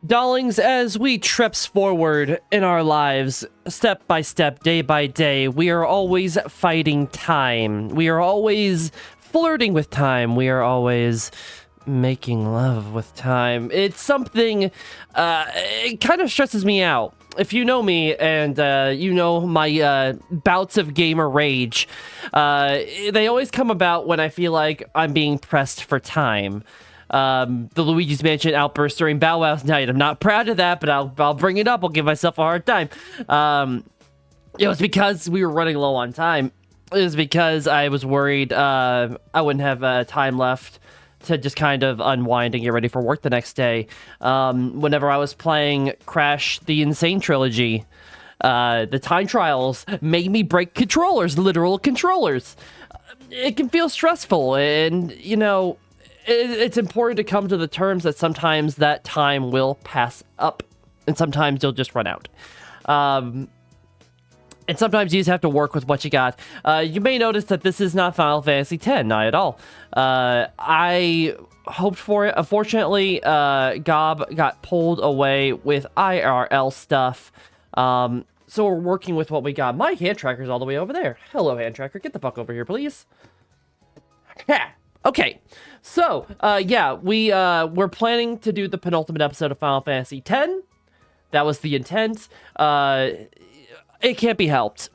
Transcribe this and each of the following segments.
Darlings, as we trips forward in our lives, step by step, day by day, we are always fighting time. We are always flirting with time. We are always making love with time. It's something, it kind of stresses me out. If you know me and you know my bouts of gamer rage, they always come about when I feel like I'm being pressed for time. The Luigi's Mansion outburst during Bow Wow's night. I'm not proud of that, but I'll bring it up. I'll give myself a hard time. It was because we were running low on time. It was because I was worried I wouldn't have time left to just kind of unwind and get ready for work the next day. Whenever I was playing Crash the Insane Trilogy, the time trials made me break controllers, literal controllers. It can feel stressful, and, you know, it's important to come to the terms that sometimes that time will pass up, and sometimes you'll just run out. And sometimes you just have to work with what you got. You may notice that this is not Final Fantasy X, not at all. I hoped for it. Unfortunately, Gob got pulled away with IRL stuff. So we're working with what we got. My hand tracker's all the way over there. Hello, hand tracker. Get the fuck over here, please. Yeah. Okay, so, yeah, we're planning to do the penultimate episode of Final Fantasy X. That was the intent. It can't be helped.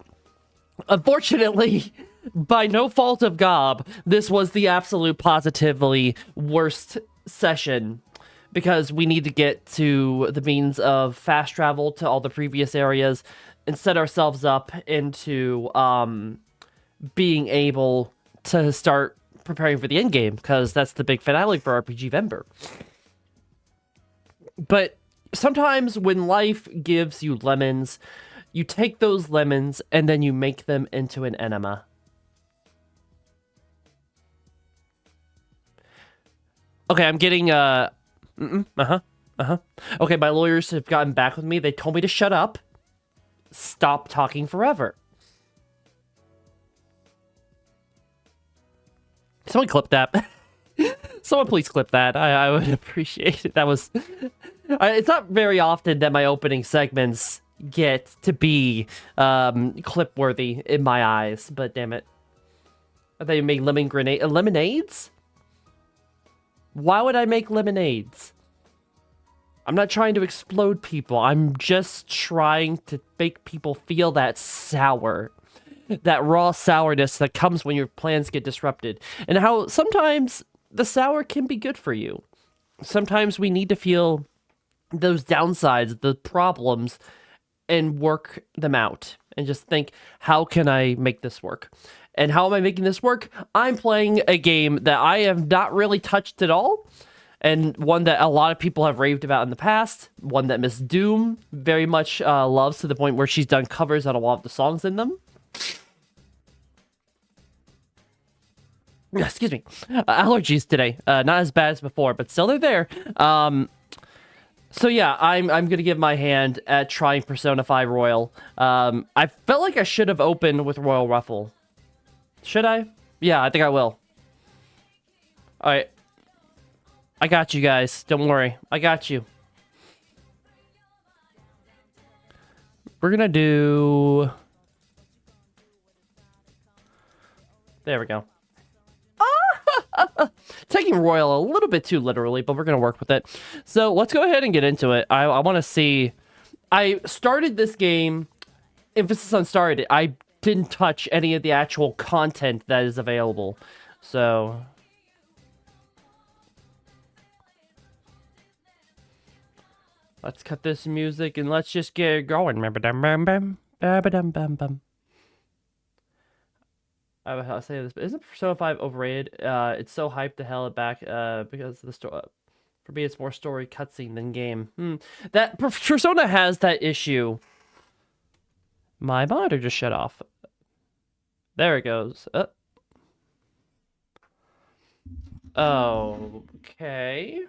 Unfortunately, by no fault of Gob, this was the absolute positively worst session, because we need to get to the means of fast travel to all the previous areas and set ourselves up into, being able to start preparing for the end game, because that's the big finale for RPG Vember. But sometimes when life gives you lemons, you take those lemons and then you make them into an enema. Okay, I'm getting okay, my lawyers have gotten back with me. They told me to shut up. Stop talking forever. Someone clip that. Someone please clip that. I would appreciate it. That was... it's not very often that my opening segments get to be clip-worthy in my eyes, but damn it. They make lemonades? Why would I make lemonades? I'm not trying to explode people. I'm just trying to make people feel that sour. That raw sourness that comes when your plans get disrupted, and how sometimes the sour can be good for you. Sometimes we need to feel those downsides, the problems, and work them out, and just think, how can I make this work? And how am I making this work? I'm playing a game that I have not really touched at all, and one that a lot of people have raved about in the past, one that Miss Doom very much loves, to the point where she's done covers on a lot of the songs in them. Excuse me. Allergies today. Not as bad as before, but still they're there. So yeah, I'm gonna give my hand at trying Persona 5 Royal. I felt like I should have opened with Royal Ruffle. Should I? Yeah, I think I will. Alright. I got you guys. Don't worry. I got you. We're gonna do... There we go. Taking Royal a little bit too literally, but we're going to work with it. So let's go ahead and get into it. I want to see... I started this game, emphasis on started. I didn't touch any of the actual content that is available. So... let's cut this music and let's just get it going. I'll say this, but isn't Persona 5 overrated? It's so hyped to hell it back because of the story. For me, it's more story cutscene than game. That Persona has that issue. My monitor just shut off. There it goes. Okay.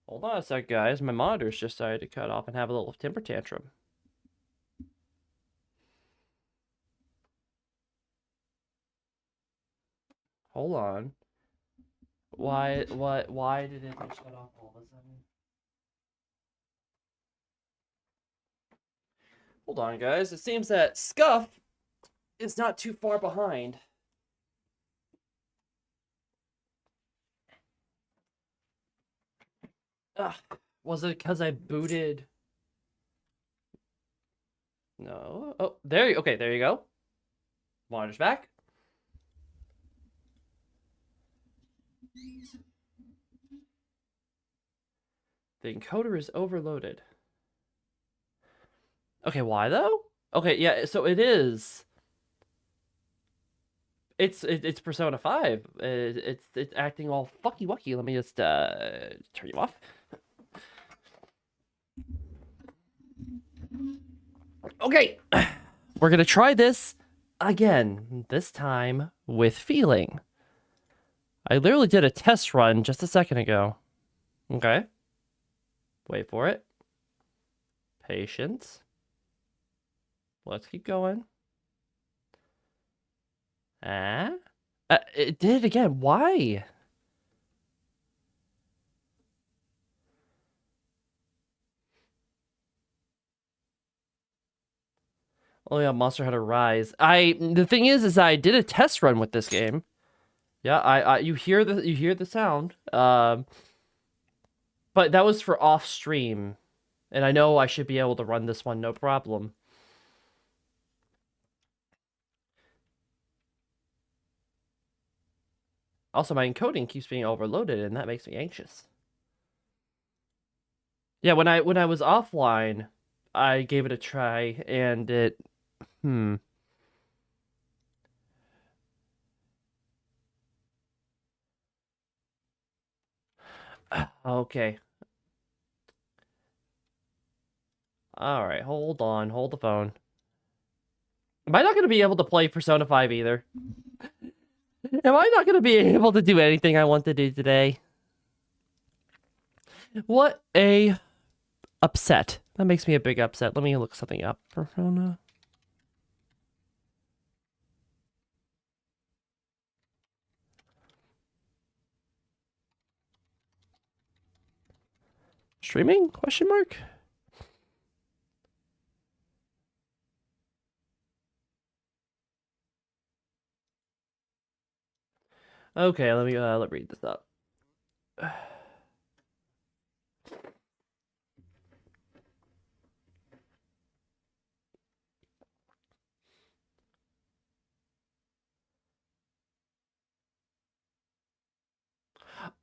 Hold on a sec, guys. My monitor's just decided to cut off and have a little temper tantrum. Hold on. why did it just shut off all of a sudden? Hold on, guys. It seems that Scuff is not too far behind. Ugh. Was it because I booted? No. Oh, there you. Okay, there you go. Monitor's back. The encoder is overloaded. Okay, why though? Okay, yeah. So it is. It's Persona 5. It's acting all fucky wucky. Let me just turn you off. Okay, we're gonna try this again. This time with feeling. I literally did a test run just a second ago. Okay. Wait for it. Patience. Let's keep going. It did it again. Why? Oh yeah, Monster Hunter Rise. The thing is I did a test run with this game. Yeah, you hear the sound. But that was for off stream, and I know I should be able to run this one no problem. Also, my encoding keeps being overloaded, and that makes me anxious. Yeah, when I was offline, I gave it a try, and it Okay. All right, hold on, hold the phone. Am I not going to be able to play Persona 5 either? Am I not going to be able to do anything I want to do today? What a upset. That makes me a big upset. Let me look something up. Persona. Streaming? Question mark? Okay, let me read this up.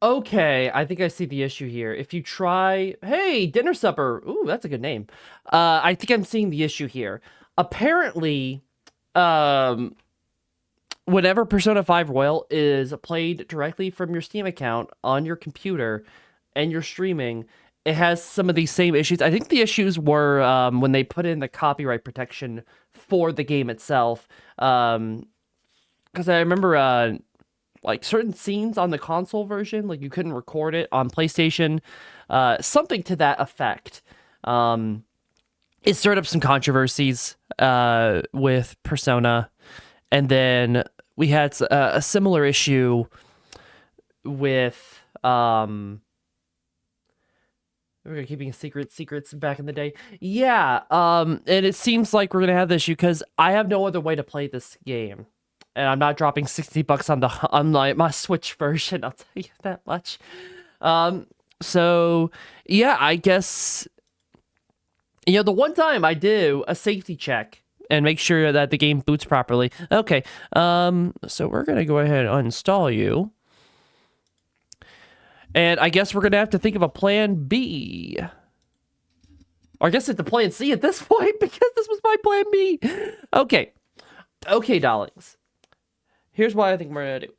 Okay, I think I see the issue here. If you try, hey, dinner supper. Ooh, that's a good name. I think I'm seeing the issue here. Apparently, whenever Persona 5 Royal is played directly from your Steam account on your computer and you're streaming, it has some of these same issues. I think the issues were when they put in the copyright protection for the game itself. Because I remember like certain scenes on the console version, like you couldn't record it on PlayStation, something to that effect. It stirred up some controversies with Persona, and then we had a similar issue with we were keeping secrets back in the day. Yeah, and it seems like we're gonna have this issue because I have no other way to play this game. And I'm not dropping $60 on my Switch version, I'll tell you that much. So yeah, I guess the one time I do a safety check and make sure that the game boots properly. Okay. So we're gonna go ahead and uninstall you. And I guess we're gonna have to think of a plan B. Or I guess it's a plan C at this point because this was my plan B. Okay. Okay, darlings. Here's what I think we're gonna do.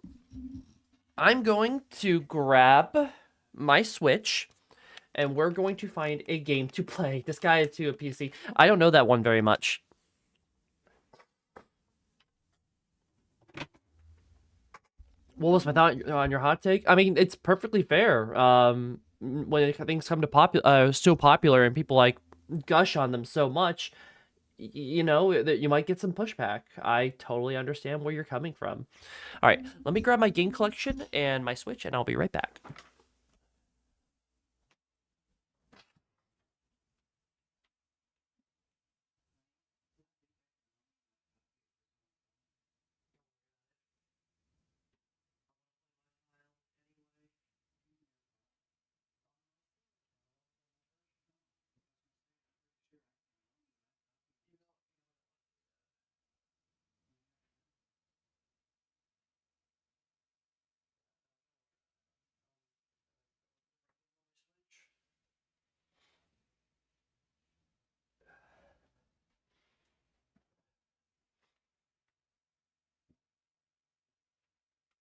I'm going to grab my Switch, and we're going to find a game to play. This guy to a PC. I don't know that one very much. What was my thought on your hot take? I mean, it's perfectly fair. When things come to so popular and people like gush on them so much, you know, that you might get some pushback. I totally understand where you're coming from. All right, let me grab my game collection and my Switch, and I'll be right back.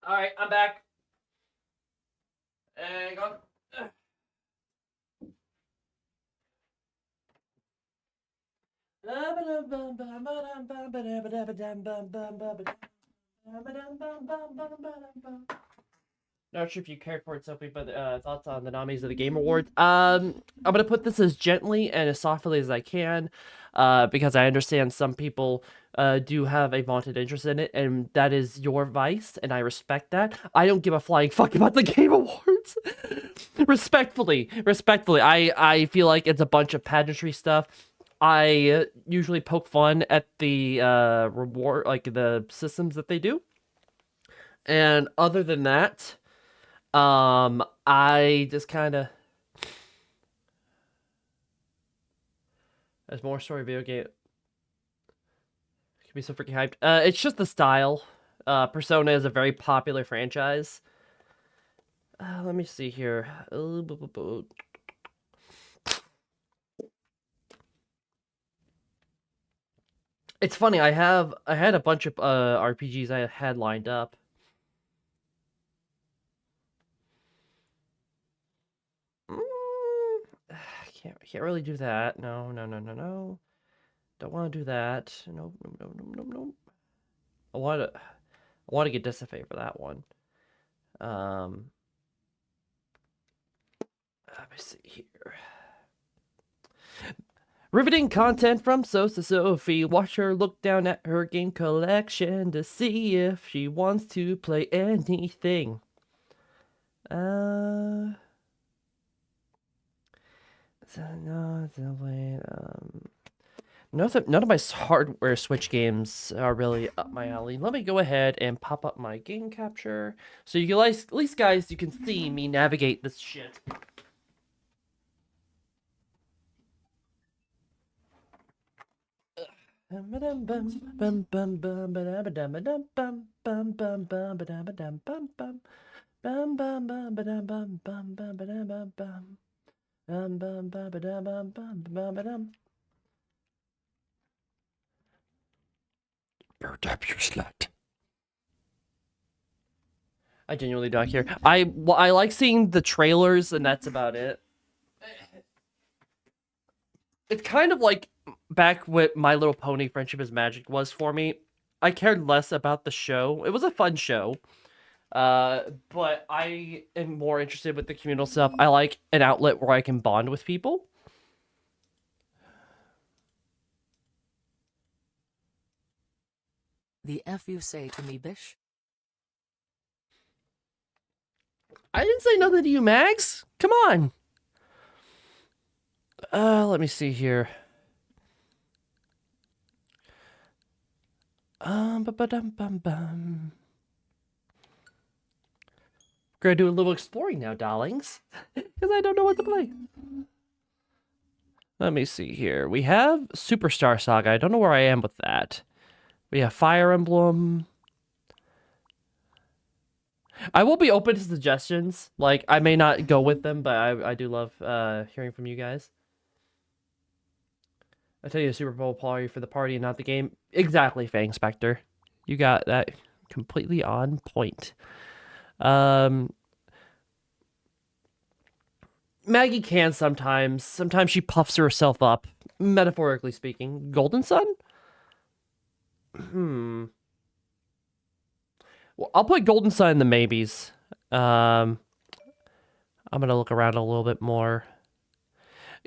All right, I'm back. Hang on. Not sure if you cared for it, Sophie, but thoughts on the nominees of the Game Awards. I'm gonna put this as gently and as softly as I can, because I understand some people do have a vaunted interest in it, and that is your vice, and I respect that. I don't give a flying fuck about the Game Awards. Respectfully, I feel like it's a bunch of pageantry stuff. I usually poke fun at the reward, like the systems that they do, and other than that. I just kind of as more story video game can be so freaking hyped. It's just the style. Persona is a very popular franchise. Let me see here. It's funny. I had a bunch of RPGs I had lined up. Can't really do that. No. Don't want to do that. No. I want to get Disafay for that one. Let me see here. Riveting content from Sosa Sophie. Watch her look down at her game collection to see if she wants to play anything. None of my hardware Switch games are really up my alley. Let me go ahead and pop up my game capture so you can at least, guys, you can see me navigate this shit. Bird up, you slut. I genuinely don't care. I like seeing the trailers, and that's about it. It's kind of like back what My Little Pony Friendship is Magic was for me. I cared less about the show. It was a fun show. But I am more interested with the communal stuff. I like an outlet where I can bond with people. The F you say to me, bish? I didn't say nothing to you, Mags. Come on. Let me see here. Ba-ba-dum-bum-bum. We're gonna do a little exploring now, darlings, because I don't know what to play. Let me see here. We have Superstar Saga. I don't know where I am with that. We have Fire Emblem. I will be open to suggestions. Like, I may not go with them, but I do love hearing from you guys. I tell you, a Super Bowl party for the party and not the game. Exactly, Fang Spectre. You got that completely on point. Maggie can sometimes. Sometimes she puffs herself up, metaphorically speaking. Golden Sun? Well, I'll put Golden Sun in the maybes. I'm gonna look around a little bit more.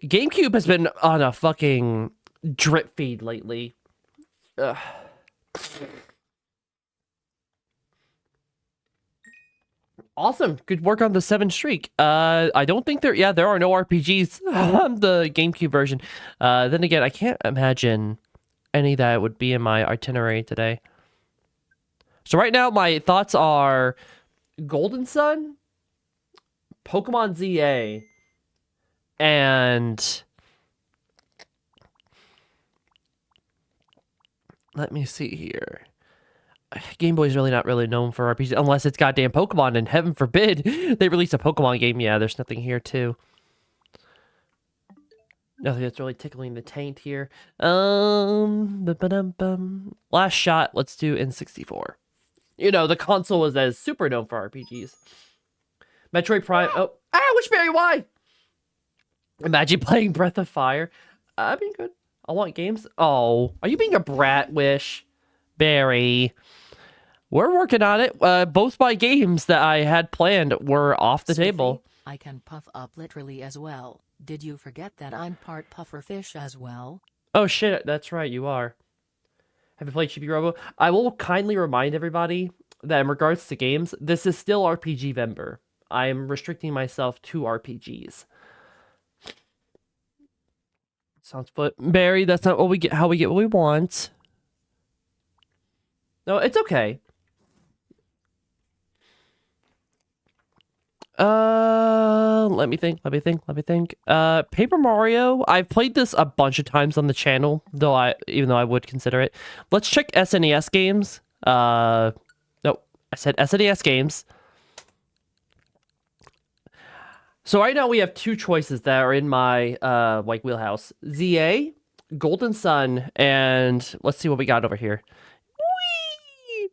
GameCube has been on a fucking drip feed lately. Ugh. Awesome. Good work on the 7 streak. I don't think there are no RPGs on the GameCube version. Then again, I can't imagine any that would be in my itinerary today. So right now my thoughts are Golden Sun, Pokemon ZA, and let me see here. Game Boy's really not really known for RPGs unless it's goddamn Pokemon, and heaven forbid they release a Pokemon game. Yeah, there's nothing here too. Nothing that's really tickling the taint here. Last shot, let's do N64. You know, the console was as super known for RPGs. Metroid Prime. Oh, Wishberry, why? Imagine playing Breath of Fire. I'd be good. I want games. Oh, are you being a brat, Wish? Barry. We're working on it. Both my games that I had planned were off the table. I can puff up literally as well. Did you forget that I'm part pufferfish as well? Oh shit, that's right, you are. Have you played Chibi Robo? I will kindly remind everybody that in regards to games, this is still RPG Vember. I am restricting myself to RPGs. Sounds but Barry, that's not what we get. How we get what we want. No, it's okay. Let me think. Paper Mario. I've played this a bunch of times on the channel, even though I would consider it. Let's check SNES games. No, I said SNES games. So right now we have 2 choices that are in my like wheelhouse: ZA, Golden Sun, and let's see what we got over here. Whee!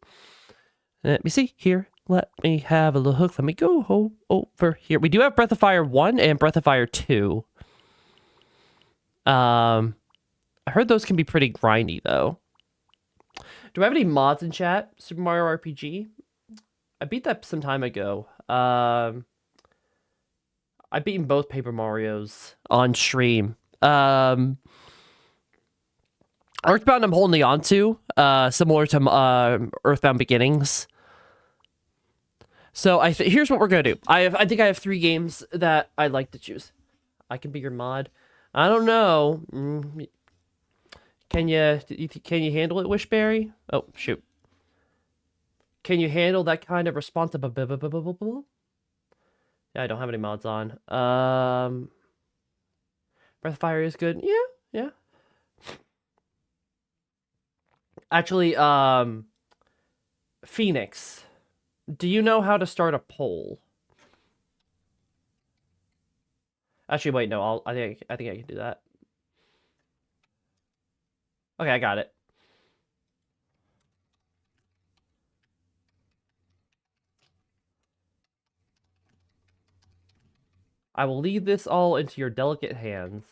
Let me see here. Let me have a look. Let me go over here. We do have Breath of Fire 1 and Breath of Fire 2. I heard those can be pretty grindy, though. Do I have any mods in chat? Super Mario RPG? I beat that some time ago. I've beaten both Paper Marios on stream. Earthbound I'm holding on to, similar to Earthbound Beginnings. So here's what we're gonna do. I think I have 3 games that I'd like to choose. I can be your mod. I don't know. Can you handle it, Wishberry? Oh shoot. Can you handle that kind of responsibility? Yeah, I don't have any mods on. Breath of Fire is good. Yeah. Actually, Phoenix. Do you know how to start a poll? Actually, wait, no. I think I can do that. Okay, I got it. I will leave this all into your delicate hands.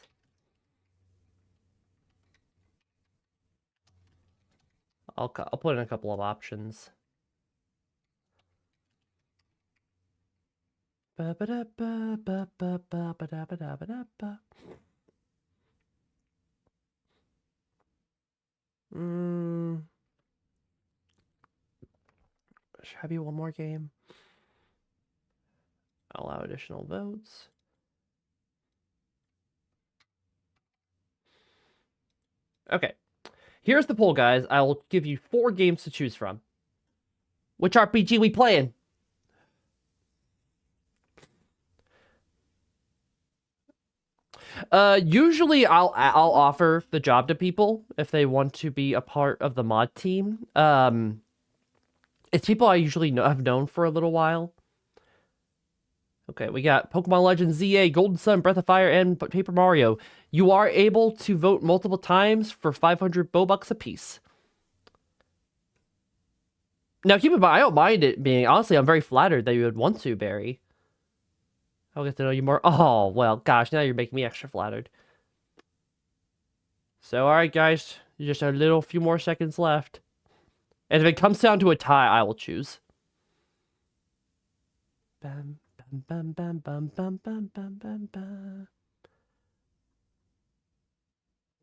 I'll put in a couple of options. Should I be one more game? Allow additional votes. Okay. Here's the poll, guys. I will give you 4 games to choose from. Which RPG we playing? Usually I'll offer the job to people if they want to be a part of the mod team. It's people I usually have known for a little while. Okay, we got Pokemon Legends ZA, Golden Sun, Breath of Fire, and Paper Mario. You are able to vote multiple times for 500 Bobucks apiece. Now, keep in mind, I don't mind it being... Honestly, I'm very flattered that you would want to, Barry. I'll get to know you more. Oh, well, gosh, now you're making me extra flattered. So, alright, guys. Just a few more seconds left. And if it comes down to a tie, I will choose. Bam, bam, bam, bam, bam, bam, bam, bam, bam, bam.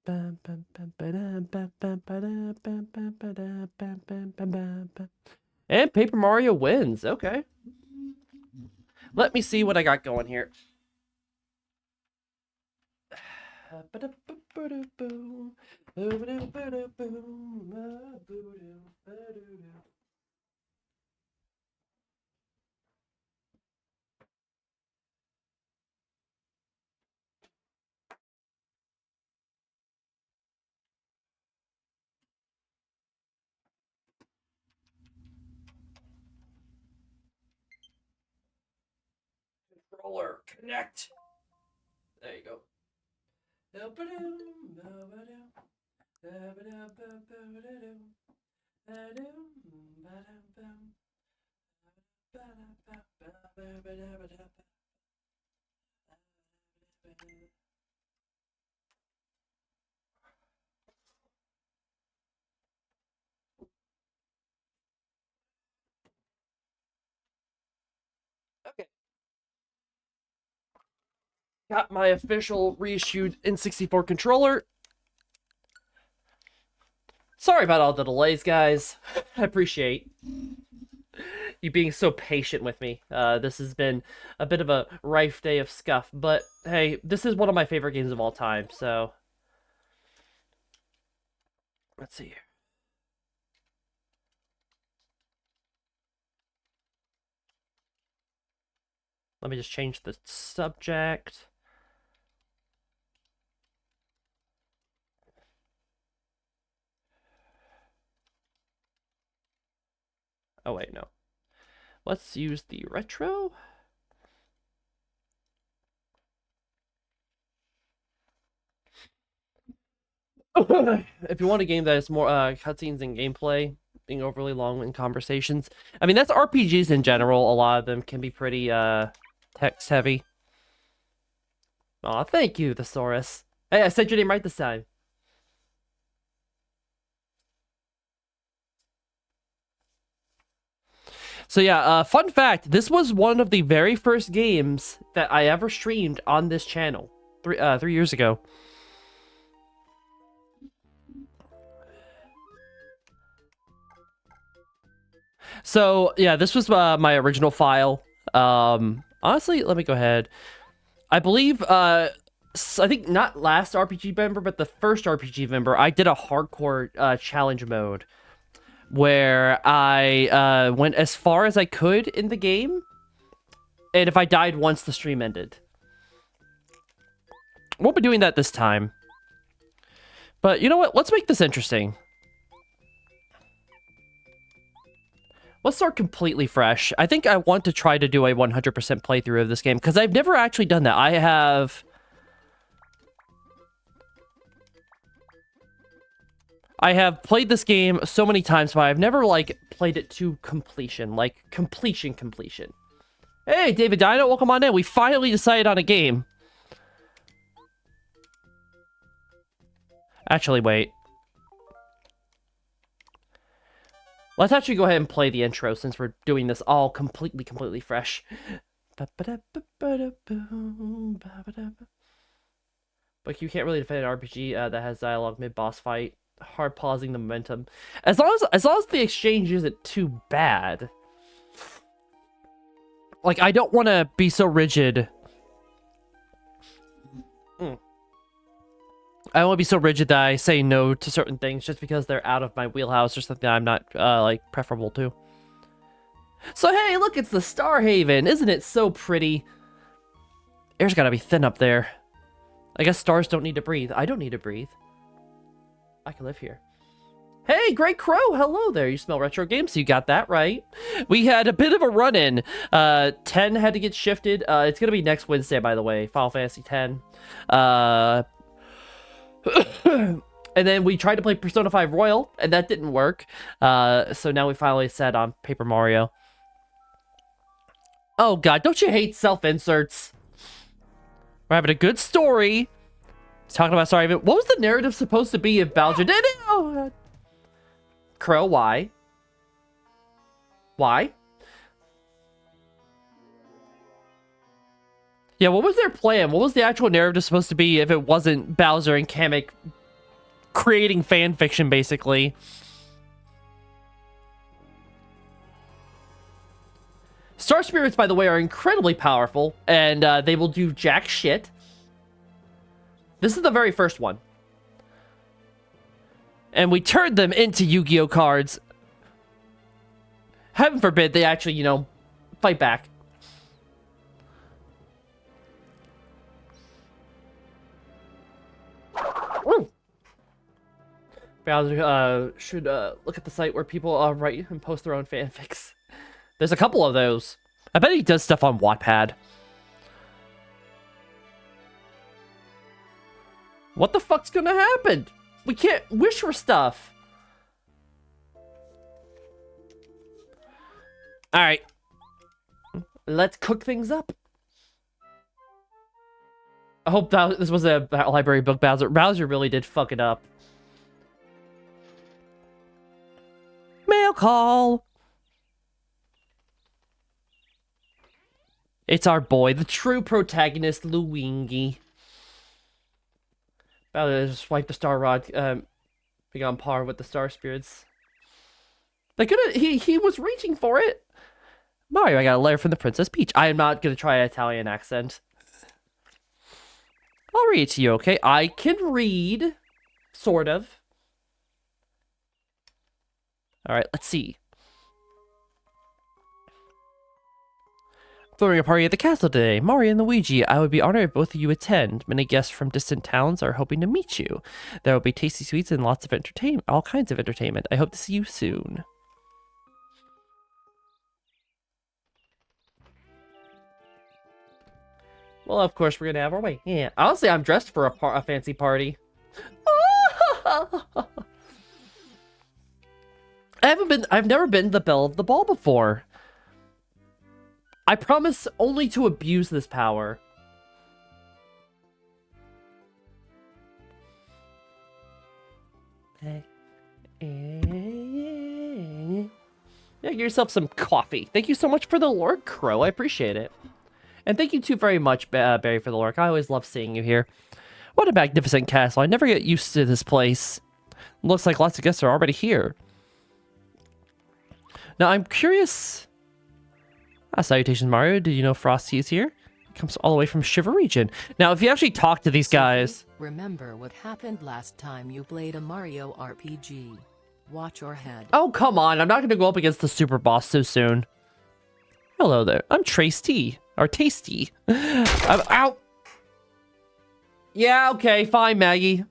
And Paper Mario wins. Okay. Let me see what I got going here. Controller, connect. There you go. Okay. Got my official reissued N64 controller. Sorry about all the delays, guys. I appreciate you being so patient with me. This has been a bit of a rife day of scuff, but hey, this is one of my favorite games of all time, so... Let's see here. Let me just change the subject. Oh, wait, no. Let's use the retro. If you want a game that has more cutscenes and gameplay, being overly long in conversations. I mean, that's RPGs in general. A lot of them can be pretty text heavy. Aw, thank you, Thesaurus. Hey, I said your name right this time. So yeah, fun fact, this was one of the very first games that I ever streamed on this channel 3 years ago. So yeah, this was my original file. Honestly, let me go ahead. I believe, I think not last RPG member, but the first RPG member, I did a hardcore challenge mode where I went as far as I could in the game, and if I died once, the stream ended. Won't be doing that this time. But you know what? Let's make this interesting. Let's start completely fresh. I think I want to try to do a 100% playthrough of this game, because I've never actually done that. I have played this game so many times, but I've never, like, played it to completion. Like, completion. Hey, David Dino, welcome on in. We finally decided on a game. Actually, wait. Let's actually go ahead and play the intro since we're doing this all completely fresh. But you can't really defend an RPG that has dialogue mid-boss fight. Hard pausing the momentum. As long as the exchange isn't too bad. Like, I don't want to be so rigid. I don't want to be so rigid that I say no to certain things just because they're out of my wheelhouse or something I'm not, like, preferable to. So, hey, look, it's the Star Haven. Isn't it so pretty? Air's gotta be thin up there. I guess stars don't need to breathe. I don't need to breathe. I can live here. Hey, Great Crow, hello there. You smell retro games, so you got that right. We had a bit of a run-in. 10 had to get shifted. It's gonna be next Wednesday, by the way. Final Fantasy 10. And then we tried to play Persona 5 Royal, and that didn't work. So now we finally set on Paper Mario. Oh god, don't you hate self-inserts? We're having a good story. Talking about sorry, what was the narrative supposed to be if Bowser did it? Oh, Crow, why? Why? Yeah, what was their plan? What was the actual narrative supposed to be if it wasn't Bowser and Kamek creating fan fiction, basically. Star spirits, by the way, are incredibly powerful, and they will do jack shit. This is the very first one. And we turned them into Yu-Gi-Oh cards. Heaven forbid they actually, you know, fight back. Ooh. Bowser should look at the site where people write and post their own fanfics. There's a couple of those. I bet he does stuff on Wattpad. What the fuck's gonna happen? We can't wish for stuff. Alright. Let's cook things up. I hope that this was a library book, Bowser. Bowser really did fuck it up. Mail call. It's our boy, the true protagonist, Luigi. Bowser just swiped the star rod, being on par with the star spirits. They could've, he was reaching for it. Mario, I got a letter from the Princess Peach. I am not gonna try an Italian accent. I'll read it to you, okay? I can read. Sort of. Alright, let's see. Throwing a party at the castle today. Mario and Luigi, I would be honored if both of you attend. Many guests from distant towns are hoping to meet you. There will be tasty sweets and lots of entertainment, all kinds of entertainment. I hope to see you soon. Well, of course, we're gonna have our way. Yeah, honestly, I'm dressed for a fancy party. I've never been the belle of the ball before. I promise only to abuse this power. Yeah, get yourself some coffee. Thank you so much for the lurk, Crow. I appreciate it. And thank you too very much, Barry, for the lurk. I always love seeing you here. What a magnificent castle. I never get used to this place. Looks like lots of guests are already here. Now, I'm curious... salutations, Mario. Did you know Frosty is here? He comes all the way from Shiver region. Now, if you actually talk to these guys... Remember what happened last time you played a Mario RPG. Watch your head. Oh, come on. I'm not going to go up against the super boss so soon. Hello there. I'm Trace T. Or Tasty. I'm out. Yeah, okay. Fine, Maggie.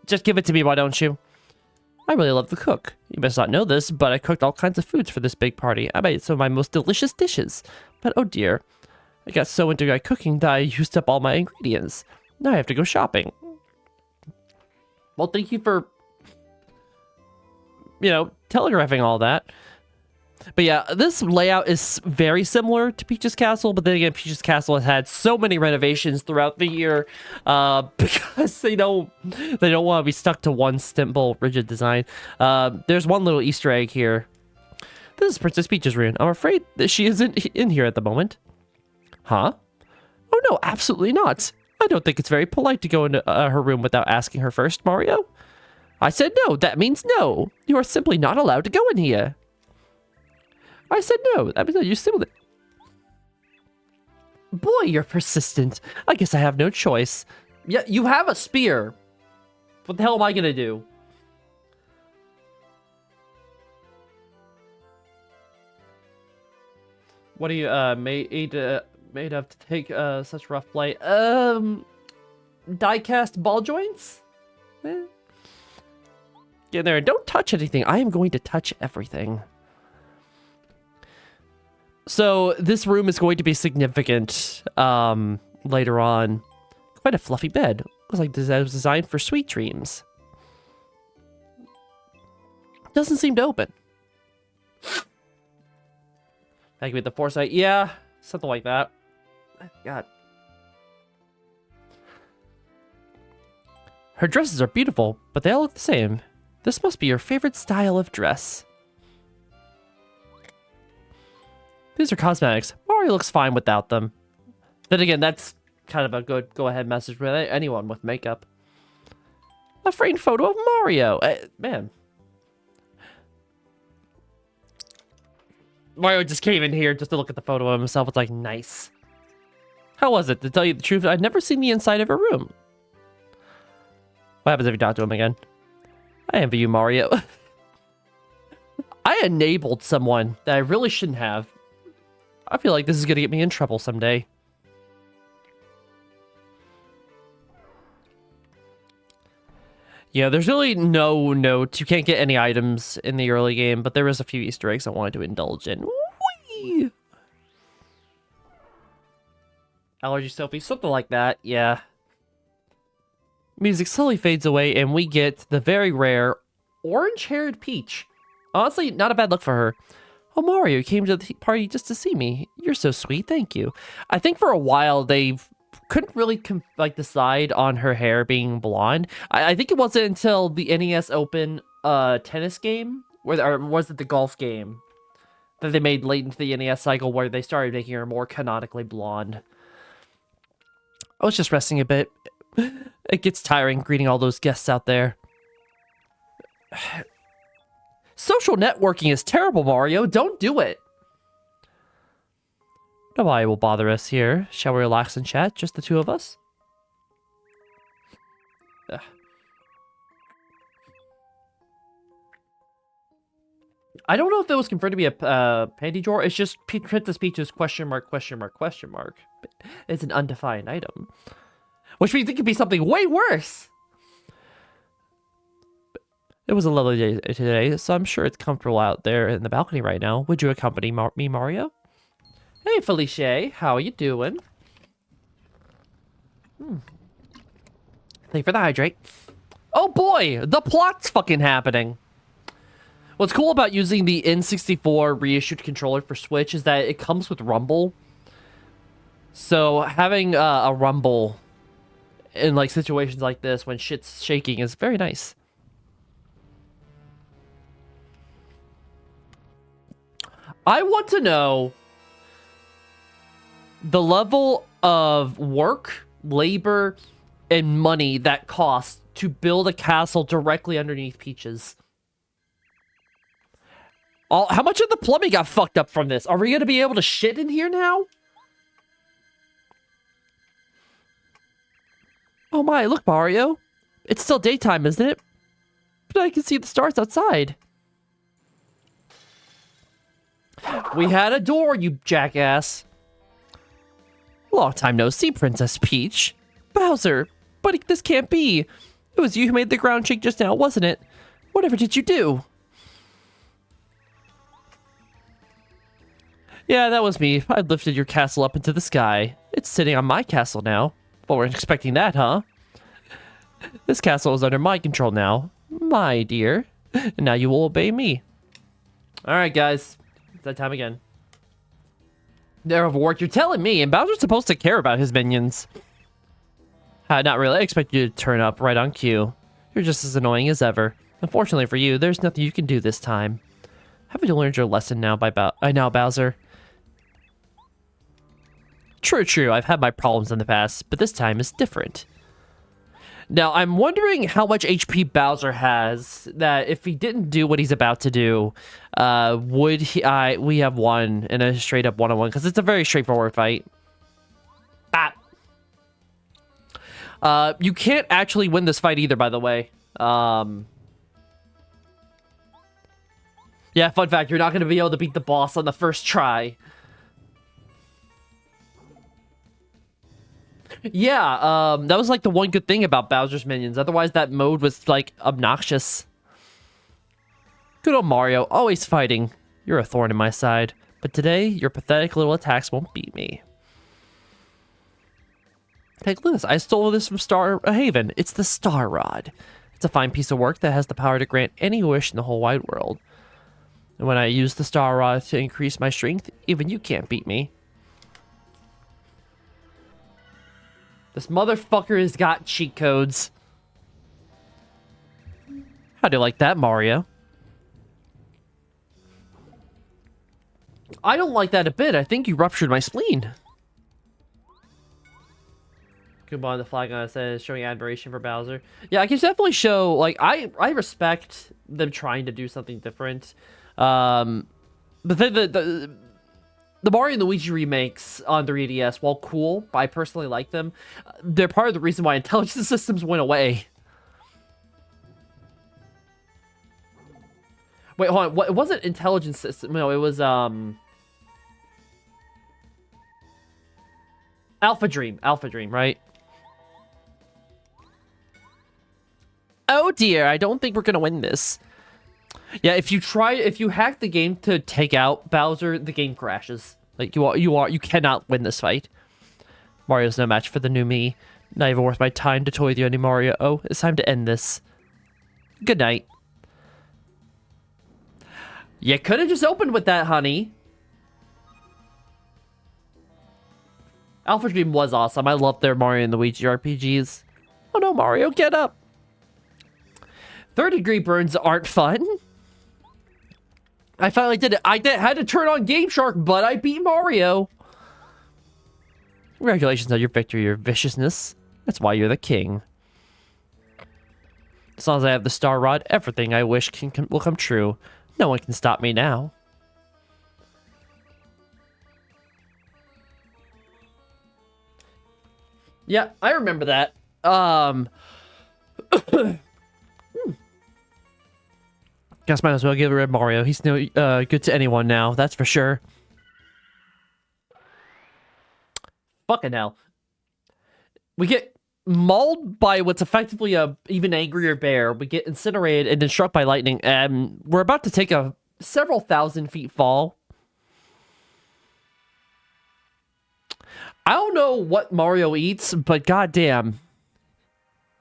Just give it to me, why don't you? I really love to cook. You must not know this, but I cooked all kinds of foods for this big party. I made some of my most delicious dishes. But oh dear, I got so into my cooking that I used up all my ingredients. Now I have to go shopping. Well, thank you for, you know, telegraphing all that. But yeah, this layout is very similar to Peach's Castle, but then again, Peach's Castle has had so many renovations throughout the year because they don't want to be stuck to one simple, rigid design. There's one little Easter egg here. This is Princess Peach's room. I'm afraid that she isn't in here at the moment. Huh? Oh no, absolutely not. I don't think it's very polite to go into her room without asking her first, Mario. I said no. That means no. You are simply not allowed to go in here. I said no. That means no. You simply... Boy, you're persistent. I guess I have no choice. Yeah, you have a spear. What the hell am I gonna do? What are you made of to take such rough plight? Die-cast ball joints? Eh. Get in there and don't touch anything. I am going to touch everything. So this room is going to be significant later on. Quite a fluffy bed. Looks like this was designed for sweet dreams. Doesn't seem to open. That could be the foresight. Yeah, something like that. God. Her dresses are beautiful, but they all look the same. This must be your favorite style of dress. These are cosmetics. Mario looks fine without them. Then again, that's kind of a good go-ahead message for anyone with makeup. A framed photo of Mario. Man. Mario just came in here just to look at the photo of himself. It's like, nice. How was it? To tell you the truth, I'd never seen the inside of a room. What happens if you talk to him again? I envy you, Mario. I enabled someone that I really shouldn't have. I feel like this is going to get me in trouble someday. Yeah, there's really no notes. You can't get any items in the early game, but there is a few Easter eggs I wanted to indulge in. Whee! Allergy Sophie, something like that, yeah. Music slowly fades away, and we get the very rare orange-haired Peach. Honestly, not a bad look for her. Oh, Mario, you came to the party just to see me. You're so sweet, thank you. I think for a while they couldn't really decide on her hair being blonde. I think it wasn't until the NES Open tennis game, or was it the golf game, that they made late into the NES cycle where they started making her more canonically blonde. I was just resting a bit. It gets tiring greeting all those guests out there. Social networking is terrible, Mario. Don't do it. Nobody will bother us here. Shall we relax and chat? Just the two of us? Ugh. I don't know if it was confirmed to be a panty drawer. It's just Princess Peach's question mark. It's an undefined item. Which means it could be something way worse. It was a lovely day today, so I'm sure it's comfortable out there in the balcony right now. Would you accompany me, Mario? Hey, Felicia. How are you doing? Thank you for the hydrate. Oh boy, the plot's fucking happening. What's cool about using the N64 reissued controller for Switch is that it comes with rumble. So having a rumble in like situations like this when shit's shaking is very nice. I want to know the level of work, labor, and money that costs to build a castle directly underneath Peach's. How much of the plumbing got fucked up from this? Are we going to be able to shit in here now? Oh my, look, Mario. It's still daytime, isn't it? But I can see the stars outside. We had a door, you jackass. Long time no see, Princess Peach. Bowser, buddy, this can't be. It was you who made the ground shake just now, wasn't it? Whatever did you do? Yeah, that was me. I lifted your castle up into the sky. It's sitting on my castle now. Well, we're expecting that, huh? This castle is under my control now, my dear. And now you will obey me. Alright, guys. It's that time again. They're overworked. You're telling me, and Bowser's supposed to care about his minions. Not really. I expect you to turn up right on cue. You're just as annoying as ever. Unfortunately for you, there's nothing you can do this time. Haven't you learned your lesson now Bowser? True. I've had my problems in the past, but this time is different. Now, I'm wondering how much HP Bowser has, that if he didn't do what he's about to do, would we have won in a straight-up one-on-one? Because it's a very straightforward fight. You can't actually win this fight either, by the way. Yeah, fun fact, you're not going to be able to beat the boss on the first try. Yeah, that was like the one good thing about Bowser's minions. Otherwise, that mode was like obnoxious. Good old Mario, always fighting. You're a thorn in my side. But today, your pathetic little attacks won't beat me. Take this. I stole this from Star Haven. It's the Star Rod. It's a fine piece of work that has the power to grant any wish in the whole wide world. And when I use the Star Rod to increase my strength, even you can't beat me. This motherfucker has got cheat codes. How do you like that, Mario? I don't like that a bit. I think you ruptured my spleen. Goomba on the flag on it says showing admiration for Bowser. Yeah, I can definitely show like I respect them trying to do something different. But then the Mario and Luigi remakes on 3DS, while cool, I personally like them. They're part of the reason why intelligence systems went away. Wait, hold on. What? It wasn't intelligence system. No, it was Alpha Dream. Alpha Dream, right? Oh dear, I don't think we're gonna win this. Yeah, if you hack the game to take out Bowser, the game crashes. Like you cannot win this fight. Mario's no match for the new me. Not even worth my time to toy with you any Mario. Oh, it's time to end this. Good night. You could have just opened with that, honey. Alpha Dream was awesome. I loved their Mario and Luigi RPGs. Oh no, Mario, get up. Third degree burns aren't fun. I finally did it. Had to turn on Game Shark, but I beat Mario. Congratulations on your victory, your viciousness. That's why you're the king. As long as I have the Star Rod, everything I wish will come true. No one can stop me now. Yeah, I remember that. Guess might as well give Red Mario. He's no good to anyone now, that's for sure. Fucking hell. We get mauled by what's effectively a even angrier bear. We get incinerated and then struck by lightning. And we're about to take a several thousand feet fall. I don't know what Mario eats, but goddamn,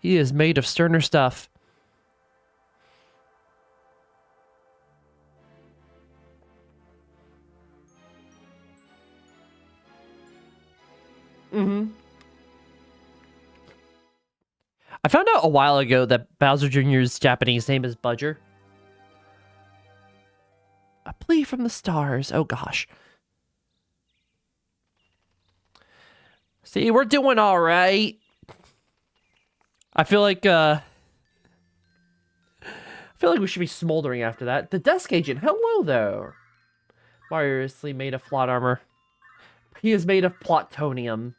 he is made of sterner stuff. I found out a while ago that Bowser Jr.'s Japanese name is Budger. A plea from the stars. Oh gosh. See, we're doing all right. I feel like we should be smoldering after that. The desk agent. Hello there. Mario is made of plot armor. He is made of plutonium.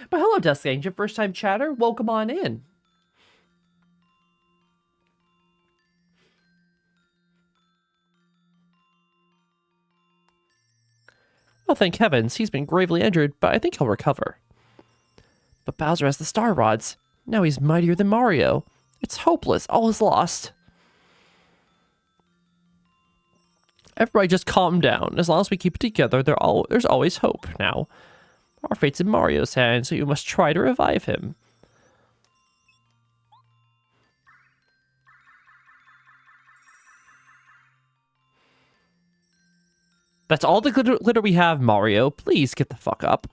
But hello, desk agent. First time chatter. Welcome on in. Oh, thank heavens. He's been gravely injured, but I think he'll recover. But Bowser has the star rods. Now he's mightier than Mario. It's hopeless. All is lost. Everybody just calm down. As long as we keep it together, there's always hope now. Our fate's in Mario's hands, so you must try to revive him. That's all the glitter we have, Mario. Please get the fuck up.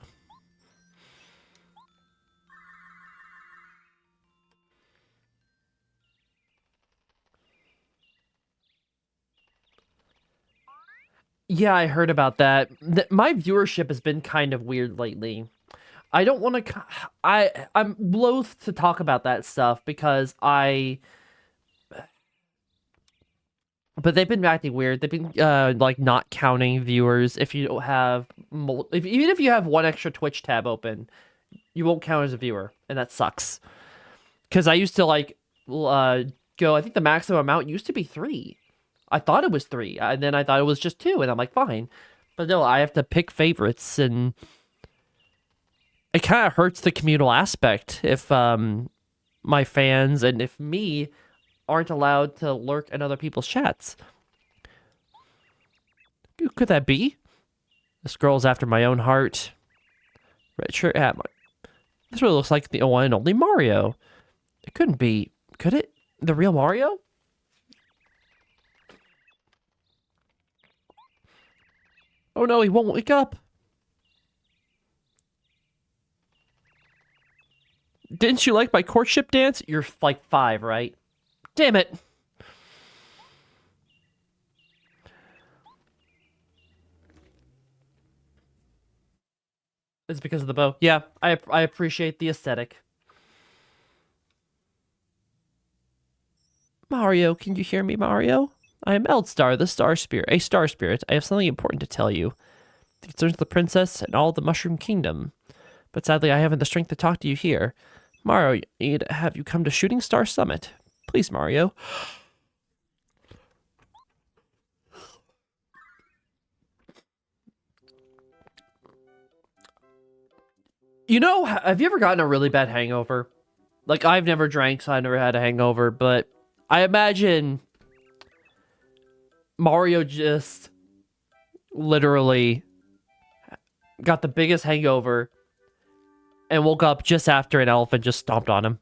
Yeah, I heard about that. My viewership has been kind of weird lately. I don't want to... I'm loath to talk about that stuff because But they've been acting weird. They've been, like, not counting viewers if you don't have... even if you have one extra Twitch tab open, you won't count as a viewer, and that sucks. Because I used to, like, go... I think the maximum amount used to be 3. I thought it was 3, and then I thought it was just 2, and I'm like, fine. But no, I have to pick favorites, and it kind of hurts the communal aspect if my fans and if me aren't allowed to lurk in other people's chats. Who could that be? This girl's after my own heart. Red shirt hat. This really looks like the one and only Mario. It couldn't be, could it? The real Mario? Oh no, he won't wake up. Didn't you like my courtship dance? You're like 5, right? Damn it. It's because of the bow. Yeah, I appreciate the aesthetic. Mario, can you hear me, Mario? I am Eldstar, the star spirit, a star spirit. I have something important to tell you. It concerns the princess and all the Mushroom Kingdom. But sadly, I haven't the strength to talk to you here. Mario, have you come to Shooting Star Summit? Please, Mario. You know, have you ever gotten a really bad hangover? Like, I've never drank, so I never had a hangover, but I imagine Mario just literally got the biggest hangover and woke up just after an elephant just stomped on him.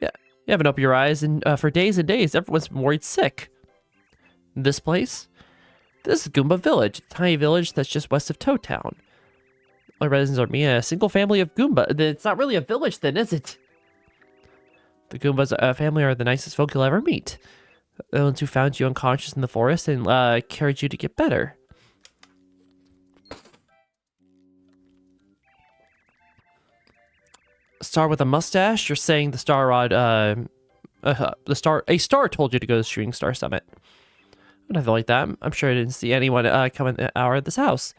Yeah, you haven't opened your eyes and for days and days. Everyone's been worried sick. This place? This is Goomba Village, a tiny village that's just west of Toad Town. All residents are me, a single family of Goomba. It's not really a village then, is it? The Goombas family are the nicest folk you'll ever meet. The ones who found you unconscious in the forest and carried you to get better. Star with a mustache? You're saying the Star Rod, a star told you to go to the Shooting Star Summit. Nothing like that. I'm sure I didn't see anyone come in the hour at this house.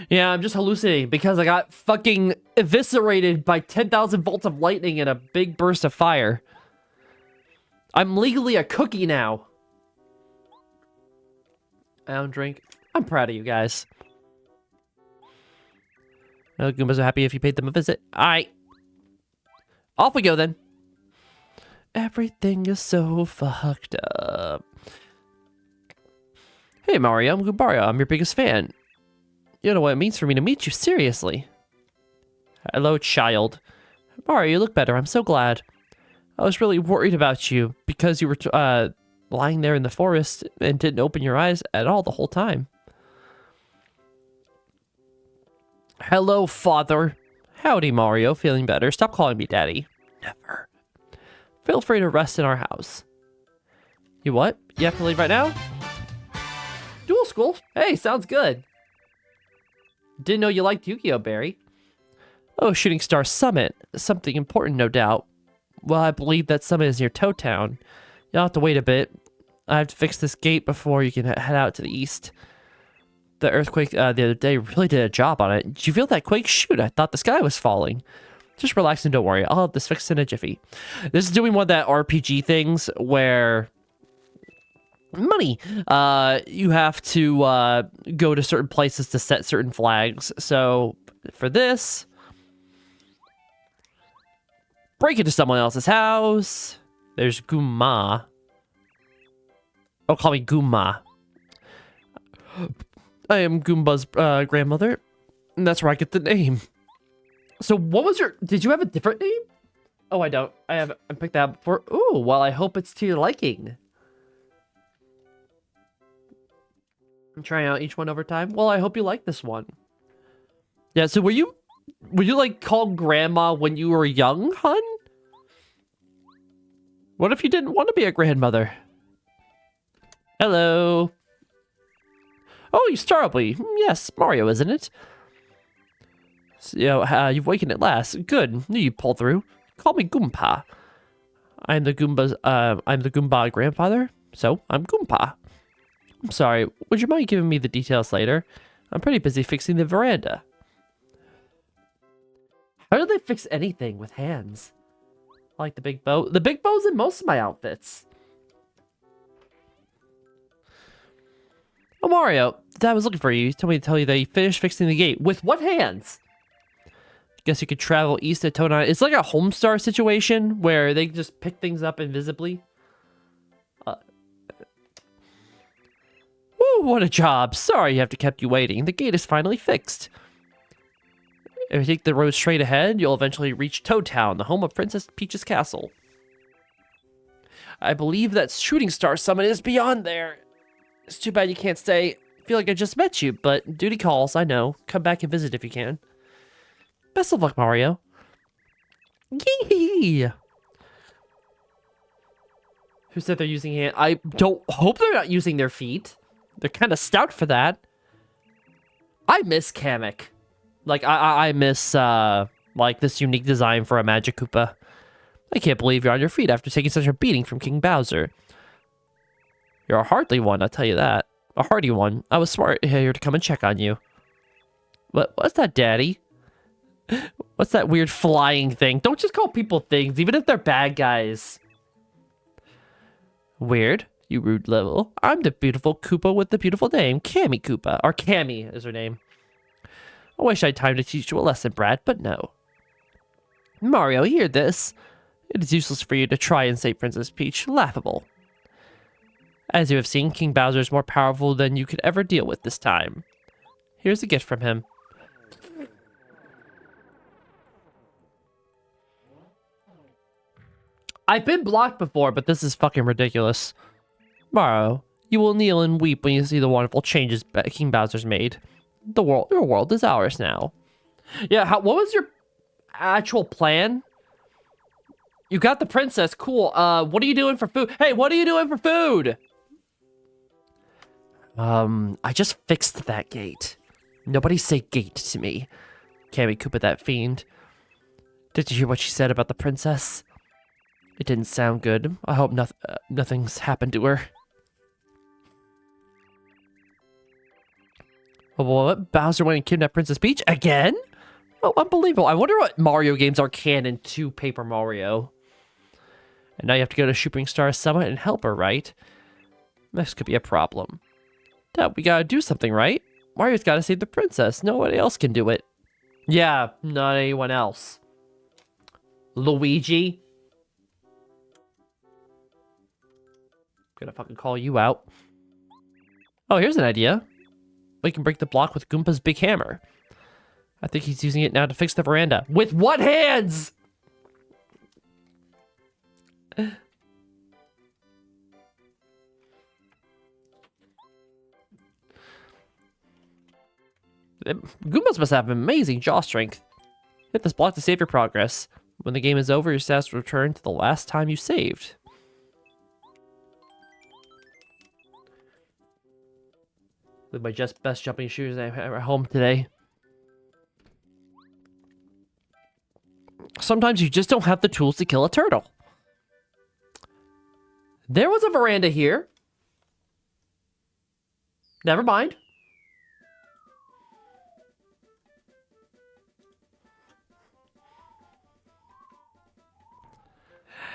Yeah, I'm just hallucinating because I got fucking eviscerated by 10,000 volts of lightning and a big burst of fire. I'm legally a cookie now. I don't drink. I'm proud of you guys. No, Goombas are happy if you paid them a visit. Alright. Off we go then. Everything is so fucked up. Hey Mario, I'm Goombaya. I'm your biggest fan. You know what it means for me to meet you, seriously. Hello, child. Mario, you look better. I'm so glad. I was really worried about you because you were lying there in the forest and didn't open your eyes at all the whole time. Hello, father. Howdy, Mario. Feeling better? Stop calling me daddy. Never. Feel free to rest in our house. You what? You have to leave right now? Dual school? Hey, sounds good. Didn't know you liked Yu-Gi-Oh, Barry. Oh, Shooting Star Summit. Something important, no doubt. Well, I believe that summit is near Toad Town. You'll have to wait a bit. I have to fix this gate before you can head out to the east. The earthquake the other day really did a job on it. Did you feel that quake? Shoot, I thought the sky was falling. Just relax and don't worry. I'll have this fixed in a jiffy. This is doing one of that RPG things where... money. You have to go to certain places to set certain flags. So, for this... break into someone else's house. There's Goomba. Oh, call me Goomba. I am Goomba's grandmother. And that's where I get the name. So what was your... did you have a different name? Oh, I don't. I picked that up before. Ooh, well, I hope it's to your liking. I'm trying out each one over time. Well, I hope you like this one. Yeah, so were you like called grandma when you were young, hun? What if you didn't want to be a grandmother? Hello. Oh, you Starly. Yes, Mario, isn't it? So, you've wakened at last. Good. Knew you pulled through. Call me Goompa. I'm the Goomba grandfather, so I'm Goompa. I'm sorry, would you mind giving me the details later? I'm pretty busy fixing the veranda. How do they fix anything with hands? I like the big bow. The big bow's in most of my outfits. Oh, Mario, Dad was looking for you. He told me to tell you that you finished fixing the gate. With what hands? Guess you could travel east of Toad Town. It's like a Homestar situation where they just pick things up invisibly. Woo, what a job. Sorry you have to kept you waiting. The gate is finally fixed. If you take the road straight ahead, you'll eventually reach Toad Town, the home of Princess Peach's castle. I believe that Shooting Star Summit is beyond there. It's too bad you can't stay. I feel like I just met you, but duty calls, I know. Come back and visit if you can. Best of luck, Mario. Yee! Who said they're using hand? I don't hope they're not using their feet. They're kind of stout for that. I miss Kamek. Like, I miss, like, this unique design for a Magic Koopa. I can't believe you're on your feet after taking such a beating from King Bowser. You're a hardly one, I'll tell you that. A hardy one. I was smart here to come and check on you. What's that, Daddy? What's that weird flying thing? Don't just call people things, even if they're bad guys. Weird. You rude little. I'm the beautiful Koopa with the beautiful name, Cammy Koopa. Or Cammy is her name. I wish I had time to teach you a lesson, Brad, but no. Mario, hear this. It is useless for you to try and save Princess Peach. Laughable. As you have seen, King Bowser is more powerful than you could ever deal with this time. Here's a gift from him. I've been blocked before, but this is fucking ridiculous. Mario, you will kneel and weep when you see the wonderful changes King Bowser's made. Your world is ours now. Yeah, what was your actual plan? You got the princess, cool. What are you doing for food? Hey, what are you doing for food? I just fixed that gate. Nobody say gate to me. Cammy Koopa, that fiend. Did you hear what she said about the princess? It didn't sound good. I hope nothing's happened to her. What? Bowser went and kidnapped Princess Peach again? Oh, unbelievable. I wonder what Mario games are canon to Paper Mario. And now you have to go to Shooting Star Summit and help her, right? This could be a problem. Dad, we gotta do something, right? Mario's gotta save the princess. Nobody else can do it. Yeah, not anyone else. Luigi? Gonna fucking call you out. Oh, here's an idea. We can break the block with Goompa's big hammer. I think he's using it now to fix the veranda. With what hands? Goombas must have amazing jaw strength. Hit this block to save your progress. When the game is over, your stats will return to the last time you saved. With my best jumping shoes I have at home today. Sometimes you just don't have the tools to kill a turtle. There was a veranda here. Never mind.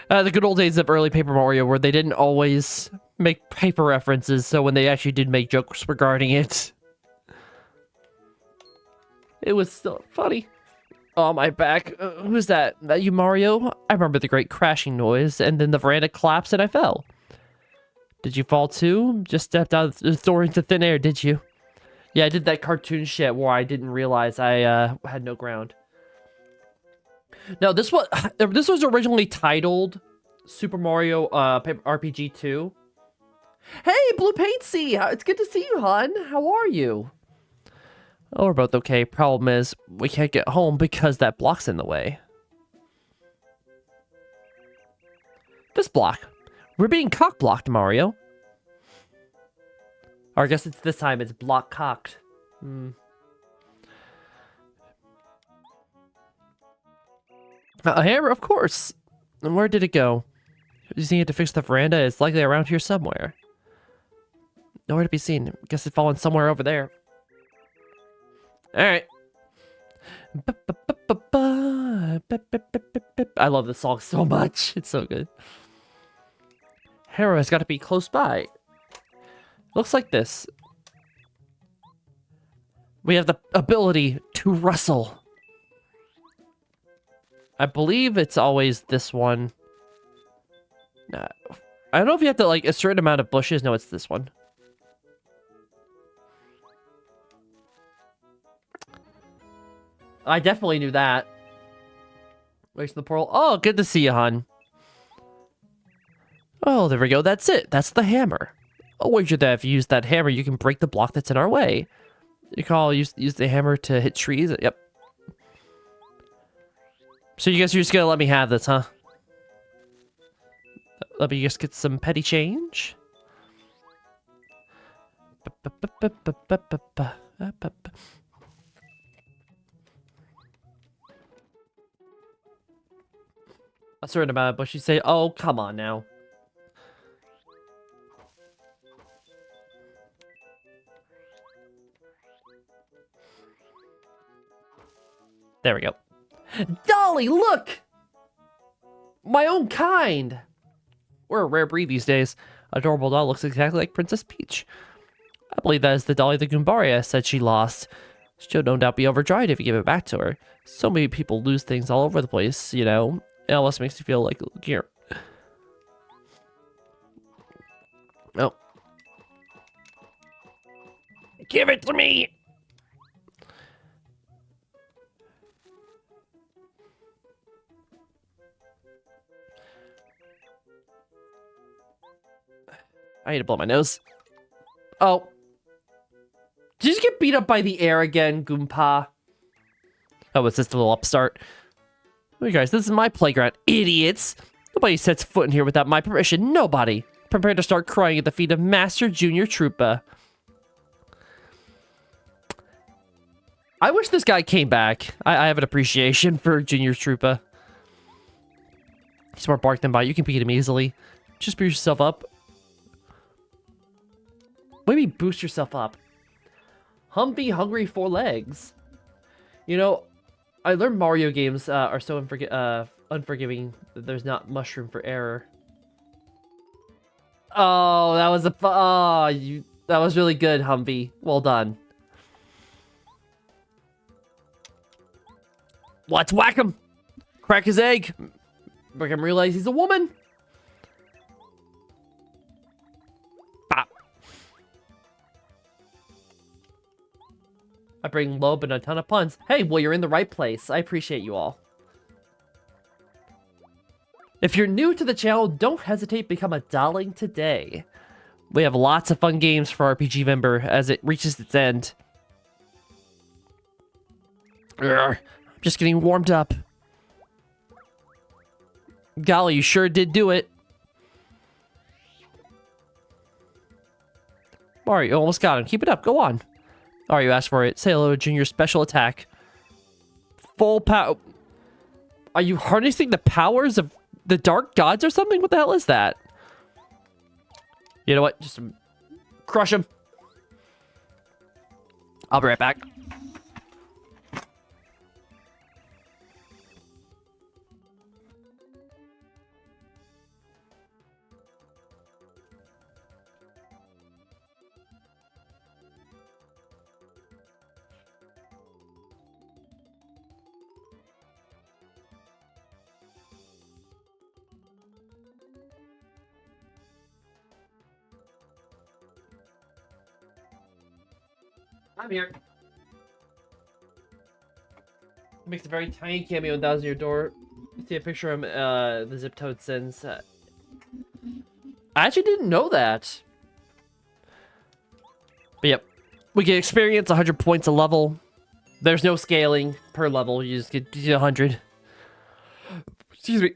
The good old days of early Paper Mario where they didn't always make paper references, so when they actually did make jokes regarding it, it was still funny. Oh, my back. Who's that? That you, Mario? I remember the great crashing noise, and then the veranda collapsed and I fell. Did you fall too? Just stepped out of the door into thin air, did you? Yeah, I did that cartoon shit where I didn't realize I had no ground. No, this was originally titled Super Mario RPG 2. Hey, Blue Paintsy! It's good to see you, hon. How are you? Oh, we're both okay. Problem is, we can't get home because that block's in the way. This block. We're being cock-blocked, Mario. Or I guess it's this time it's block-cocked. A hammer, of course. And where did it go? Using it to fix the veranda is likely around here somewhere. Nowhere to be seen. Guess it's fallen somewhere over there. Alright. I love this song so much. It's so good. Hammer has got to be close by. Looks like this. We have the ability to rustle. I believe it's always this one. I don't know if you have to, like, a certain amount of bushes. No, it's this one. I definitely knew that. Where's the portal? Oh, good to see you, hon. Oh, there we go. That's it. That's the hammer. I'll wager that if you use that hammer, you can break the block that's in our way. You can all use the hammer to hit trees. Yep. So you guys are just gonna let me have this, huh? Let me just get some petty change. A certain amount, but she say, "Oh, come on now." There we go. Dolly, look! My own kind! We're a rare breed these days. Adorable doll looks exactly like Princess Peach. I believe that is the Dolly the Goombaria said she lost. She'll no doubt be overjoyed if you give it back to her. So many people lose things all over the place, you know? It almost makes you feel like, here. Oh. Give it to me! I need to blow my nose. Oh. Did you just get beat up by the air again, Goompa? Oh, it's this little upstart. Oh, you guys, this is my playground, idiots! Nobody sets foot in here without my permission. Nobody! Prepare to start crying at the feet of Master Junior Troopa. I wish this guy came back. I have an appreciation for Junior Troopa. He's more bark than bite. You can beat him easily. Just boost yourself up. What do you mean boost yourself up? Humpy hungry 4 legs. You know, I learned Mario games are so unforgiving that there's not mushroom for error. Oh, that was that was really good, Humpy. Well done. Let's whack him. Crack his egg. Make him realize he's a woman. Bop. I bring Loeb and a ton of puns. Hey, well, you're in the right place. I appreciate you all. If you're new to the channel, don't hesitate to become a Dahling today. We have lots of fun games for RPG Member as it reaches its end. I'm just getting warmed up. Golly, you sure did do it. Mario, you almost got him. Keep it up. Go on. Alright, you asked for it. Say hello to Junior's special attack. Full power. Are you harnessing the powers of the dark gods or something? What the hell is that? You know what? Just crush him. I'll be right back. I'm here. Makes a very tiny cameo and thousand your door. See a picture of him, the Zip Toad sends. I actually didn't know that. But yep. We get experience 100 points a level. There's no scaling per level. You just get 100. Excuse me.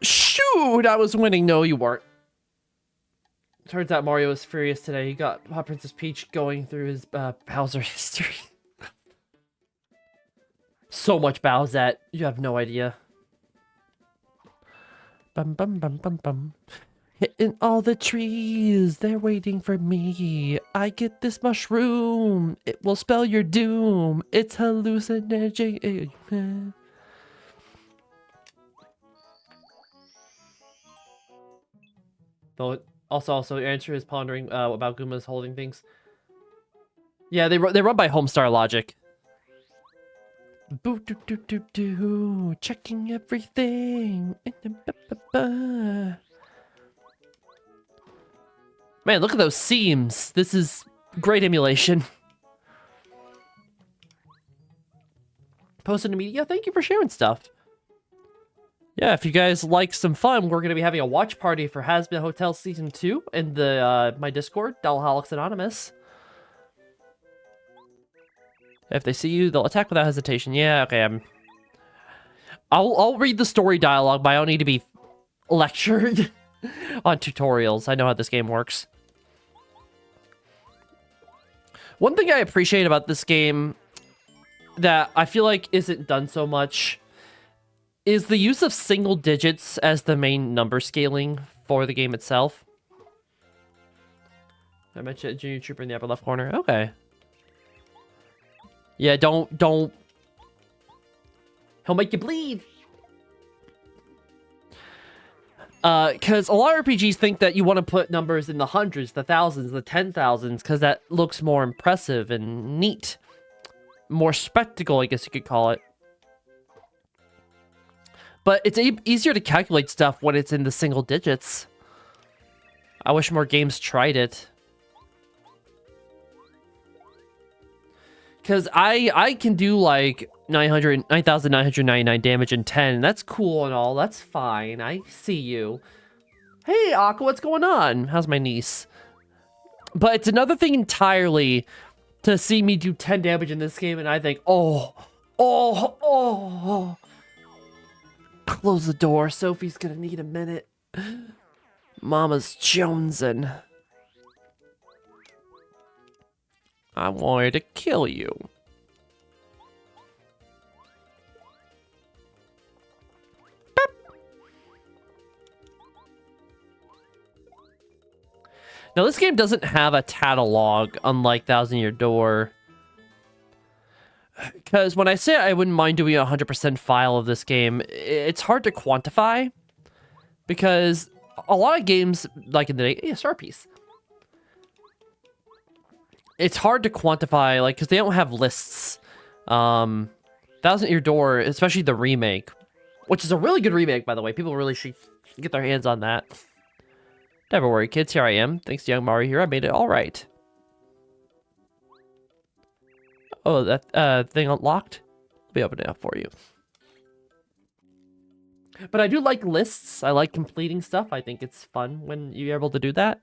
Shoot! I was winning. No, you weren't. Turns out Mario is furious today. He got Princess Peach going through his Bowser history. So much Bowsette. You have no idea. Bum bum bum bum bum. Hitting all the trees. They're waiting for me. I get this mushroom. It will spell your doom. It's hallucinating. Though also, your answer is pondering about Goombas holding things. Yeah, they run by Homestar logic. Boo doo doo doo doo, checking everything. Man, look at those seams. This is great emulation. Posted to media. Thank you for sharing stuff. Yeah, if you guys like some fun, we're going to be having a watch party for Hazbin Hotel Season 2 in the my Discord, Dollaholics Anonymous. If they see you, they'll attack without hesitation. Yeah, okay, I'll read the story dialogue, but I don't need to be lectured. on tutorials. I know how this game works. One thing I appreciate about this game that I feel like isn't done so much is the use of single digits as the main number scaling for the game itself. I mentioned a junior trooper in the upper left corner. Okay. Yeah, don't. He'll make you bleed. Because a lot of RPGs think that you want to put numbers in the hundreds, the thousands, the 10,000s, because that looks more impressive and neat. More spectacle, I guess you could call it. But it's easier to calculate stuff when it's in the single digits. I wish more games tried it. Because I can do like 9,999 damage in 10. That's cool and all. That's fine. I see you. Hey, Aqua, what's going on? How's my niece? But it's another thing entirely to see me do 10 damage in this game and I think, oh. Close the door. Sophie's gonna need a minute. Mama's jonesing. I wanted to kill you. Beep. Now, this game doesn't have a catalog, unlike Thousand Year Door. Because when I say I wouldn't mind doing a 100% file of this game, it's hard to quantify. Because a lot of games, like in the day, hey, a star piece. It's hard to quantify, like, because they don't have lists. Thousand Year Door, especially the remake, which is a really good remake, by the way. People really should get their hands on that. Never worry, kids. Here I am. Thanks to young Mario here, I made it all right. Oh, that thing unlocked? I'll be opening it up for you. But I do like lists. I like completing stuff. I think it's fun when you're able to do that.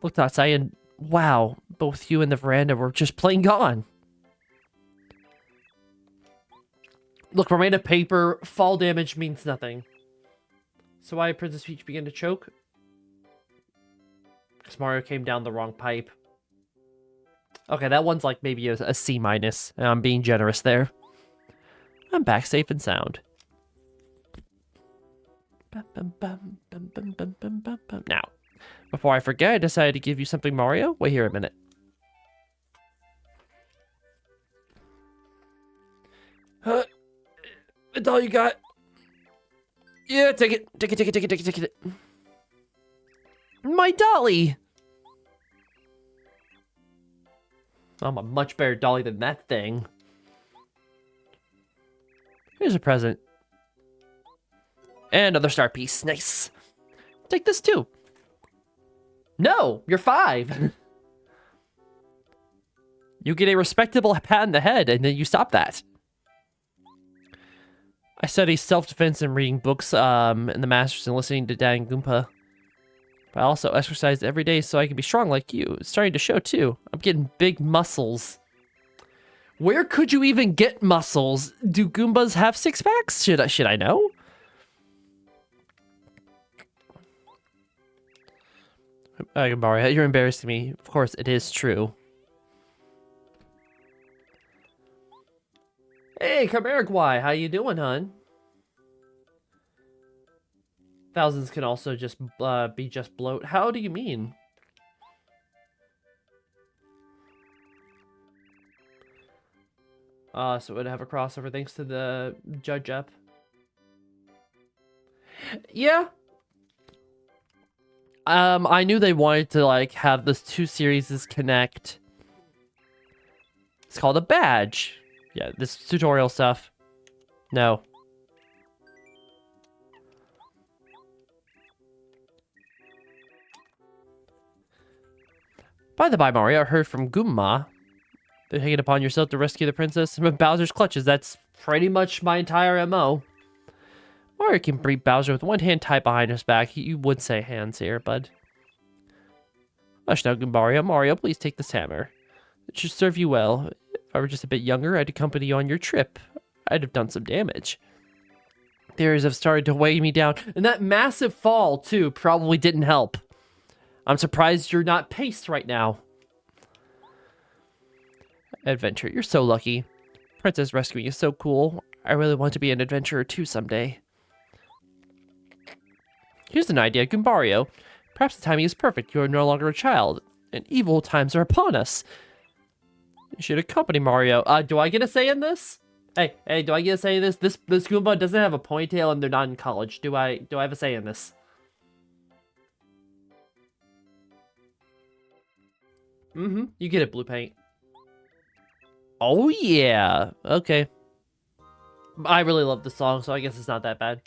Looked outside and wow, both you and the veranda were just plain gone. Look, we're made of paper. Fall damage means nothing. So why did Princess Peach begin to choke? Because Mario came down the wrong pipe. Okay, that one's like maybe a C-. I'm being generous there. I'm back safe and sound. Now, before I forget, I decided to give you something, Mario. Wait here a minute. That's all you got. Yeah, take it. Take it. My Dolly. I'm a much better Dolly than that thing. Here's a present. And another star piece. Nice. Take this too. No, you're 5. You get a respectable pat on the head, and then you stop that. I study self-defense and reading books in the Masters and listening to Dad and Goomba. But I also exercise every day so I can be strong like you. It's starting to show, too. I'm getting big muscles. Where could you even get muscles? Do Goombas have six-packs? Should I know? Mario, you're embarrassing me. Of course, it is true. Hey, Camariguay, how you doing, hun? Thousands can also just be just bloat. How do you mean? So it would have a crossover thanks to the Judge Up. Yeah. I knew they wanted to like have those two series connect. It's called a badge. Yeah, this tutorial stuff. No. By the by, Mario, I heard from Goomba. They're taking it upon yourself to rescue the princess from Bowser's clutches. That's pretty much my entire MO. Mario can beat Bowser with one hand tied behind his back. You would say hands here, bud. Hush now, Goomba. Mario, please take this hammer. It should serve you well. If I were just a bit younger, I'd accompany you on your trip. I'd have done some damage. Theories have started to weigh me down. And that massive fall, too, probably didn't help. I'm surprised you're not paced right now. Adventure, you're so lucky. Princess rescuing is so cool. I really want to be an adventurer too someday. Here's an idea, Goombario. Perhaps the timing is perfect. You are no longer a child, and evil times are upon us. You should accompany Mario. Do I get a say in this? Hey, do I get a say in this? This Goomba doesn't have a ponytail and they're not in college. Do I have a say in this? Mm-hmm. You get it, Blue Paint. Oh, yeah. Okay. I really love the song, so I guess it's not that bad.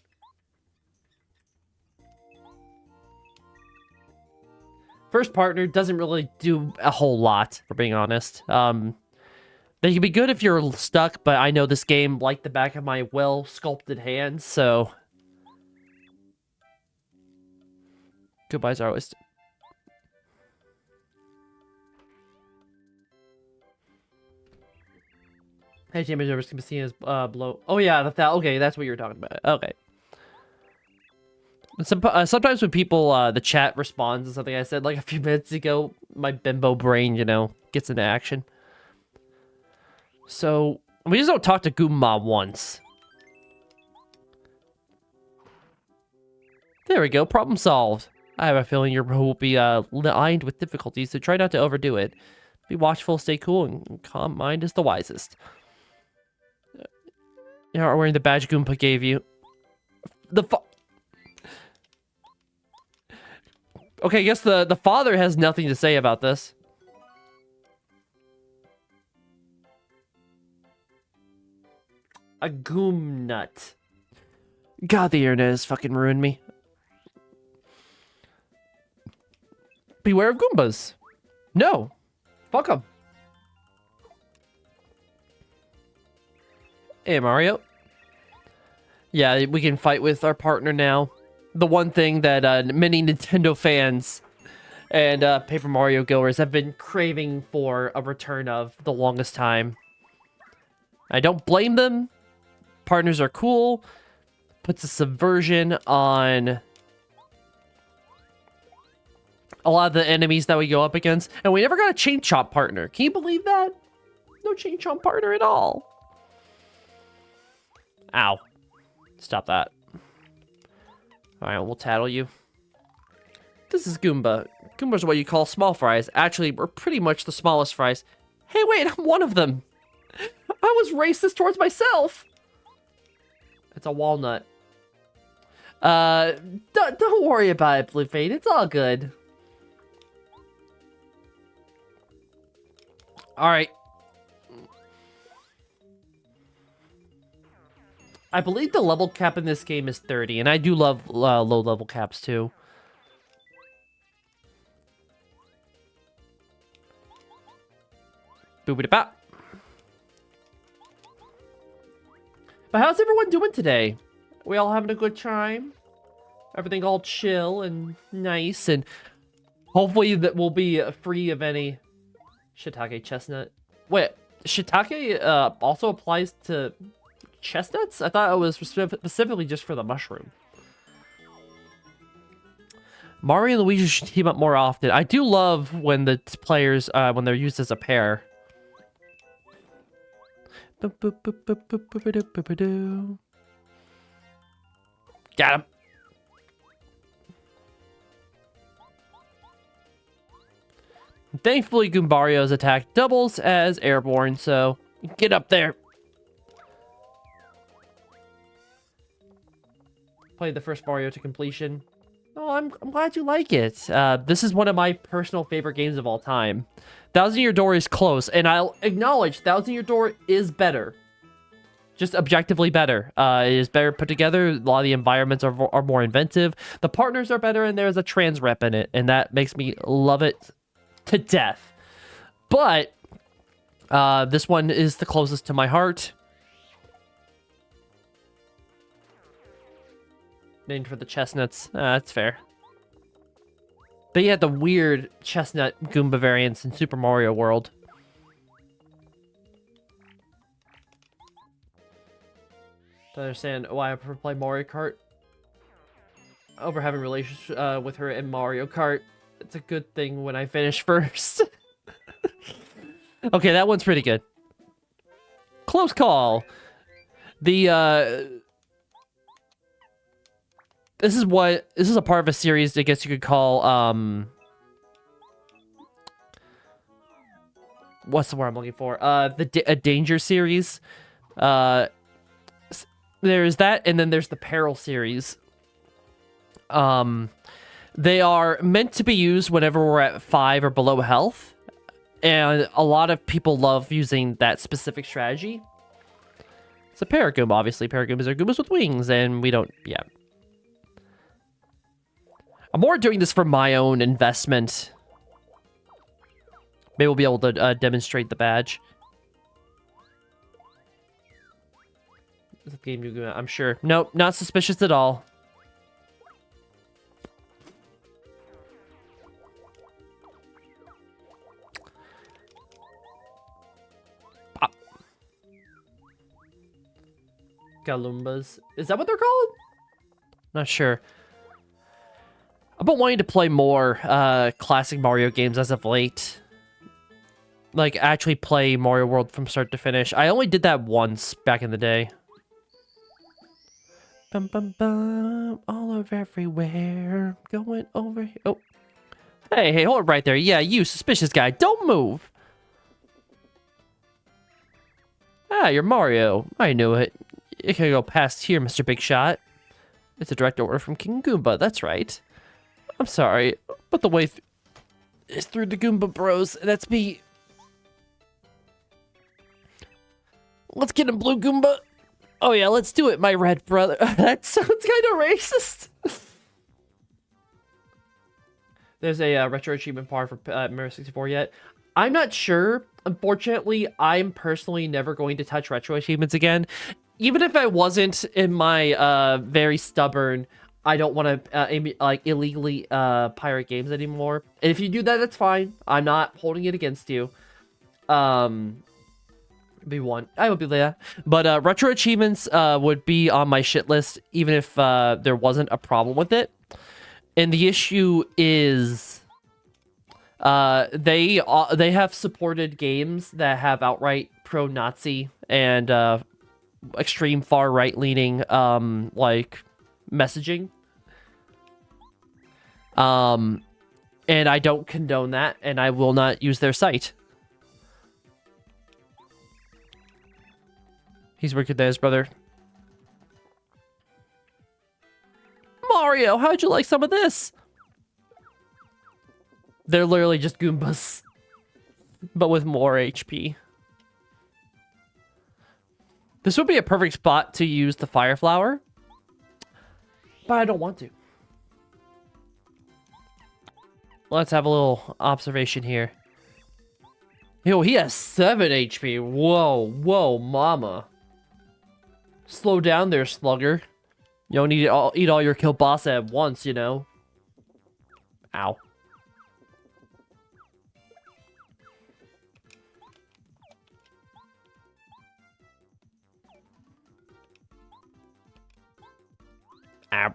First partner doesn't really do a whole lot, for being honest. They can be good if you're stuck, but I know this game like the back of my well-sculpted hands, so... Goodbyes are always... Hey, damage numbers can be seen as below. Oh yeah, okay, that's what you're talking about. Okay. Sometimes when people, the chat responds to something I said like a few minutes ago, my bimbo brain, you know, gets into action. So, we just don't talk to Goomba once. There we go, problem solved. I have a feeling your role will be lined with difficulties, so try not to overdo it. Be watchful, stay cool, and calm mind is the wisest. You are wearing the badge Goomba gave you. Okay, I guess the father has nothing to say about this. A Goom nut. God, the internet has fucking ruined me. Beware of Goombas. No. Fuck them. Hey, Mario. Yeah, we can fight with our partner now. The one thing that many Nintendo fans and Paper Mario goers have been craving for a return of the longest time. I don't blame them. Partners are cool. Puts a subversion on a lot of the enemies that we go up against. And we never got a Chain Chomp partner. Can you believe that? No Chain Chomp partner at all. Ow. Stop that. Alright, we'll tattle you. This is Goomba. Goombas are what you call small fries. Actually, we're pretty much the smallest fries. Hey, wait, I'm one of them. I was racist towards myself. It's a walnut. Don't worry about it, Blue Fade. It's all good. Alright. I believe the level cap in this game is 30, and I do love low level caps too. Boop-a-da-bop. But how's everyone doing today? We all having a good time? Everything all chill and nice, and hopefully that will be free of any shiitake chestnut. Wait, shiitake also applies to chestnuts? I thought it was specifically just for the mushroom. Mario and Luigi should team up more often. I do love when the players, when they're used as a pair. Got him. Thankfully, Goombario's attack doubles as airborne, so get up there. Played the first Mario to completion. Oh, I'm glad you like it. This is one of my personal favorite games of all time. Thousand Year Door is close, and I'll acknowledge Thousand Year Door is better. Just objectively better. It is better put together. A lot of the environments are more inventive. The partners are better, and there's a trans rep in it, and that makes me love it to death. But this one is the closest to my heart. Named for the chestnuts. That's fair. They had the weird chestnut Goomba variants in Super Mario World. I understand why I prefer to play Mario Kart over having relations with her in Mario Kart. It's a good thing when I finish first. Okay, that one's pretty good. Close call. The this is a part of a series I guess you could call what's the word I'm looking for? A danger series. There's that, and then there's the peril series. They are meant to be used whenever we're at 5 or below health, and a lot of people love using that specific strategy. It's a Paragoomba, obviously. Paragoombas are Goombas with wings, and we don't, yeah. I'm more doing this for my own investment. Maybe we'll be able to demonstrate the badge. Is it game Goombas? I'm sure. Nope, not suspicious at all. Pop. Galoombas. Is that what they're called? Not sure. I've been wanting to play more classic Mario games as of late. Like, actually play Mario World from start to finish. I only did that once back in the day. Bum bum bum, all over everywhere, going over here. Oh. Hey, hold it right there. Yeah, you suspicious guy, don't move. Ah, you're Mario. I knew it. You can go past here, Mr. Big Shot. It's a direct order from King Goomba, that's right. I'm sorry, but the way is through the Goomba Bros. That's me. Let's get him, Blue Goomba. Oh yeah, let's do it, my red brother. That sounds kind of racist. There's a retro achievement par for Mario 64 yet. I'm not sure. Unfortunately, I'm personally never going to touch retro achievements again. Even if I wasn't in my very stubborn, I don't want to like illegally pirate games anymore. And if you do that, that's fine. I'm not holding it against you. Be one. I would be there. But retro achievements would be on my shit list, even if there wasn't a problem with it. And the issue is, they have supported games that have outright pro-Nazi and extreme far right leaning like messaging. And I don't condone that, and I will not use their site. He's working there, his brother. Mario, how'd you like some of this? They're literally just Goombas, but with more HP. This would be a perfect spot to use the Fire Flower, but I don't want to. Let's have a little observation here. Yo, he has 7 HP. Whoa, whoa, mama. Slow down there, slugger. You don't need to eat all your kielbasa at once, you know. Ow. Ow.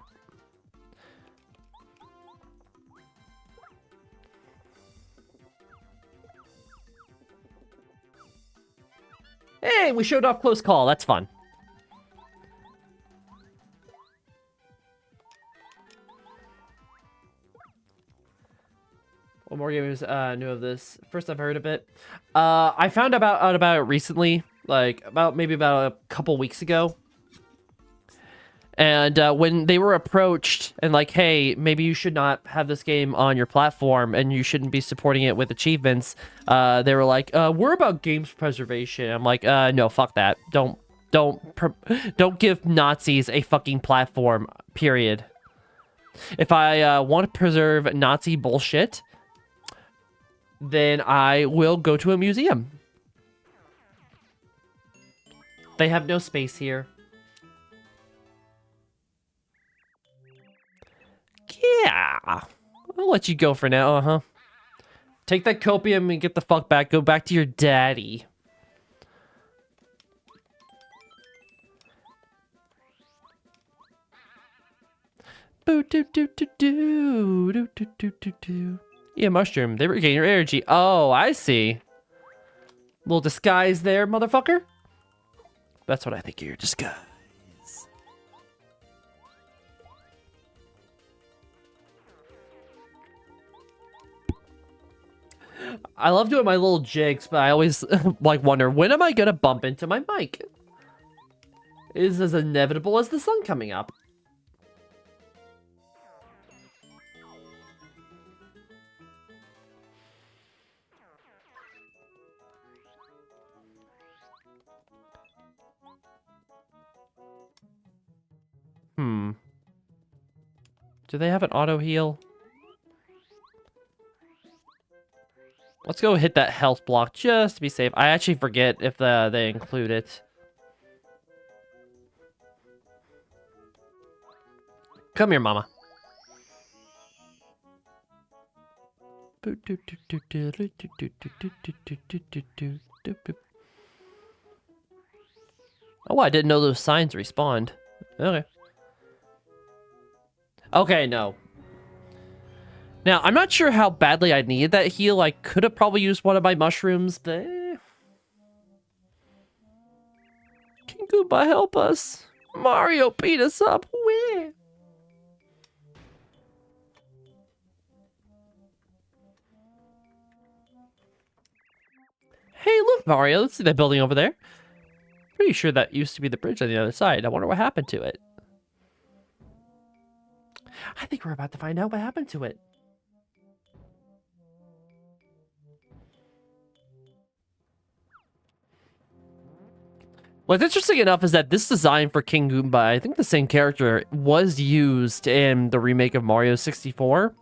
Hey, we showed off close call. That's fun. What more gamers knew of this? First I've heard of it. I found out about it recently, like maybe about a couple weeks ago. And when they were approached and like, hey, maybe you should not have this game on your platform and you shouldn't be supporting it with achievements, they were like, we're about games preservation. I'm like, no, fuck that. Don't give Nazis a fucking platform, period. If I want to preserve Nazi bullshit, then I will go to a museum. They have no space here. Yeah, I'll let you go for now, uh-huh. Take that copium and get the fuck back. Go back to your daddy. Boo doo doo doo doo doo doo doo doo doo. Yeah, mushroom. They regain your energy. Oh, I see. Little disguise there, motherfucker. That's what I think of your disguise. I love doing my little jigs, but I always like wonder, when am I gonna bump into my mic? It is as inevitable as the sun coming up. Do they have an auto heal? Let's go hit that health block just to be safe. I actually forget if they include it. Come here, mama. Oh, I didn't know those signs respawned. Okay. Okay, no. Now, I'm not sure how badly I needed that heal. I could have probably used one of my mushrooms, but... Can Goomba help us? Mario beat us up. Where? Hey, look, Mario. Let's see that building over there. Pretty sure that used to be the bridge on the other side. I wonder what happened to it. I think we're about to find out what happened to it. What's interesting enough is that this design for King Goomba, I think the same character, was used in the remake of Mario 64.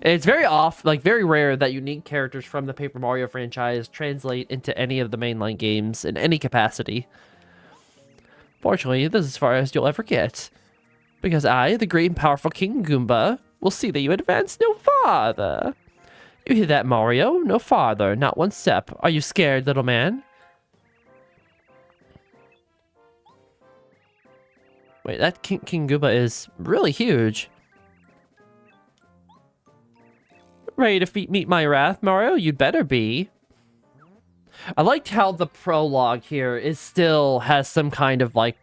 And it's very rare that unique characters from the Paper Mario franchise translate into any of the mainline games in any capacity. Fortunately, this is as far as you'll ever get. Because I, the great and powerful King Goomba, will see that you advance no farther. You hear that, Mario? No farther, not one step. Are you scared, little man? Wait, that King Goomba is really huge. Ready to meet my wrath, Mario? You'd better be. I liked how the prologue here still has some kind of, like,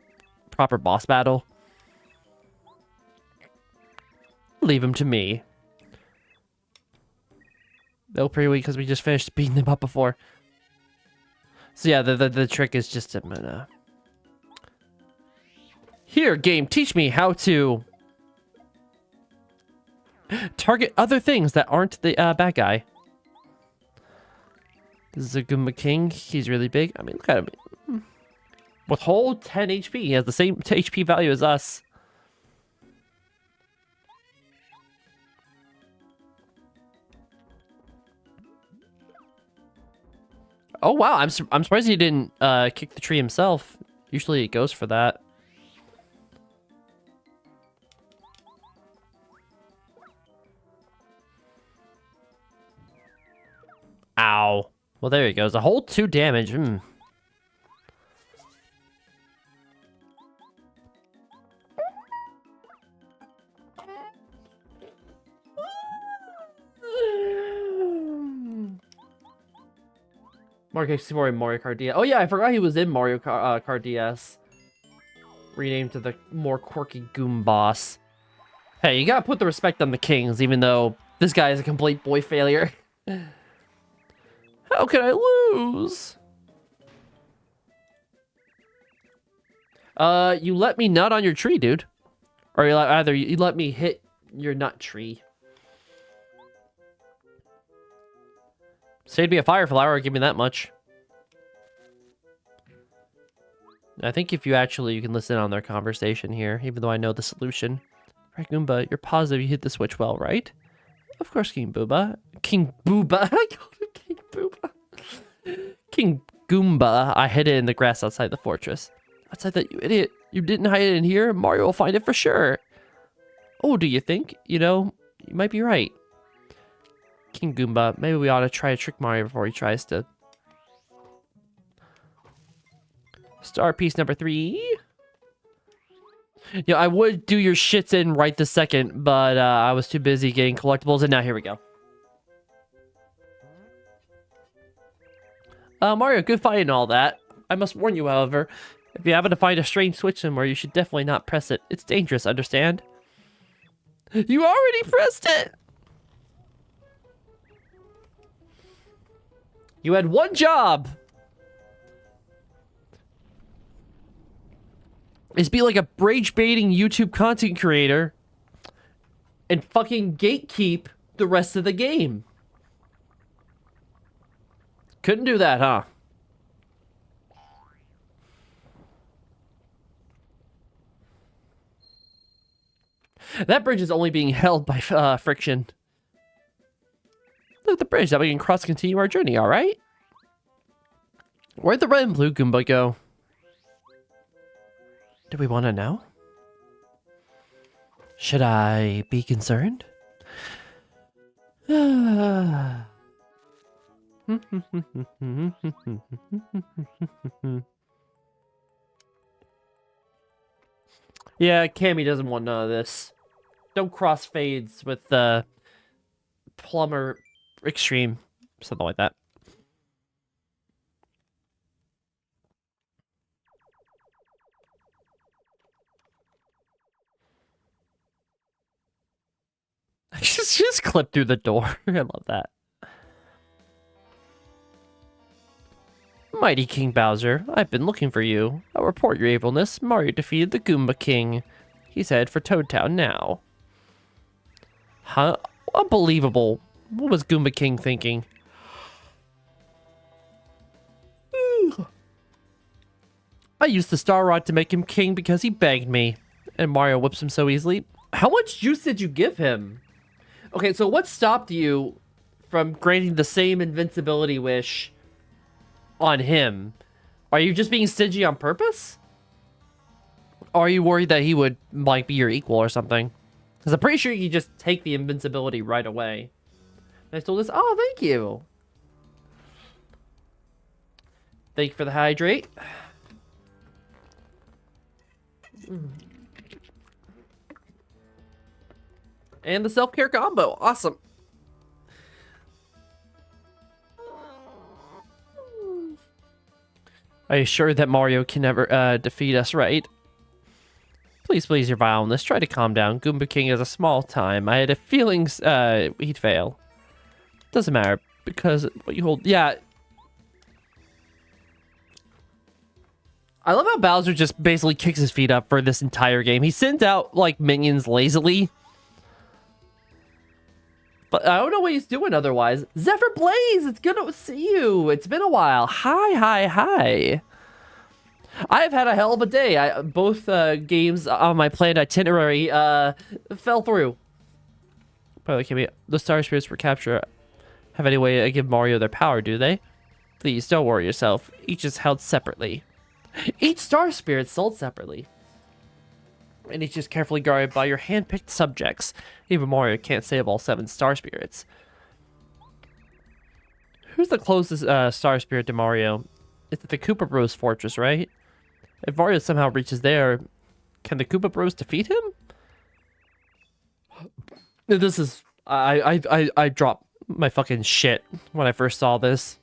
proper boss battle. Leave him to me. They'll pretty weak because we just finished beating them up before. So yeah, the trick is just to... Here, game, teach me how to... target other things that aren't the bad guy. This is a Goomba King. He's really big. I mean, look at him. With whole 10 HP. He has the same HP value as us. Oh, wow. I'm surprised he didn't kick the tree himself. Usually it goes for that. Ow. Well, there he goes. A whole 2 damage. Mario 64 and Mario Kart DS. Oh yeah, I forgot he was in Mario Kart DS. Renamed to the more quirky Goom Boss. Hey, you gotta put the respect on the kings, even though this guy is a complete boy failure. How can I lose? You let me nut on your tree, dude. Or you let me hit your nut tree. Say to be a fire flower, give me that much. I think if you can listen on their conversation here, even though I know the solution. Right, Goomba, you're positive you hit the switch well, right? Of course, King Booba. King Booba. I called him King Booba. King Goomba. I hid it in the grass outside the fortress. Outside that, you idiot. You didn't hide it in here. Mario will find it for sure. Oh, do you think? You know, you might be right. King Goomba, maybe we ought to try to trick Mario before he tries to. Star piece number 3. Yeah, I would do your shits in right this second, but I was too busy getting collectibles, and now here we go. Mario, good fight and all that. I must warn you, however, if you happen to find a strange switch somewhere, you should definitely not press it. It's dangerous, understand? You already pressed it! You had one job! Is be like a rage-baiting YouTube content creator and fucking gatekeep the rest of the game. Couldn't do that, huh? That bridge is only being held by friction. Look at the bridge. That we can cross continue our journey, alright? Where'd the red and blue Goomba go? Do we want to know? Should I be concerned? Yeah, Cammy doesn't want none of this. Don't cross fades with the plumber extreme. Something like that. just clip through the door. I love that. Mighty King Bowser, I've been looking for you. I'll report your ableness. Mario defeated the Goomba King. He's headed for Toad Town now. Huh? Unbelievable. What was Goomba King thinking? I used the Star Rod to make him king because he begged me. And Mario whips him so easily. How much juice did you give him? Okay, so what stopped you from granting the same invincibility wish on him? Are you just being stingy on purpose? Or are you worried that he would, like, be your equal or something? Because I'm pretty sure you just take the invincibility right away. And I stole this. Oh, thank you. Thank you for the hydrate. And the self-care combo. Awesome. Are you sure that Mario can never defeat us, right? Please, please, your vileness. Try to calm down. Goomba King is a small time. I had a feeling he'd fail. Doesn't matter, because what you hold... Yeah. I love how Bowser just basically kicks his feet up for this entire game. He sends out, like, minions lazily. But I don't know what he's doing otherwise. Zephyr Blaze, it's good to see you. It's been a while. Hi, hi, hi. I've had a hell of a day. Both games on my planned itinerary fell through. Probably can't be. The Star Spirits were captured. Have any way to give Mario their power, do they? Please, don't worry yourself. Each is held separately. Each Star Spirit sold separately. And each is carefully guarded by your hand-picked subjects. Even Mario can't save all 7 Star Spirits. Who's the closest Star Spirit to Mario? It's the Koopa Bros Fortress, right? If Mario somehow reaches there, can the Koopa Bros defeat him? This is... I dropped my fucking shit when I first saw this.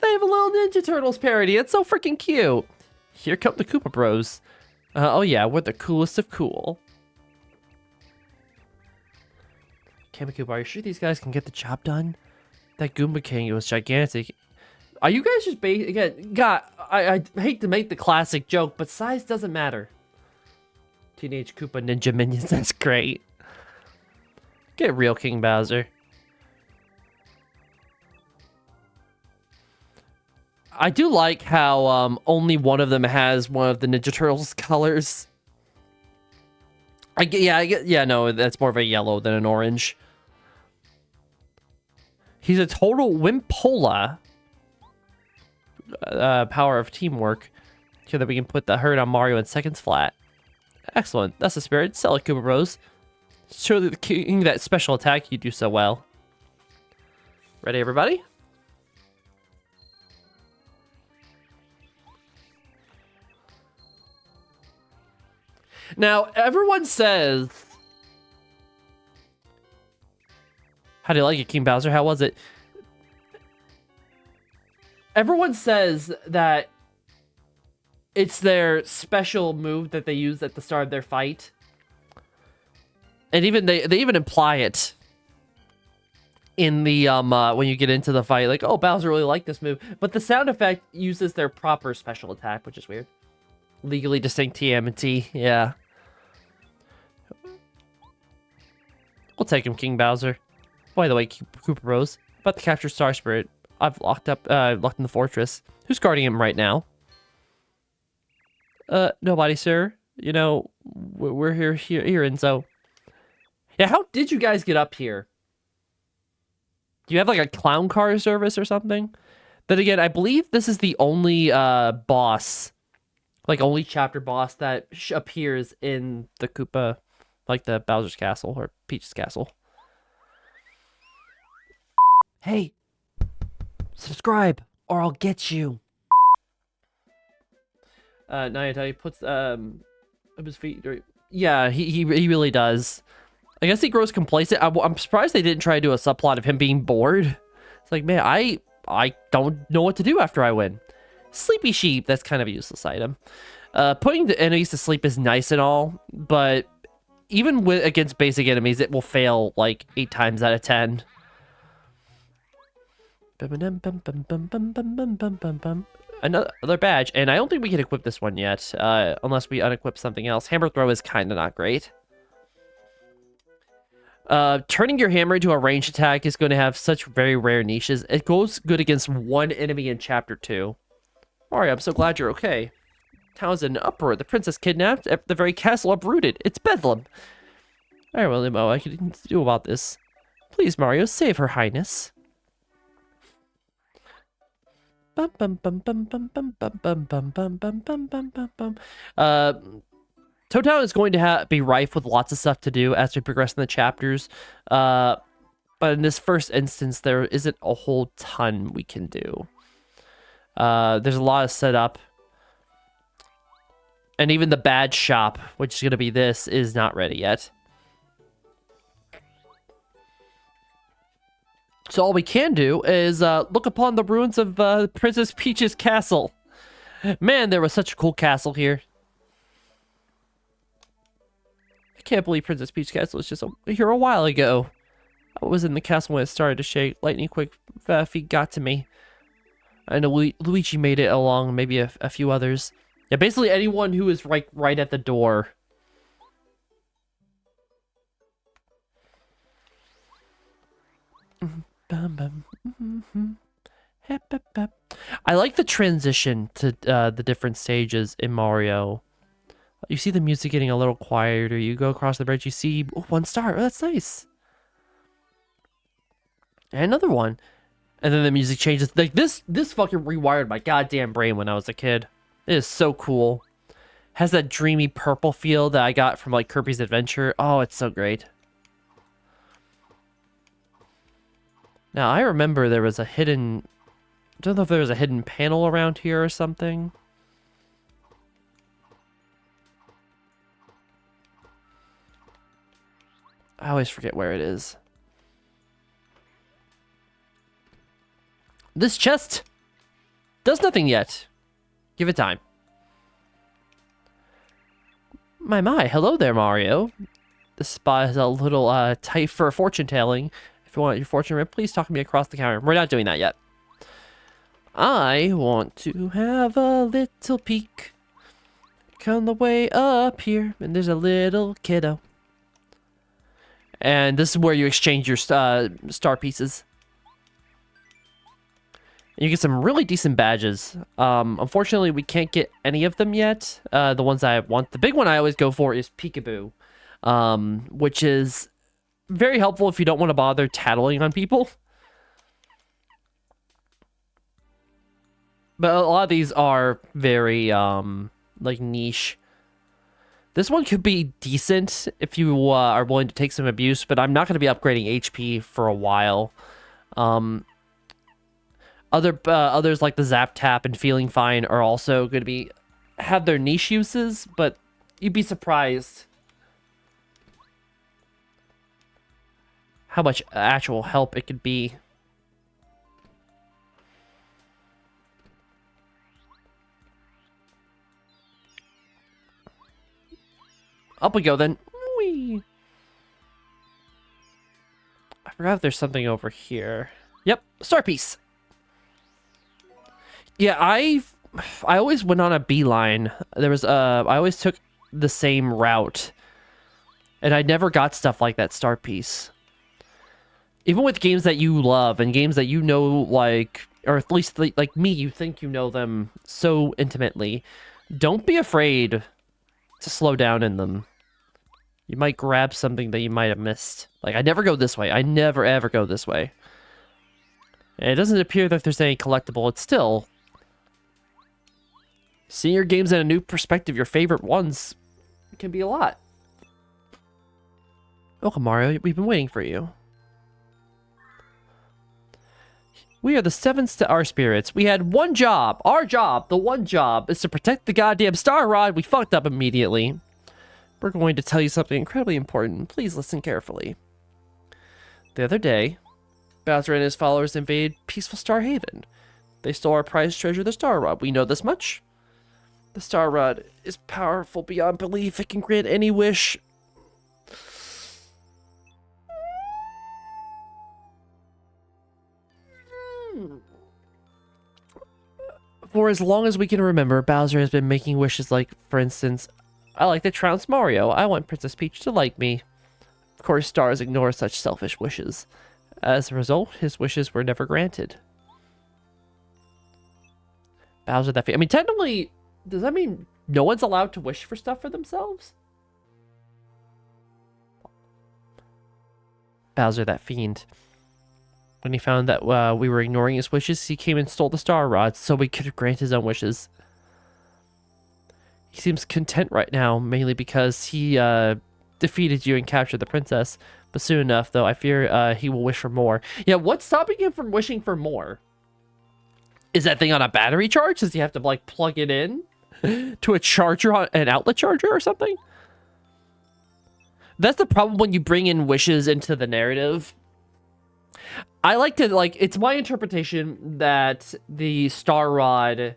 They have a little Ninja Turtles parody. It's so freaking cute. Here come the Koopa Bros. Oh yeah, we're the coolest of cool. Koopa, are you sure these guys can get the job done? That Goomba King was gigantic. Are you guys just again? God, I hate to make the classic joke, but size doesn't matter. Teenage Koopa Ninja Minions, that's great. Get real, King Bowser. I do like how only one of them has one of the Ninja Turtles colors. No, that's more of a yellow than an orange. He's a total Wimpola. Power of teamwork. So that we can put the hurt on Mario in seconds flat. Excellent. That's the spirit. Sell it, Koopa Bros. Show the king that special attack you do so well. Ready, everybody? Now, everyone says... How do you like it, King Bowser? How was it? Everyone says that it's their special move that they use at the start of their fight. And even they even imply it in the when you get into the fight, like, oh, Bowser really liked this move. But the sound effect uses their proper special attack, which is weird. Legally distinct TMNT, yeah. We'll take him, King Bowser. By the way, Koopa Rose, about to capture Star Spirit. I've locked in the fortress. Who's guarding him right now? Nobody, sir. You know, we're here, and so... Yeah, how did you guys get up here? Do you have, like, a clown car service or something? Then again, I believe this is the only, boss, like, only chapter boss that appears in the Koopa, like, the Bowser's Castle, or Peach's Castle. Hey, subscribe, or I'll get you. Nayatari puts up his feet. Yeah, he really does. I guess he grows complacent. I'm surprised they didn't try to do a subplot of him being bored. It's like, man, I don't know what to do after I win. Sleepy sheep. That's kind of a useless item. Putting the enemies to sleep is nice and all, but even against basic enemies, it will fail like 8 times out of 10. Another badge, and I don't think we can equip this one yet, unless we unequip something else. Hammer throw is kind of not great. Turning your hammer into a ranged attack is going to have such very rare niches. It goes good against one enemy in Chapter 2. Mario, I'm so glad you're okay. Town's in an uproar. The princess kidnapped, the very castle uprooted. It's bedlam. Alright, well, Limo, I can do about this. Please, Mario, save her highness. Town is going to be rife with lots of stuff to do as we progress in the chapters. But in this first instance, there isn't a whole ton we can do. There's a lot of setup. And even the badge shop, which is going to be this, is not ready yet. So all we can do is look upon the ruins of Princess Peach's castle. Man, there was such a cool castle here. I can't believe Princess Peach's castle was just here a while ago. I was in the castle when it started to shake. Lightning quick feet got to me. I know Luigi made it along, maybe a few others. Yeah, basically anyone who is right at the door. I like the transition to the different stages in Mario. You see the music getting a little quieter. You go across the bridge, you see 1 star. Oh, that's nice. And another one. And then the music changes. Like this fucking rewired my goddamn brain when I was a kid. It is so cool. Has that dreamy purple feel that I got from like Kirby's Adventure. Oh, it's so great. Now, I remember there was a hidden... I don't know if there was a hidden panel around here or something. I always forget where it is. This chest does nothing yet. Give it time. My, hello there, Mario. This spot is a little tight for fortune telling. If you want your fortune read, please talk to me across the counter. We're not doing that yet. I want to have a little peek. Come the way up here, and there's a little kiddo. And this is where you exchange your star pieces. You get some really decent badges. Unfortunately, we can't get any of them yet. The ones I want. The big one I always go for is Peekaboo, which is very helpful if you don't want to bother tattling on people. But a lot of these are very, like, niche. This one could be decent if you are willing to take some abuse, but I'm not going to be upgrading HP for a while. Others like the Zap Tap and Feeling Fine are also going to have their niche uses, but You'd be surprised how much actual help it could be. Up we go then. Whee! I forgot if there's something over here. Yep, star piece. Yeah, I always went on a beeline. There was I always took the same route, and I never got stuff like that star piece. Even with games that you love and games that you know, like, or at least like me, you think you know them so intimately. Don't be afraid to slow down in them. You might grab something that you might have missed. Like, I never go this way. I never, ever go this way. And it doesn't appear that there's any collectible. It's still... seeing your games in a new perspective, your favorite ones, it can be a lot. Welcome, Mario. We've been waiting for you. We are the 7 Star Spirits. We had one job. Our job, the one job, is to protect the goddamn Star Rod. We fucked up immediately. We're going to tell you something incredibly important. Please listen carefully. The other day, Bowser and his followers invaded peaceful Star Haven. They stole our prized treasure, the Star Rod. We know this much. The Star Rod is powerful beyond belief. It can grant any wish. For as long as we can remember, Bowser has been making wishes like, for instance, I like to trounce Mario. I want Princess Peach to like me. Of course, stars ignore such selfish wishes. As a result, his wishes were never granted. Bowser that... I mean, technically, does that mean no one's allowed to wish for stuff for themselves? Bowser that fiend. When he found that we were ignoring his wishes, he came and stole the Star Rods so we could grant his own wishes. He seems content right now, mainly because he defeated you and captured the princess. But soon enough, though, I fear he will wish for more. Yeah, what's stopping him from wishing for more? Is that thing on a battery charge? Does he have to, like, plug it in to a charger, an outlet charger or something? That's the problem when you bring in wishes into the narrative. I like to, like, it's my interpretation that the Star Rod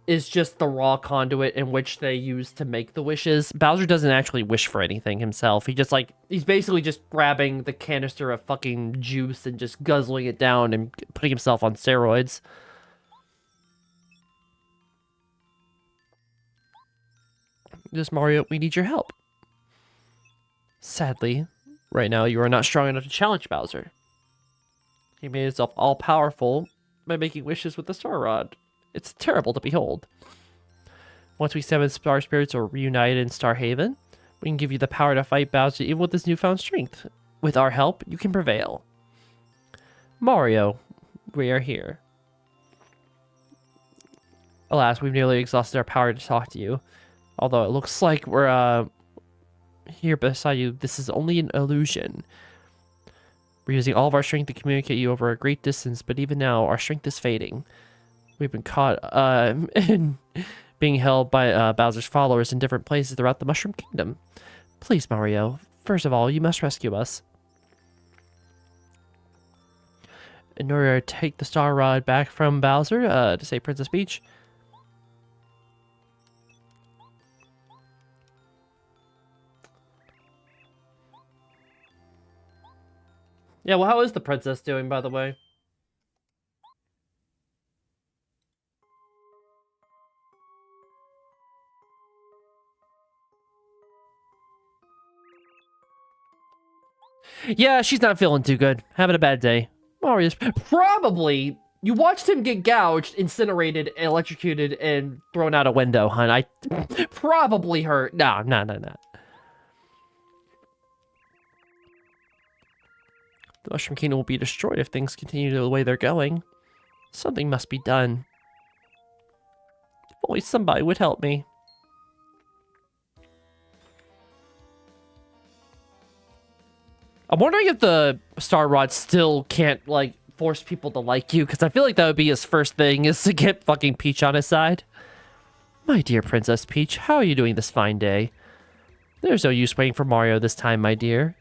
is just the raw conduit in which they use to make the wishes. Bowser doesn't actually wish for anything himself. He just, like, he's basically just grabbing the canister of fucking juice and just guzzling it down and putting himself on steroids. Just, Mario, we need your help. Sadly, right now you are not strong enough to challenge Bowser. He made himself all-powerful by making wishes with the Star Rod. It's terrible to behold. Once we 7 Star Spirits are reunited in Star Haven, we can give you the power to fight Bowser even with his newfound strength. With our help, you can prevail. Mario, we are here. Alas, we've nearly exhausted our power to talk to you. Although it looks like we're here beside you, this is only an illusion. We're using all of our strength to communicate you over a great distance, but even now, our strength is fading. We've been caught in being held by Bowser's followers in different places throughout the Mushroom Kingdom. Please, Mario, first of all, you must rescue us. In order to take the Star Rod back from Bowser, to save Princess Peach. Yeah, well, how is the princess doing, by the way? Yeah, she's not feeling too good. Having a bad day. Mario's probably... You watched him get gouged, incinerated, electrocuted, and thrown out a window, hon. I probably hurt. No. The Mushroom Kingdom will be destroyed if things continue the way they're going. Something must be done. If only somebody would help me. I'm wondering if the Star Rod still can't, like, force people to like you, because I feel like that would be his first thing, is to get fucking Peach on his side. My dear Princess Peach, how are you doing this fine day? There's no use waiting for Mario this time, my dear.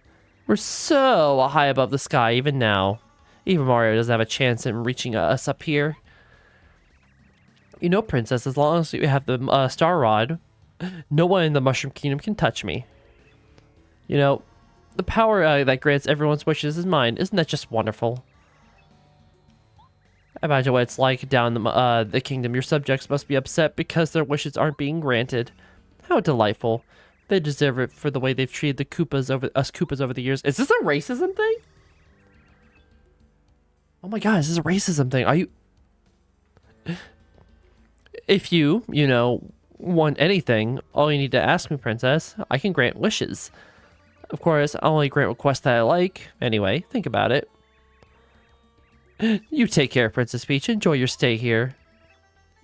We're so high above the sky even now. Even Mario doesn't have a chance in reaching us up here. You know, Princess, as long as you have the Star Rod, no one in the Mushroom Kingdom can touch me. You know, the power that grants everyone's wishes is mine. Isn't that just wonderful? Imagine what it's like down the kingdom. Your subjects must be upset because their wishes aren't being granted. How delightful. They deserve it for the way they've treated the us Koopas over the years. Is this a racism thing? Oh my god, is this a racism thing? Are you... If you know, want anything, all you need to ask me, Princess. I can grant wishes. Of course, I'll only grant requests that I like. Anyway, think about it. You take care, Princess Peach. Enjoy your stay here.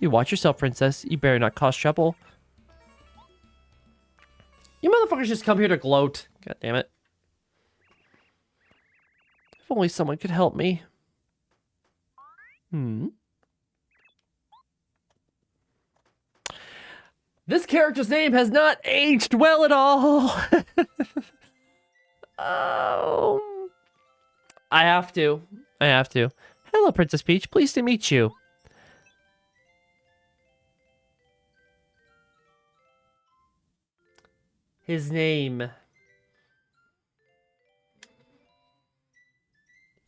You watch yourself, Princess. You better not cause trouble. You motherfuckers just come here to gloat. God damn it. If only someone could help me. This character's name has not aged well at all. Oh. I have to. Hello, Princess Peach. Pleased to meet you. His name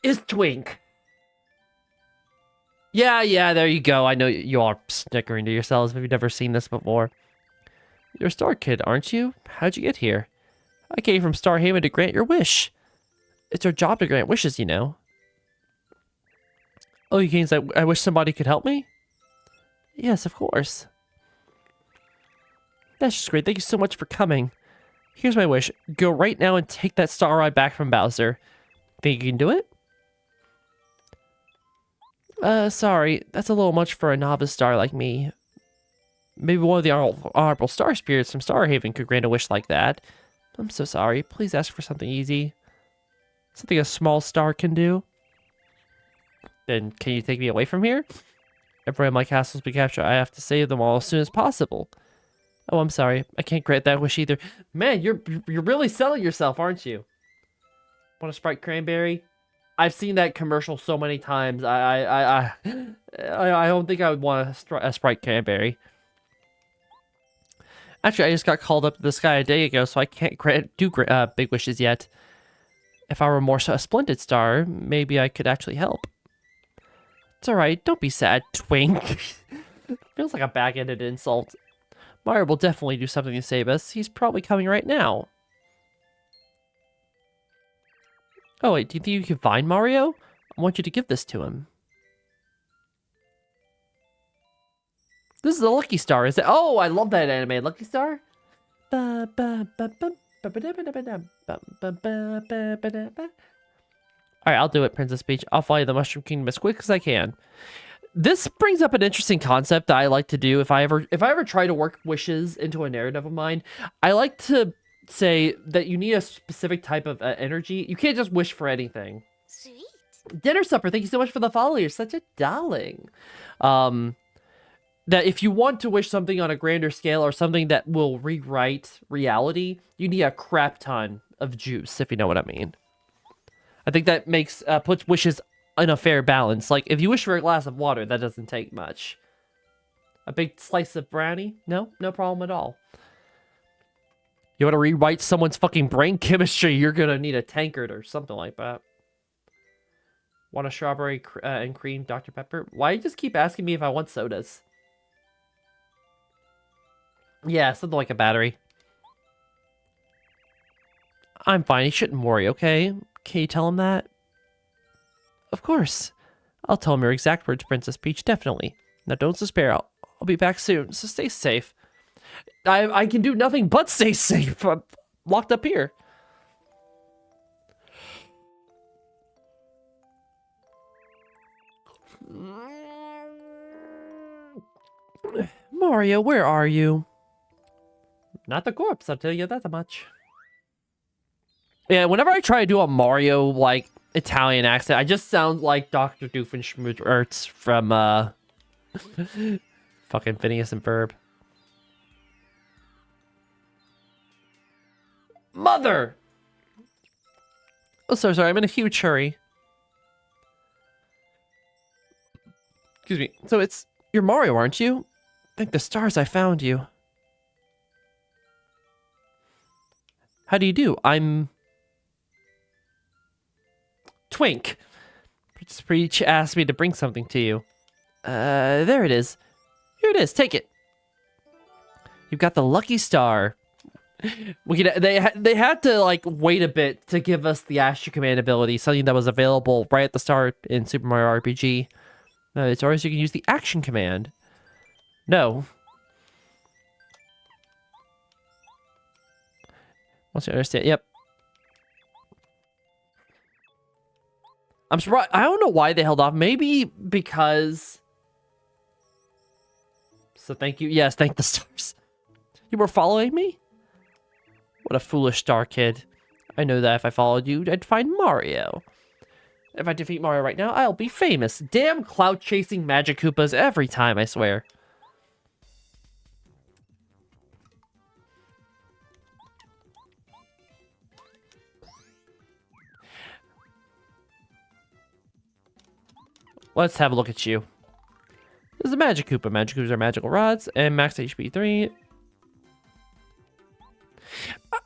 is Twink. Yeah, there you go. I know you all are snickering to yourselves if you've never seen this before. You're a Star Kid, aren't you? How'd you get here? I came from Star Haven to grant your wish. It's our job to grant wishes, you know. Oh, you games, I wish somebody could help me? Yes, of course. That's just great. Thank you so much for coming. Here's my wish. Go right now and take that Star Rod back from Bowser. Think you can do it? Sorry. That's a little much for a novice star like me. Maybe one of the honorable star spirits from Star Haven could grant a wish like that. I'm so sorry. Please ask for something easy. Something a small star can do. Then can you take me away from here? If my castles be captured, I have to save them all as soon as possible. Oh, I'm sorry. I can't grant that wish either. Man, you're really selling yourself, aren't you? Want a Sprite Cranberry? I've seen that commercial so many times. I don't think I would want a Sprite Cranberry. Actually, I just got called up to the sky a day ago, so I can't do big wishes yet. If I were more a splendid star, maybe I could actually help. It's alright, don't be sad, Twink. Feels like a back-ended insult. Mario will definitely do something to save us. He's probably coming right now. Oh wait, do you think you can find Mario? I want you to give this to him. This is a Lucky Star, is it? Oh, I love that anime, Lucky Star. Alright, I'll do it, Princess Peach. I'll fly the Mushroom Kingdom as quick as I can. This brings up an interesting concept that I like to do if I ever try to work wishes into a narrative of mine. I like to say that you need a specific type of energy. You can't just wish for anything. Sweet. Dinner Supper, thank you so much for the follow. You're such a darling. That if you want to wish something on a grander scale or something that will rewrite reality, you need a crap ton of juice, if you know what I mean. I think that makes puts wishes in a fair balance. Like, if you wish for a glass of water, that doesn't take much. A big slice of brownie? No problem at all. You want to rewrite someone's fucking brain chemistry, you're gonna need a tankard or something like that. Want a strawberry and cream Dr. Pepper? Why you just keep asking me if I want sodas? Yeah, something like a battery. I'm fine, he shouldn't worry, okay? Can you tell him that? Of course. I'll tell him your exact words, Princess Peach, definitely. Now don't despair, I'll be back soon, so stay safe. I can do nothing but stay safe. I'm locked up here. Mario, where are you? Not the corpse, I'll tell you that much. Yeah, whenever I try to do a Mario, like, Italian accent, I just sound like Dr. Doofenshmirtz from, fucking Phineas and Ferb. Mother! Oh, sorry. I'm in a huge hurry. Excuse me. So you're Mario, aren't you? Thank the stars I found you. How do you do? I'm Twink. Princess Peach asked me to bring something to you. There it is. Here it is. Take it. You've got the lucky star. They had to like wait a bit to give us the Astro Command ability, something that was available right at the start in Super Mario RPG. It's always you can use the Action Command. No. Once you understand, yep. I'm surprised. I don't know why they held off. Maybe because. So thank you. Yes, thank the stars. You were following me? What a foolish star kid. I know that if I followed you, I'd find Mario. If I defeat Mario right now, I'll be famous. Damn cloud-chasing Magic Koopas every time, I swear. Let's have a look at you. This is a Magic Koopa. Magic Koopas are magical rods and max HP 3.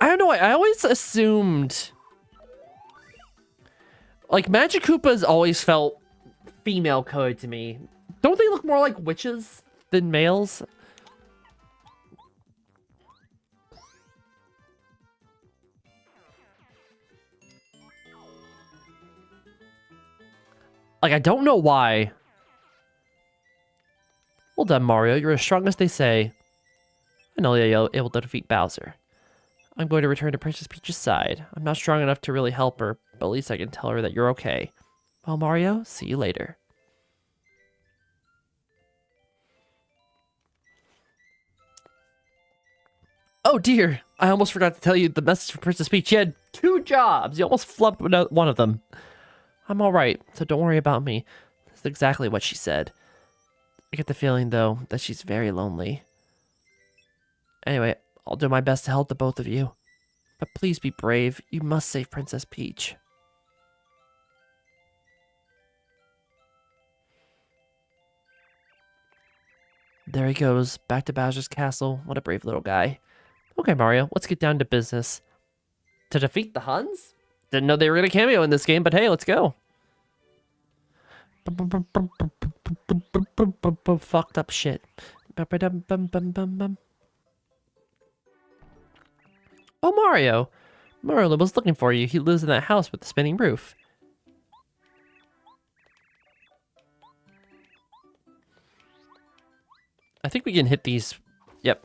I don't know why. I always assumed... Like, Magic Koopas always felt female code to me. Don't they look more like witches than males? Like, I don't know why. Well done, Mario. You're as strong as they say. Finally, you're able to defeat Bowser. I'm going to return to Princess Peach's side. I'm not strong enough to really help her, but at least I can tell her that you're okay. Well, Mario, see you later. Oh dear, I almost forgot to tell you the message from Princess Peach. She had 2 jobs. You almost flubbed one of them. I'm alright, so don't worry about me. That's exactly what she said. I get the feeling, though, that she's very lonely. Anyway, I'll do my best to help the both of you. But please be brave. You must save Princess Peach. There he goes, back to Bowser's castle. What a brave little guy. Okay, Mario, let's get down to business. To defeat the Huns? Didn't know they were going to cameo in this game, but hey, let's go. Fucked up shit. Oh, Mario! Mario was looking for you. He lives in that house with the spinning roof. I think we can hit these. Yep.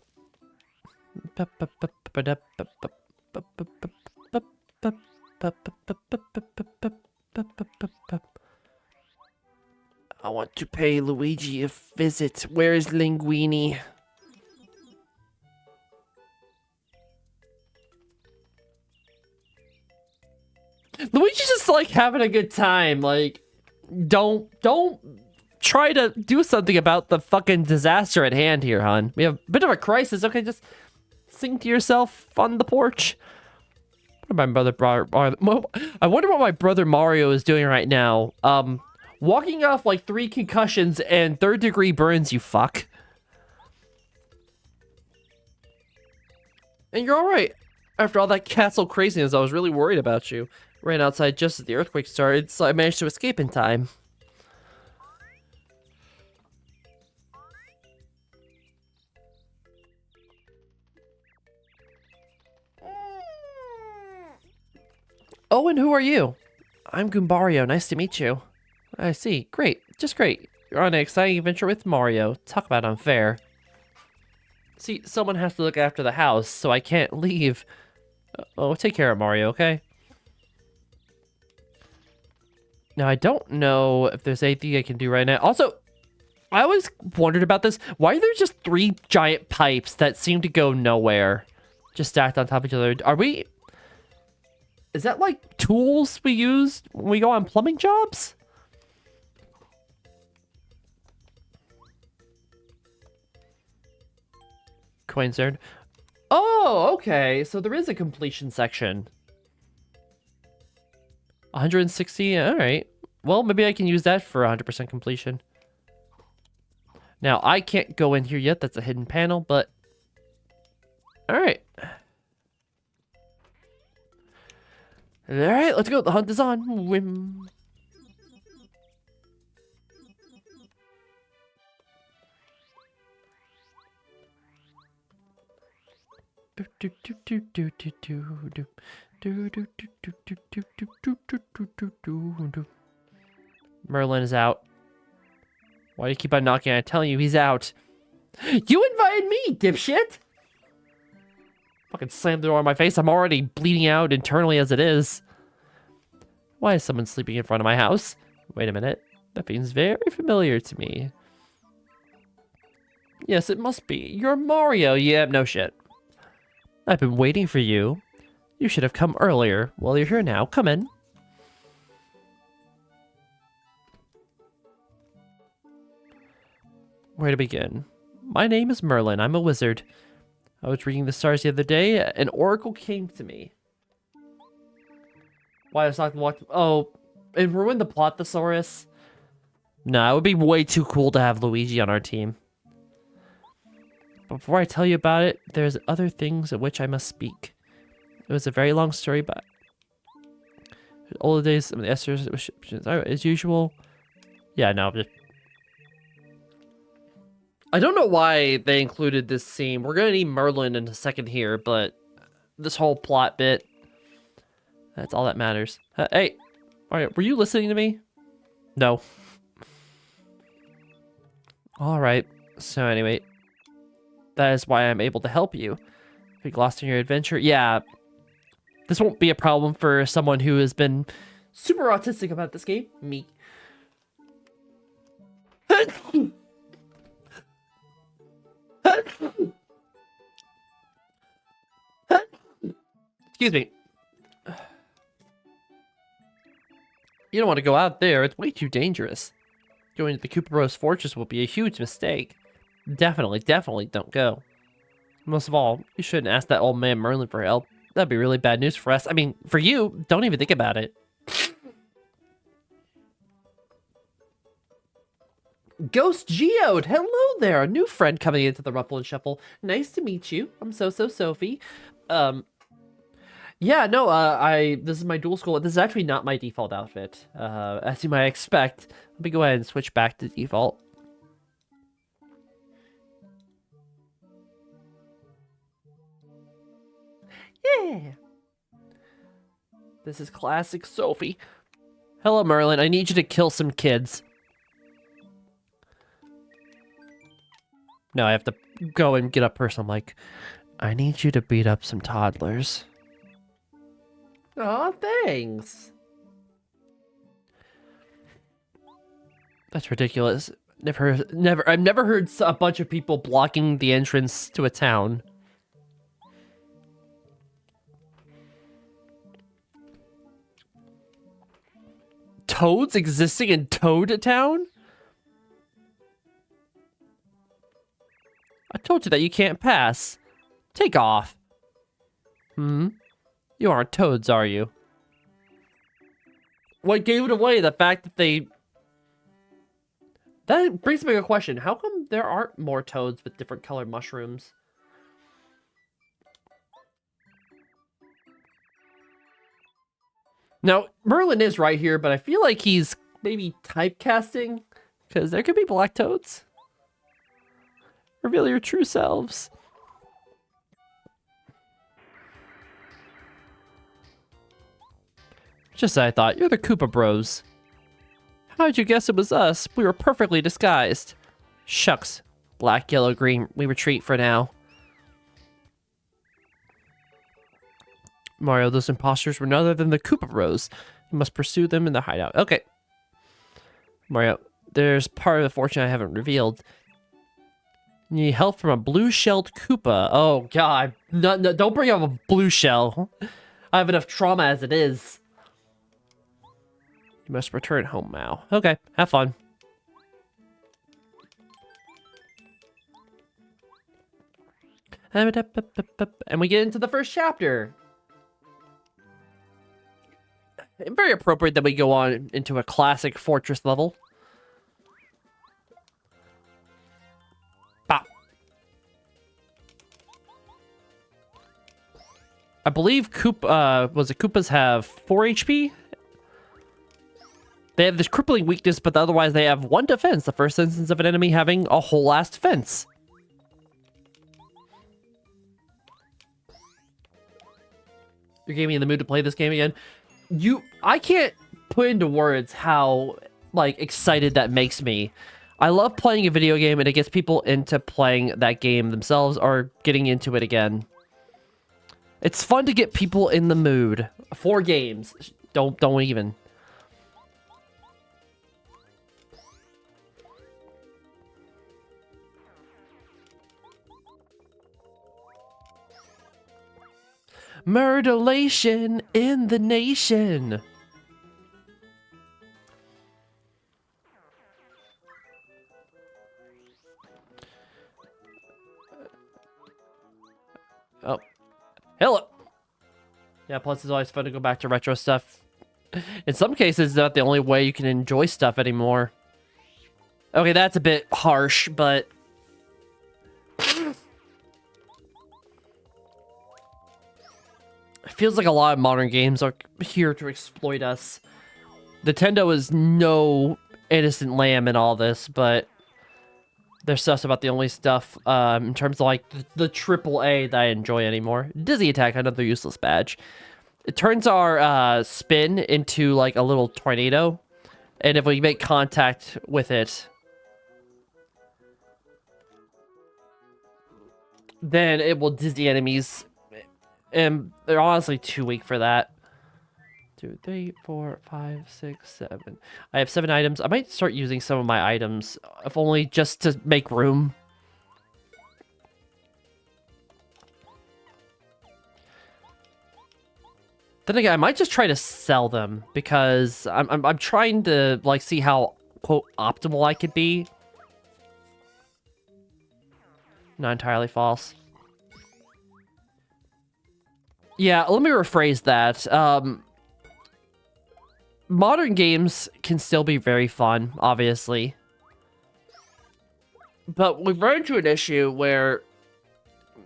I want to pay Luigi a visit. Where is Linguini? Luigi's just like having a good time. Like, don't try to do something about the fucking disaster at hand here, hon. We have a bit of a crisis. Okay, just sing to yourself on the porch. I wonder what my brother Mario is doing right now. Walking off like 3 concussions and 3rd-degree burns, you fuck. And you're alright. After all that castle craziness, I was really worried about you. Ran outside just as the earthquake started, so I managed to escape in time. Oh, and who are you? I'm Goombario. Nice to meet you. I see. Great. Just great. You're on an exciting adventure with Mario. Talk about unfair. See, someone has to look after the house, so I can't leave. Oh, take care of Mario, okay? Now, I don't know if there's anything I can do right now. Also, I always wondered about this. Why are there just 3 giant pipes that seem to go nowhere? Just stacked on top of each other. Are we... Is that like tools we use when we go on plumbing jobs? Coins earned. Oh, okay. So there is a completion section. 160, all right. Well, maybe I can use that for 100% completion. Now, I can't go in here yet. That's a hidden panel, but... All right. All right, let's go. The hunt is on. Whim. Merlin is out. Why do you keep on knocking? I'm telling you, he's out. You invited me, dipshit! Fucking slammed the door on my face. I'm already bleeding out internally as it is. Why is someone sleeping in front of my house? Wait a minute. That seems very familiar to me. Yes, it must be. You're Mario. Yeah, no shit. I've been waiting for you. You should have come earlier. Well, you're here now. Come in. Where to begin? My name is Merlin. I'm a wizard. I was reading the stars the other day. An oracle came to me. Why is not walk? Oh, it ruined the plot, thesaurus. Nah, it would be way too cool to have Luigi on our team. But before I tell you about it, there's other things of which I must speak. It was a very long story, but all the days of the Esther's as usual. Yeah, no. I don't know why they included this scene. We're gonna need Merlin in a second here, but this whole plot bit, that's all that matters. Hey, all right, were you listening to me? No. All right. So anyway, that is why I'm able to help you. If you lost in your adventure, yeah. This won't be a problem for someone who has been super autistic about this game. Me. Excuse me. You don't want to go out there. It's way too dangerous. Going to the Koopa Bros Fortress will be a huge mistake. Definitely don't go. Most of all, you shouldn't ask that old man Merlin for help. That'd be really bad news for us. I mean, for you, don't even think about it. Ghost Geode! Hello there! A new friend coming into the Ruffle and Shuffle. Nice to meet you. I'm Sophie. Yeah, no, this is my dual school. This is actually not my default outfit, as you might expect. Let me go ahead and switch back to default. Yeah! This is classic Sophie. Hello, Merlin. I need you to kill some kids. No, I have to go and get up personal. I'm like, I need you to beat up some toddlers. Aw, thanks. That's ridiculous. I've never heard a bunch of people blocking the entrance to a town. Toads existing in Toad Town? I told you that you can't pass. Take off. You aren't toads, are you? What gave it away? The fact that they... That brings me a question. How come there aren't more toads with different colored mushrooms? Now, Merlin is right here, but I feel like he's maybe typecasting, because there could be black toads. Reveal your true selves. Just as I thought, you're the Koopa Bros. How'd you guess it was us? We were perfectly disguised. Shucks. Black, yellow, green. We retreat for now. Mario, those imposters were none other than the Koopa Bros. You must pursue them in the hideout. Okay. Mario, there's part of the fortune I haven't revealed. You need help from a blue-shelled Koopa. Oh, God. No, don't bring up a blue shell. I have enough trauma as it is. You must return home now. Okay, have fun. And we get into the first chapter. Very appropriate that we go on into a classic fortress level. Bop. I believe Koopas have 4 HP? They have this crippling weakness, but otherwise they have 1 defense. The first instance of an enemy having a whole ass defense. You're getting me in the mood to play this game again. I can't put into words how, like, excited that makes me. I love playing a video game and it gets people into playing that game themselves or getting into it again. It's fun to get people in the mood for games. Don't even. Murderlation in the nation. Oh. Hello. Yeah, plus it's always fun to go back to retro stuff. In some cases, it's not the only way you can enjoy stuff anymore. Okay, that's a bit harsh, but... It feels like a lot of modern games are here to exploit us. Nintendo is no innocent lamb in all this, but their stuff's about the only stuff in terms of like the AAA that I enjoy anymore. Dizzy Attack, another useless badge. It turns our spin into like a little tornado, and if we make contact with it, then it will dizzy enemies. And they're honestly too weak for that. 2, 3, 4, 5, 6, 7. I have 7 items. I might start using some of my items, if only just to make room. Then again, I might just try to sell them because I'm trying to like see how quote optimal I could be. Not entirely false. Yeah, let me rephrase that. Modern games can still be very fun, obviously. But we've run into an issue where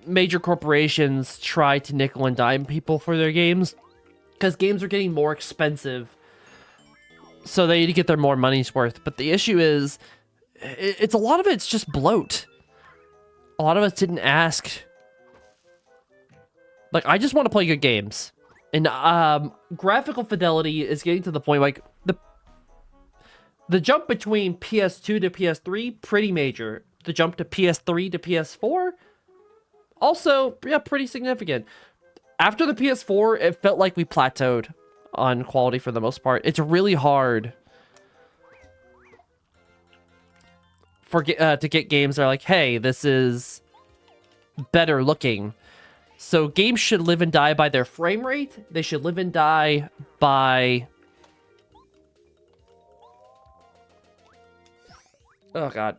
major corporations try to nickel and dime people for their games because games are getting more expensive. So they need to get their more money's worth. But the issue is, it's a lot of it's just bloat. A lot of us didn't ask. Like, I just want to play good games. And graphical fidelity is getting to the point, like, the jump between PS2 to PS3, pretty major. The jump to PS3 to PS4, also, yeah, pretty significant. After the PS4, it felt like we plateaued on quality for the most part. It's really hard to get games that are like, hey, this is better looking. So games should live and die by their frame rate. They should live and die by... Oh, God.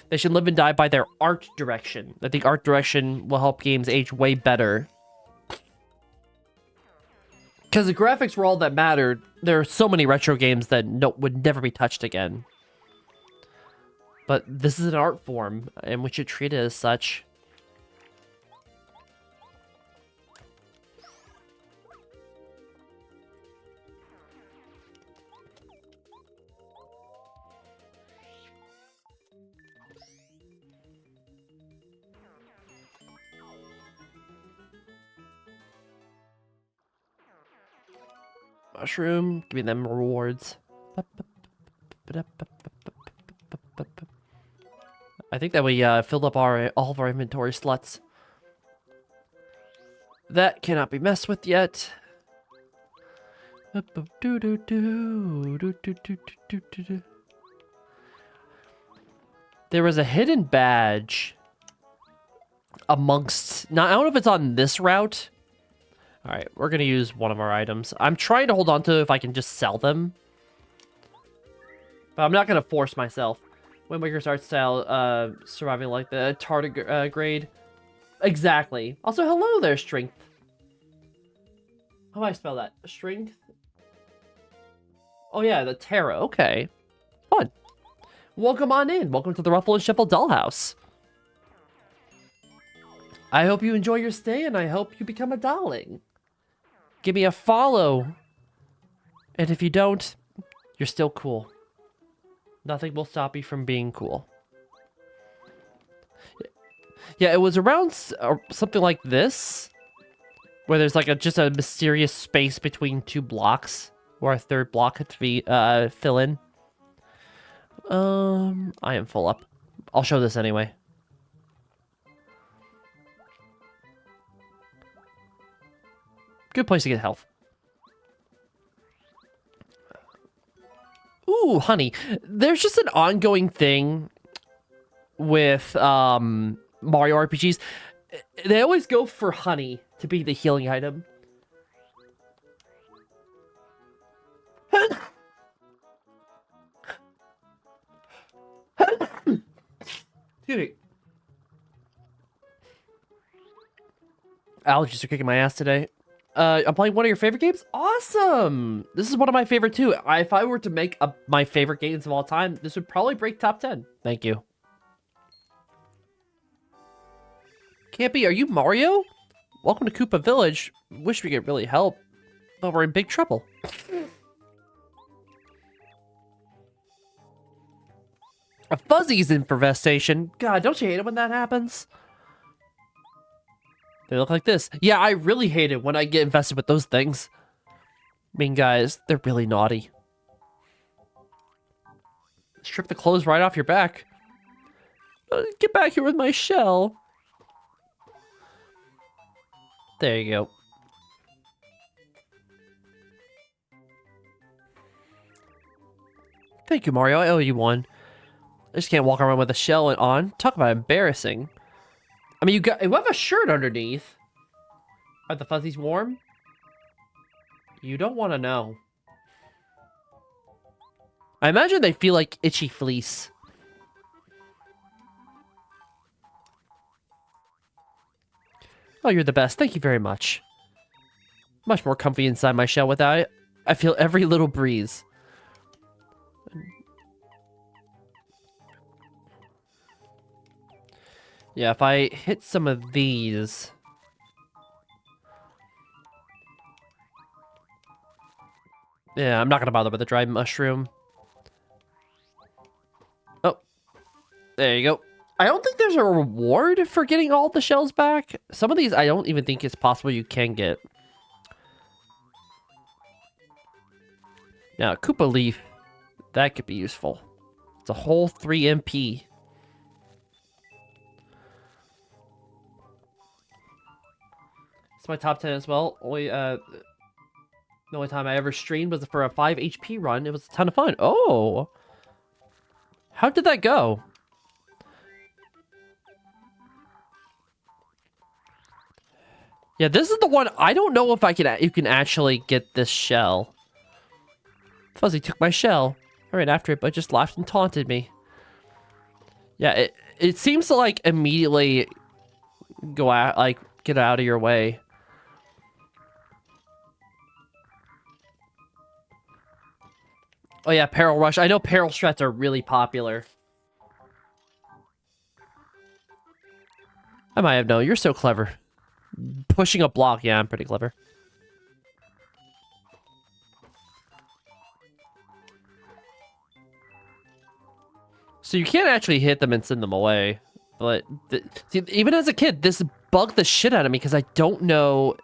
They should live and die by their art direction. I think art direction will help games age way better. Because the graphics were all that mattered. There are so many retro games that would never be touched again. But this is an art form, and we should treat it as such. Mushroom, give me them rewards. I think that we filled up all of our inventory slots. That cannot be messed with yet. There was a hidden badge amongst... Now, I don't know if it's on this route. All right, we're going to use one of our items. I'm trying to hold on to if I can just sell them. But I'm not going to force myself. Windbreaker's art style, surviving like the tardigrade. Exactly. Also, hello there, Strength. How do I spell that? Strength? Oh yeah, the Terra. Okay. Fun. Welcome on in. Welcome to the Ruffle and Shuffle Dollhouse. I hope you enjoy your stay, and I hope you become a Dahling. Give me a follow. And if you don't, you're still cool. Nothing will stop you from being cool. Yeah, it was around something like this, where there's like just a mysterious space between two blocks, where a third block had to be fill in. I am full up. I'll show this anyway. Good place to get health. Ooh, honey. There's just an ongoing thing with Mario RPGs. They always go for honey to be the healing item. Excuse me. Allergies are kicking my ass today. I'm playing one of your favorite games? Awesome! This is one of my favorite too. If I were to make my favorite games of all time, this would probably break top 10. Thank you. Campy, are you Mario? Welcome to Koopa Village. Wish we could really help, but we're in big trouble. A Fuzzy's infestation. God, don't you hate it when that happens? They look like this. Yeah, I really hate it when I get infested with those things. I mean, guys, they're really naughty. Strip the clothes right off your back. Get back here with my shell. There you go. Thank you, Mario. I owe you one. I just can't walk around with a shell on. Talk about embarrassing. I mean, you have a shirt underneath. Are the fuzzies warm? You don't want to know. I imagine they feel like itchy fleece. Oh, you're the best. Thank you very much. Much more comfy inside my shell without it. I feel every little breeze. Yeah, if I hit some of these... Yeah, I'm not gonna bother with the dried mushroom. Oh. There you go. I don't think there's a reward for getting all the shells back. Some of these I don't even think it's possible you can get. Now, Koopa Leaf. That could be useful. It's a whole 3 MP. It's my top 10 as well. The only time I ever streamed was for a 5 HP run. It was a ton of fun. Oh! How did that go? Yeah, this is the one. I don't know if you can actually get this shell. Fuzzy took my shell. I ran after it, but it just laughed and taunted me. Yeah, it seems to like immediately go out, like get out of your way. Oh yeah, Peril Rush. I know Peril Strats are really popular. I might have known. You're so clever. Pushing a block. Yeah, I'm pretty clever. So you can't actually hit them and send them away. But see, even as a kid, this bugged the shit out of me because I don't know...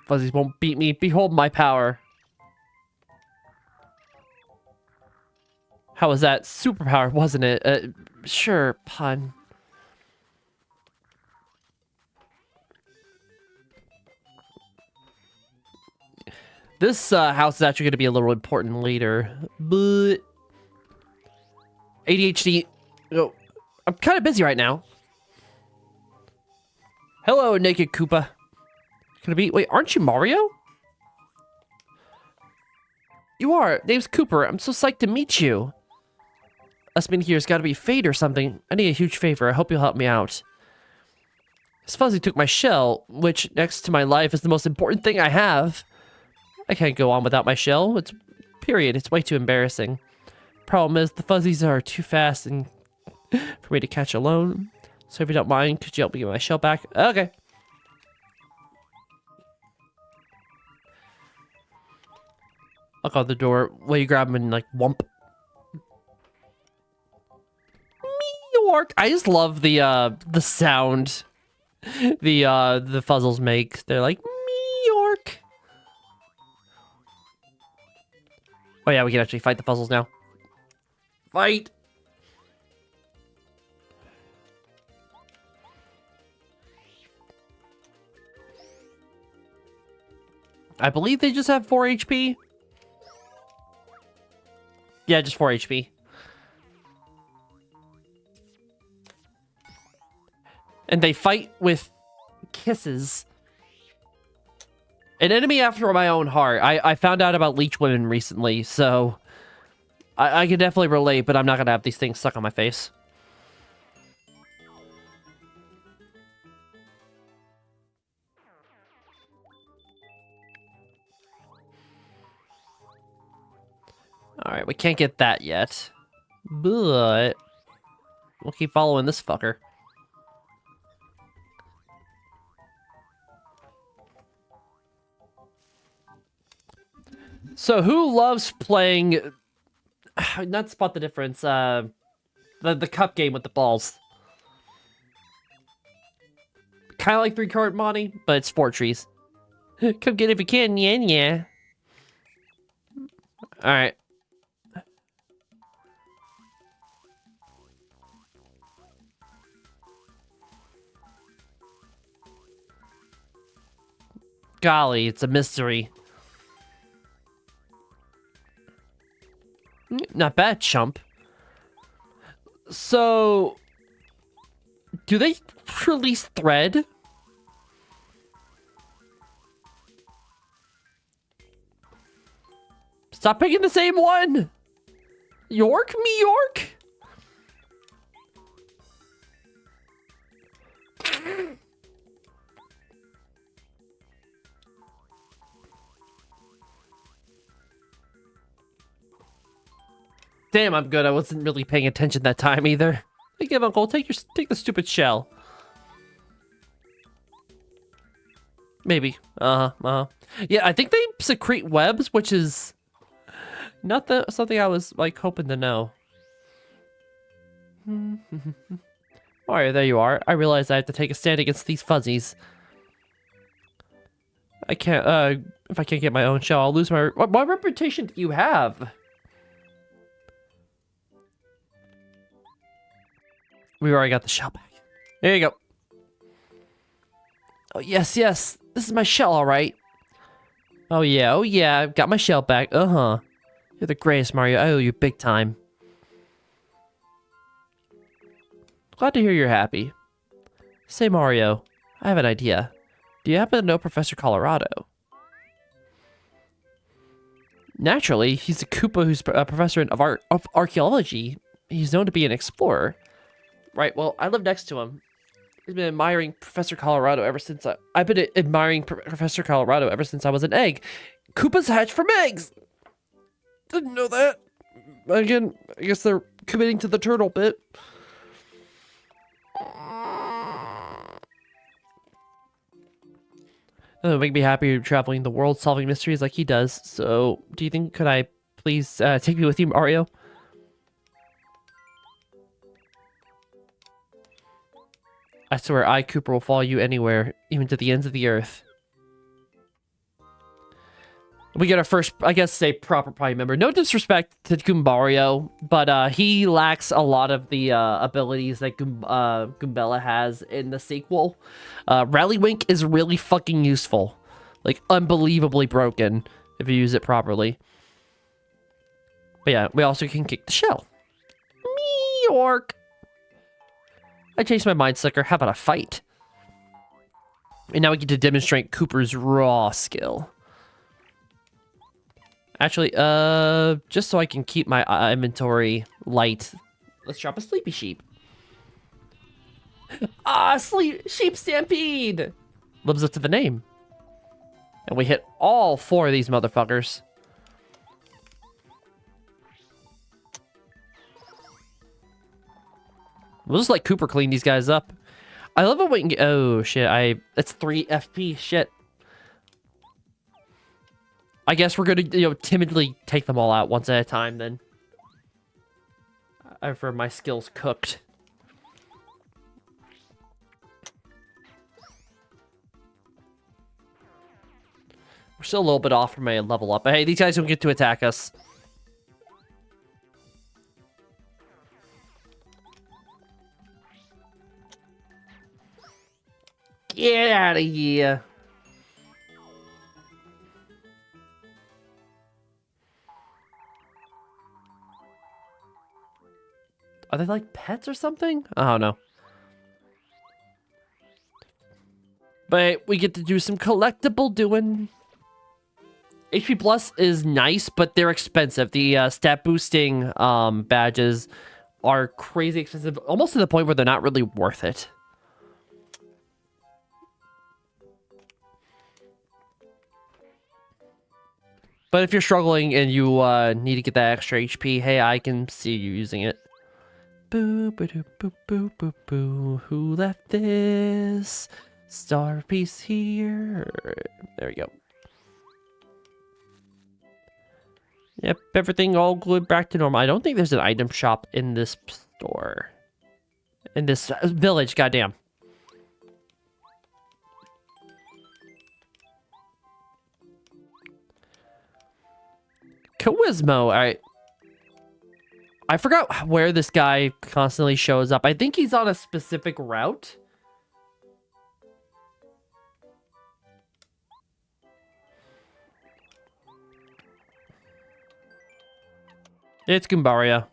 Fuzzies won't beat me. Behold my power. How was that? Superpower, wasn't it? Sure, pun. This house is actually going to be a little important later, but... ADHD... Oh, I'm kind of busy right now. Hello, Naked Koopa. Gonna be... Wait, aren't you Mario? You are. Name's Cooper. I'm so psyched to meet you. Must mean here's gotta be fate or something. I need a huge favor. I hope you'll help me out. This fuzzy took my shell, which, next to my life, is the most important thing I have. I can't go on without my shell. It's way too embarrassing. Problem is, the fuzzies are too fast and for me to catch alone. So if you don't mind, could you help me get my shell back? Okay. I'll call the door while you grab him and, like, whump. York. I just love the sound the fuzzles make. They're like, York. Oh yeah, we can actually fight the fuzzles now. Fight! I believe they just have 4 HP. Yeah, just 4 HP. And they fight with kisses. An enemy after my own heart. I found out about leech women recently, so I can definitely relate, but I'm not gonna have these things stuck on my face. Alright, we can't get that yet. But we'll keep following this fucker. So who loves playing... Not spot the difference. The cup game with the balls. Kind of like 3-card Monty, but it's 4 trees. Come get it if you can, yeah. Alright. Golly, it's a mystery. Not bad, chump. So, do they release thread? Stop picking the same one! York? Me York? Damn, I'm good. I wasn't really paying attention that time either. Hey, give Uncle, take the stupid shell. Maybe. Yeah, I think they secrete webs, which is not something I was like hoping to know. Alright, there you are. I realize I have to take a stand against these fuzzies. I can't, if I can't get my own shell, I'll lose my... What reputation do you have? We already got the shell back. There you go. Oh, yes. This is my shell, all right. Oh, yeah. I've got my shell back. Uh-huh. You're the greatest, Mario. I owe you big time. Glad to hear you're happy. Say, Mario, I have an idea. Do you happen to know Professor Colorado? Naturally, he's a Koopa who's a professor of archaeology. He's known to be an explorer. Right, well, I live next to him. He's been admiring Professor Colorado ever since I've been admiring Professor Colorado ever since I was an egg. Koopas hatch from eggs! Didn't know that. Again, I guess they're committing to the turtle bit. It'll make me happy traveling the world, solving mysteries like he does. So, do you think, could I please take me with you, Mario? I swear, Cooper, will follow you anywhere, even to the ends of the earth. We get our first, I guess, say proper Prime member. No disrespect to Goombario, but he lacks a lot of the abilities that Goombella has in the sequel. Rallywink is really fucking useful. Like, unbelievably broken, if you use it properly. But yeah, we also can kick the shell. Meork! I changed my mind, sucker. How about a fight? And now we get to demonstrate Cooper's raw skill. Actually, just so I can keep my inventory light, Let's drop a sleepy sheep. Sheep stampede! Lives up to the name. And we hit all 4 of these motherfuckers. We'll just let Cooper clean these guys up. I love it when you get... Oh, shit. That's 3 FP. Shit. I guess we're gonna, timidly take them all out once at a time, then. I prefer my skills cooked. We're still a little bit off from a level up. But hey, these guys don't get to attack us. Get out of here. Are they like pets or something? I don't know. But we get to do some collectible doing. HP Plus is nice, but they're expensive. The stat boosting badges are crazy expensive, almost to the point where they're not really worth it. But if you're struggling and you need to get that extra HP, hey, I can see you using it. Boo, boo, boo, boo, boo, boo, boo. Who left this star piece here? There we go. Yep, everything all glued back to normal. I don't think there's an item shop in this store. In this village, goddamn. Chawismo, I forgot where this guy constantly shows up. I think he's on a specific route. It's Goombaria.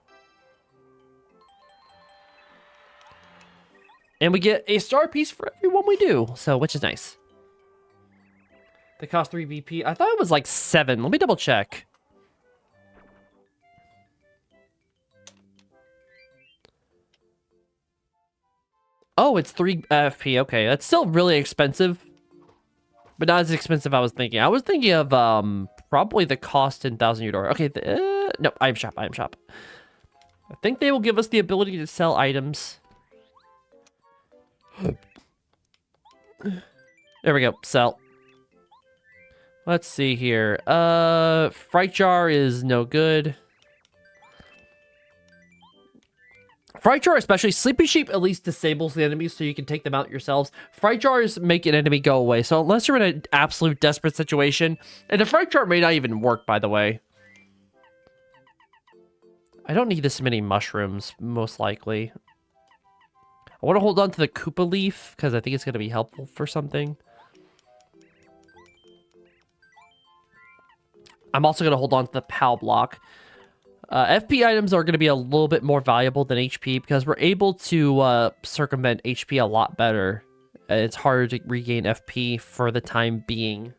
And we get a star piece for every one we do, so which is nice. They cost 3 VP. I thought it was like 7. Let me double check. Oh, it's 3 FP. Okay, that's still really expensive. But not as expensive as I was thinking. I was thinking of probably the cost in 1,000 Eudora. Okay, no, item shop, item shop. I think they will give us the ability to sell items. There we go, sell. Let's see here. Fright Jar is no good. Fright Jar especially, Sleepy Sheep at least disables the enemies so you can take them out yourselves. Fright Jars make an enemy go away, so unless you're in an absolute desperate situation, and the Fright Jar may not even work, by the way. I don't need this many mushrooms, most likely. I want to hold on to the Koopa Leaf, because I think it's going to be helpful for something. I'm also going to hold on to the POW block. FP items are going to be a little bit more valuable than HP because we're able to circumvent HP a lot better. It's harder to regain FP for the time being.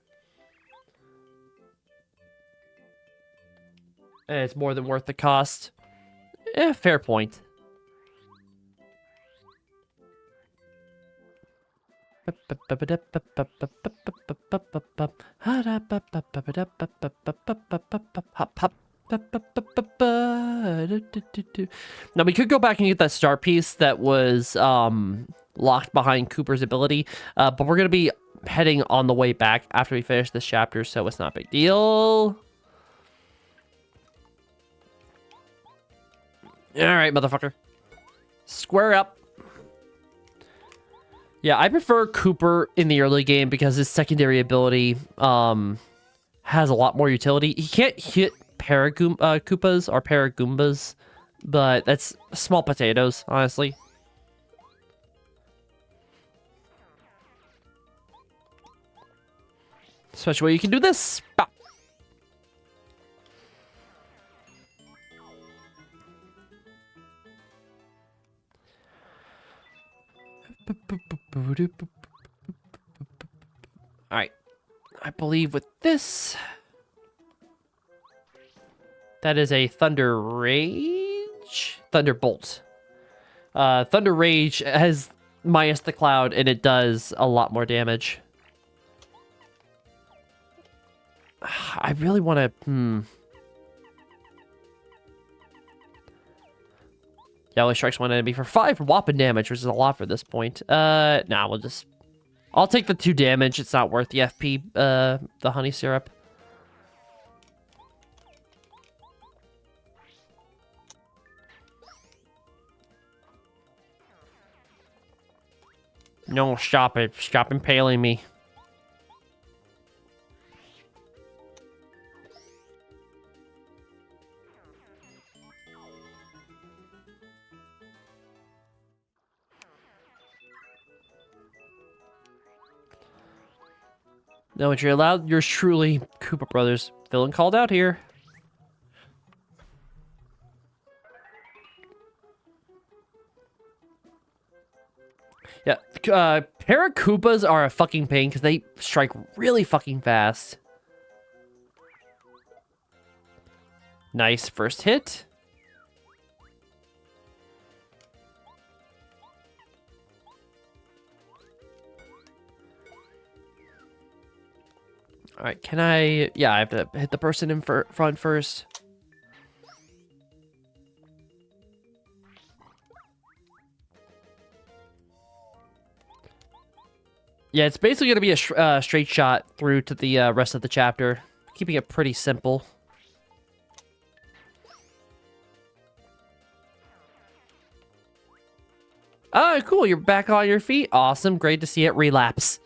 And it's more than worth the cost. Fair point. Now we could go back and get that star piece that was locked behind Cooper's ability, but we're gonna be heading on the way back after we finish this chapter, so it's not a big deal. All right, motherfucker, square up. Yeah, I prefer Cooper in the early game because his secondary ability has a lot more utility. He can't hit Koopas or Paragoombas, but that's small potatoes, honestly. Especially when you can do this. Bop. Alright. I believe with this... That is a Thunder Rage? Thunderbolt. Thunder Rage has minus the cloud, and it does a lot more damage. I really want to... Yellow strikes one enemy for 5 whopping damage, which is a lot for this point. Nah, we'll just... I'll take the 2 damage. It's not worth the FP, the honey syrup. No, stop it. Stop impaling me. No, what you're allowed, yours truly, Koopa Brothers. Villain called out here. Yeah, Paracoopas are a fucking pain because they strike really fucking fast. Nice first hit. All right, can I... Yeah, I have to hit the person in front first. Yeah, it's basically going to be a straight shot through to the rest of the chapter. Keeping it pretty simple. Oh, cool. You're back on your feet. Awesome. Great to see it relapse.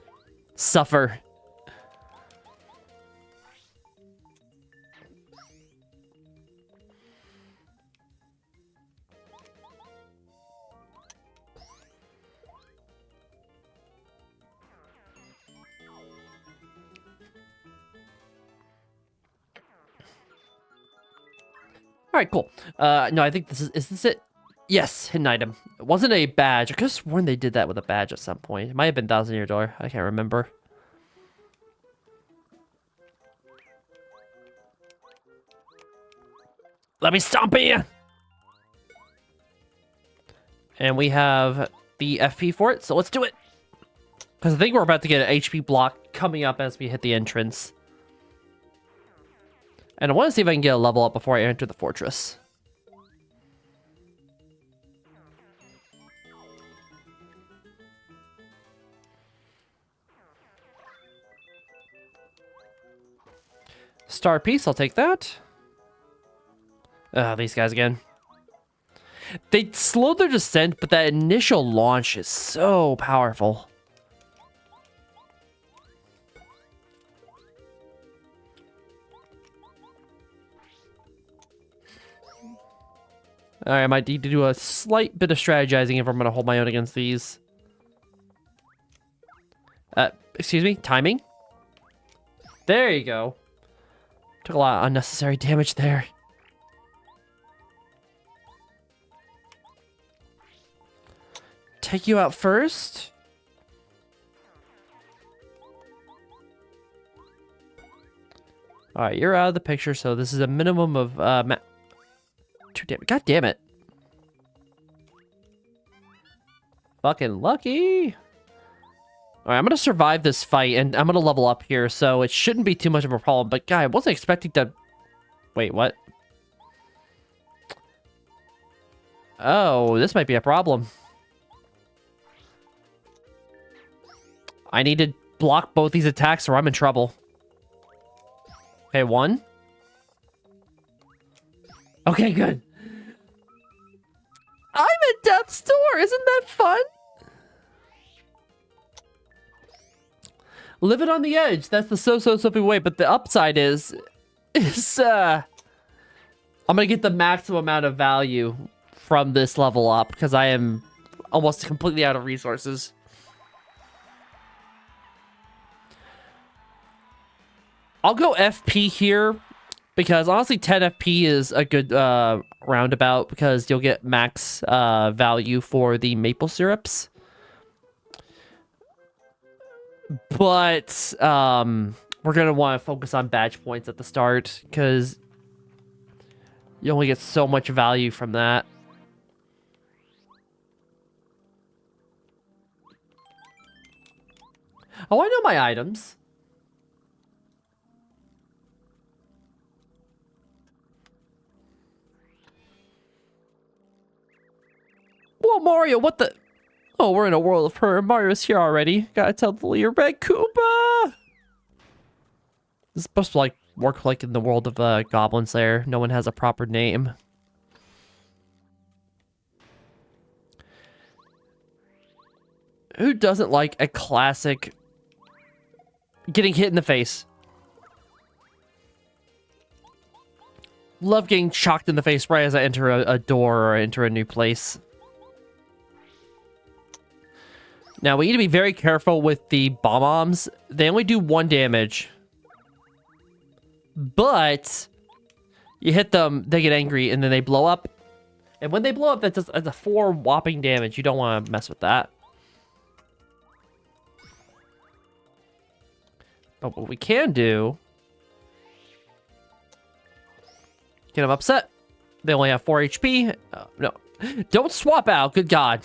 Suffer. All right, cool. No, I think this is this it? Yes, hidden item. It wasn't a badge. I could have sworn they did that with a badge at some point. It might have been Thousand Year Door. I can't remember. Let me stomp you! And we have the FP for it, so let's do it. Because I think we're about to get an HP block coming up as we hit the entrance. And I want to see if I can get a level up before I enter the fortress. Star piece, I'll take that. These guys again. They slowed their descent, but that initial launch is so powerful. Alright, I might need to do a slight bit of strategizing if I'm going to hold my own against these. Excuse me, timing? There you go. Took a lot of unnecessary damage there. Take you out first. Alright, you're out of the picture, so this is a minimum of 2 damage. God damn it. Fucking lucky. Alright, I'm gonna survive this fight, and I'm gonna level up here, so it shouldn't be too much of a problem. But, guy, I wasn't expecting to... Wait, what? Oh, this might be a problem. I need to block both these attacks or I'm in trouble. Okay, 1. Okay, good. I'm at death's door. Isn't that fun? Live it on the edge. That's the so-so-so way. But the upside is I'm gonna get the maximum amount of value from this level up because I am almost completely out of resources. I'll go FP here because honestly 10 FP is a good roundabout because you'll get max value for the maple syrups. But we're going to want to focus on badge points at the start because you only get so much value from that. Oh, I know my items. Whoa, Mario, what the? Oh, we're in a world of hurt. Mario's here already. Gotta tell Dolly you're Red Koopa. This is supposed to like work like in the world of Goblin Slayer. No one has a proper name. Who doesn't like a classic getting hit in the face? Love getting shocked in the face right as I enter a door or enter a new place. Now, we need to be very careful with the bomb-bombs. They only do 1 damage. But you hit them, they get angry, and then they blow up. And when they blow up, that's a 4 whopping damage. You don't want to mess with that. But what we can do... Get them upset. They only have 4 HP. No. Don't swap out. Good God.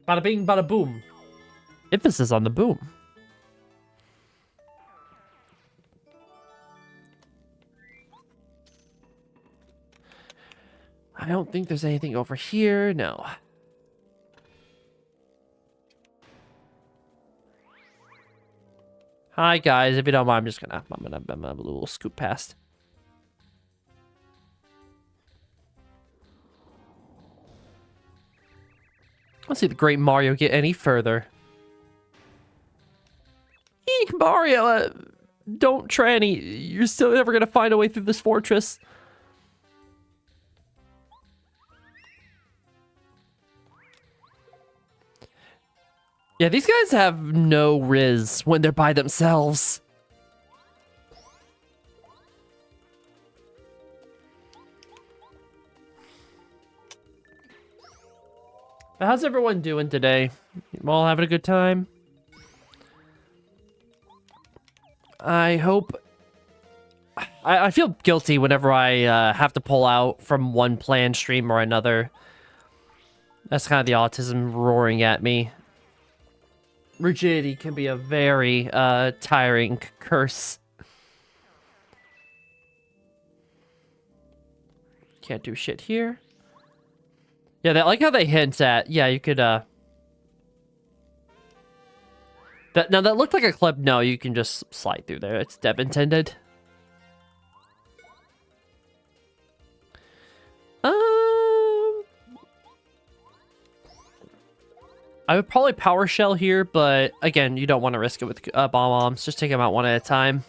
Bada bing, bada boom. Emphasis on the boom. I don't think there's anything over here. No. Hi guys, if you don't mind, I'm gonna a little scoop past. Let's see the great Mario get any further. Eek, Mario, don't try any. You're still never gonna find a way through this fortress. Yeah, these guys have no riz when they're by themselves. How's everyone doing today? You all having a good time? I hope... I feel guilty whenever I have to pull out from one planned stream or another. That's kind of the autism roaring at me. Rigidity can be a very tiring curse. Can't do shit here. Yeah, I like how they hint at. Yeah, you could. Now that looked like a clip. No, you can just slide through there. It's dev intended. I would probably power shell here, but again, you don't want to risk it with bomb bombs. Just take them out one at a time.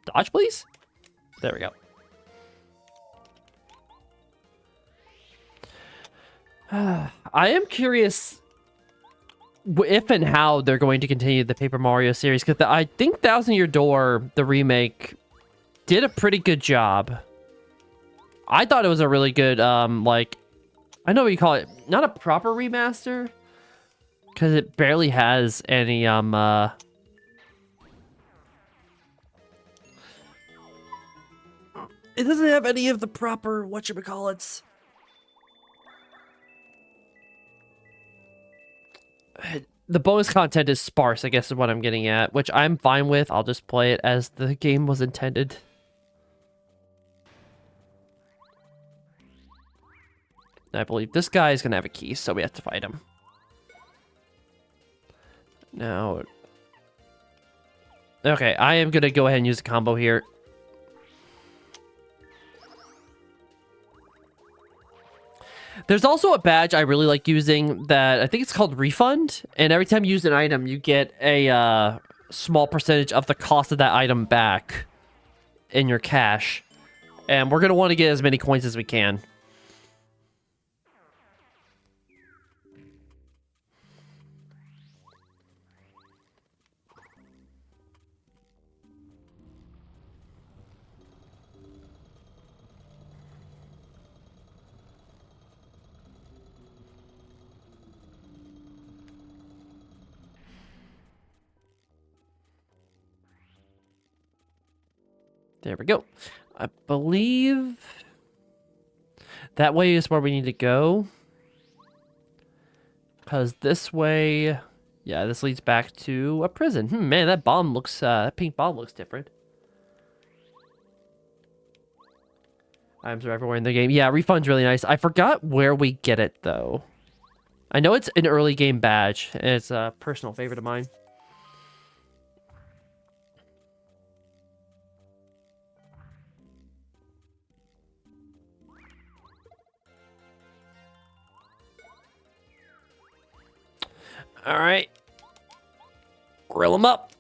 Dodge, please. There we go. I am curious if and how they're going to continue the Paper Mario series, because I think Thousand Year Door, the remake, did a pretty good job. I thought it was a really good, like, I know what you call it, not a proper remaster, because it barely has any, it doesn't have any of the proper, whatchamacallits. The bonus content is sparse, I guess is what I'm getting at, which I'm fine with. I'll just play it as the game was intended. I believe this guy is going to have a key, so we have to fight him. Now... Okay, I am going to go ahead and use a combo here. There's also a badge I really like using that I think it's called Refund. And every time you use an item, you get a small percentage of the cost of that item back in your cash. And we're going to want to get as many coins as we can. There we go. I believe That way is where we need to go. Because this way... Yeah, this leads back to a prison. Man, that bomb looks... that pink bomb looks different. Items are everywhere in the game. Yeah, refund's really nice. I forgot where we get it, though. I know it's an early game badge, and it's a personal favorite of mine. All right. Grill them up.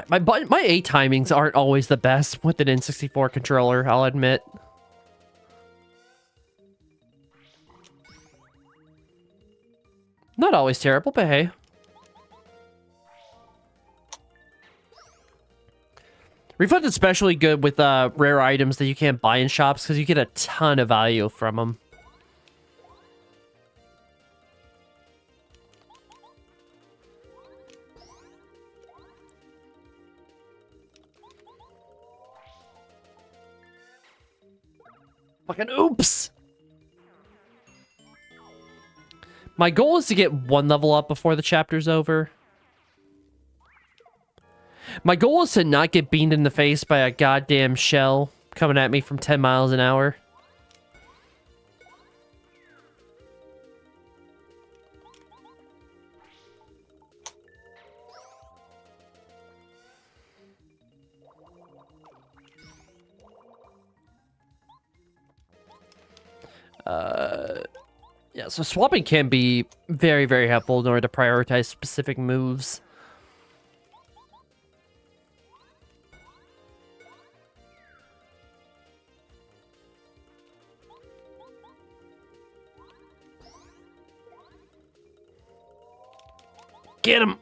My A timings aren't always the best with an N64 controller, I'll admit. Not always terrible, but hey. Refund is especially good with rare items that you can't buy in shops because you get a ton of value from them. Fucking oops! My goal is to get one level up before the chapter's over. My goal is to not get beamed in the face by a goddamn shell coming at me from 10 miles an hour. Yeah, so swapping can be very, very helpful in order to prioritize specific moves. Get him!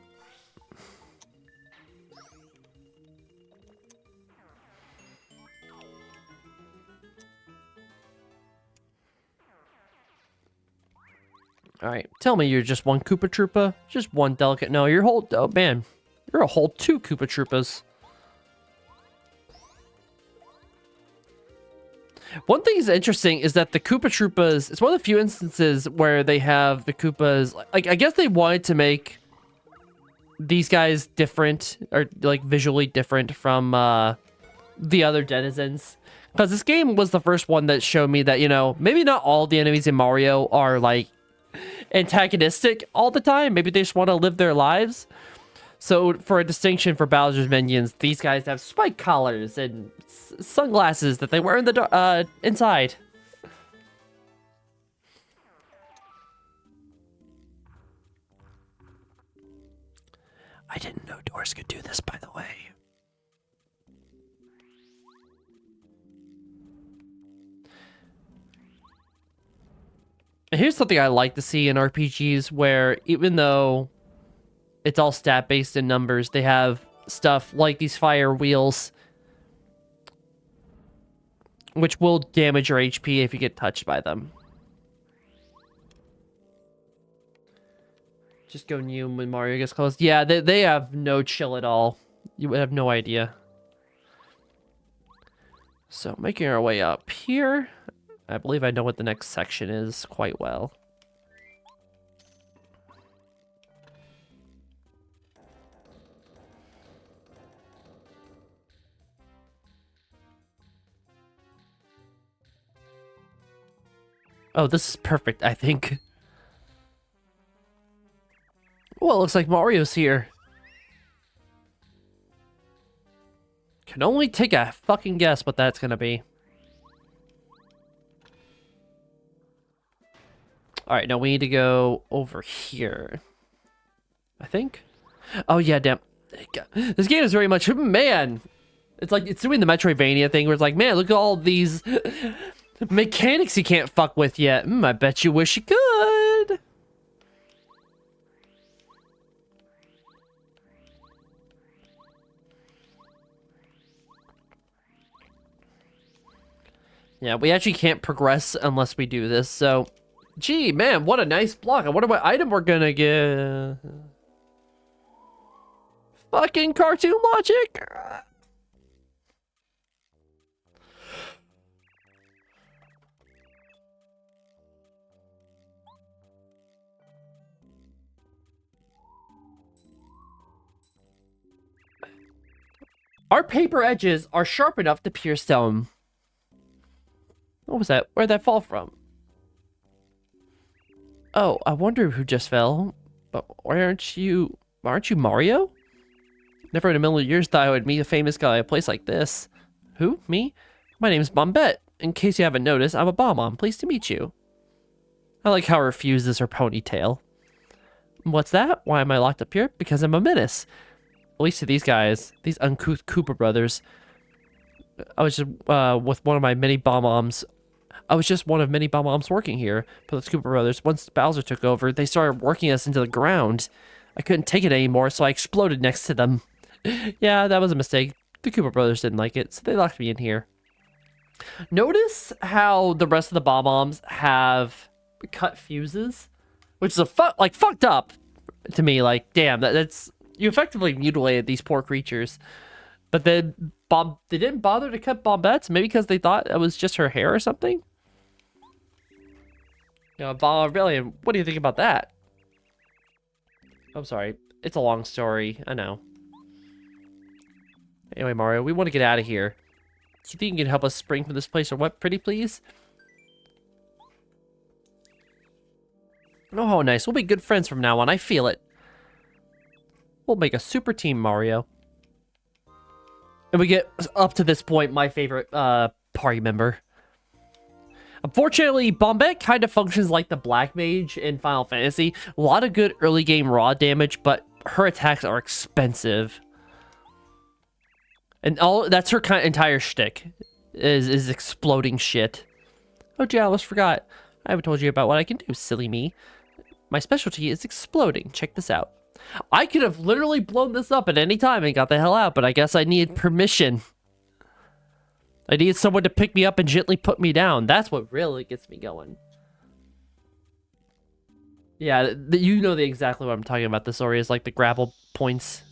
Alright, tell me you're just one Koopa Troopa? Just one delicate... No, you're whole... Oh, man. You're a whole 2 Koopa Troopas. One thing that's interesting is that the Koopa Troopas... It's one of the few instances where they have the Koopas... Like, I guess they wanted to make these guys different, or, like, visually different from the other denizens. Because this game was the first one that showed me that, you know, maybe not all the enemies in Mario are, like, antagonistic all the time. Maybe they just want to live their lives. So for a distinction for Bowser's minions, these guys have spike collars and sunglasses that they wear in the inside. I didn't know doors could do this, by the way. Here's something I like to see in RPGs where even though it's all stat-based in numbers, they have stuff like these fire wheels, which will damage your HP if you get touched by them. Just go new when Mario gets close. Yeah, they have no chill at all. You would have no idea. So making our way up here. I believe I know what the next section is quite well. Oh, this is perfect, I think. Well, it looks like Mario's here. Can only take a fucking guess what that's gonna be. Alright, now we need to go over here. I think? Oh, yeah, damn. This game is very much... Man! It's like, it's doing the Metroidvania thing where it's like, man, look at all these mechanics you can't fuck with yet. I bet you wish you could. Yeah, we actually can't progress unless we do this, so... Gee, man, what a nice block. I wonder what item we're gonna get. Fucking cartoon logic. Our paper edges are sharp enough to pierce stone. What was that? Where'd that fall from? Oh, I wonder who just fell. But why aren't you Mario? Never in a million years thought I would meet a famous guy at a place like this. Who? Me? My name's Bombette. In case you haven't noticed, I'm a Bomb-Mom. Pleased to meet you. I like how her fuse is her ponytail. What's that? Why am I locked up here? Because I'm a menace. At least to these guys. These uncouth Cooper brothers. I was just with one of my many Bomb-Moms. I was just one of many Bomb-Moms working here. But the Cooper brothers, once Bowser took over, they started working us into the ground. I couldn't take it anymore, so I exploded next to them. Yeah, that was a mistake. The Cooper brothers didn't like it, so they locked me in here. Notice how the rest of the Bomb-Moms have cut fuses, which is fucked up to me. Like, damn, that's you effectively mutilated these poor creatures. But then they didn't bother to cut Bombette's, maybe because they thought it was just her hair or something. You know, Bob, really, what do you think about that? I'm sorry, it's a long story. I know. Anyway, Mario, we want to get out of here. Do you think you can help us spring from this place or what, pretty please? Oh, how nice. We'll be good friends from now on. I feel it. We'll make a super team, Mario. And we get up to this point, my favorite party member. Unfortunately, Bombette kind of functions like the Black Mage in Final Fantasy. A lot of good early game raw damage, but her attacks are expensive. And that's her entire shtick, is exploding shit. Oh, gee, I almost forgot. I haven't told you about what I can do, silly me. My specialty is exploding. Check this out. I could have literally blown this up at any time and got the hell out, but I guess I needed permission. I needed someone to pick me up and gently put me down. That's what really gets me going. Yeah, you know exactly what I'm talking about. The story is like the grapple points.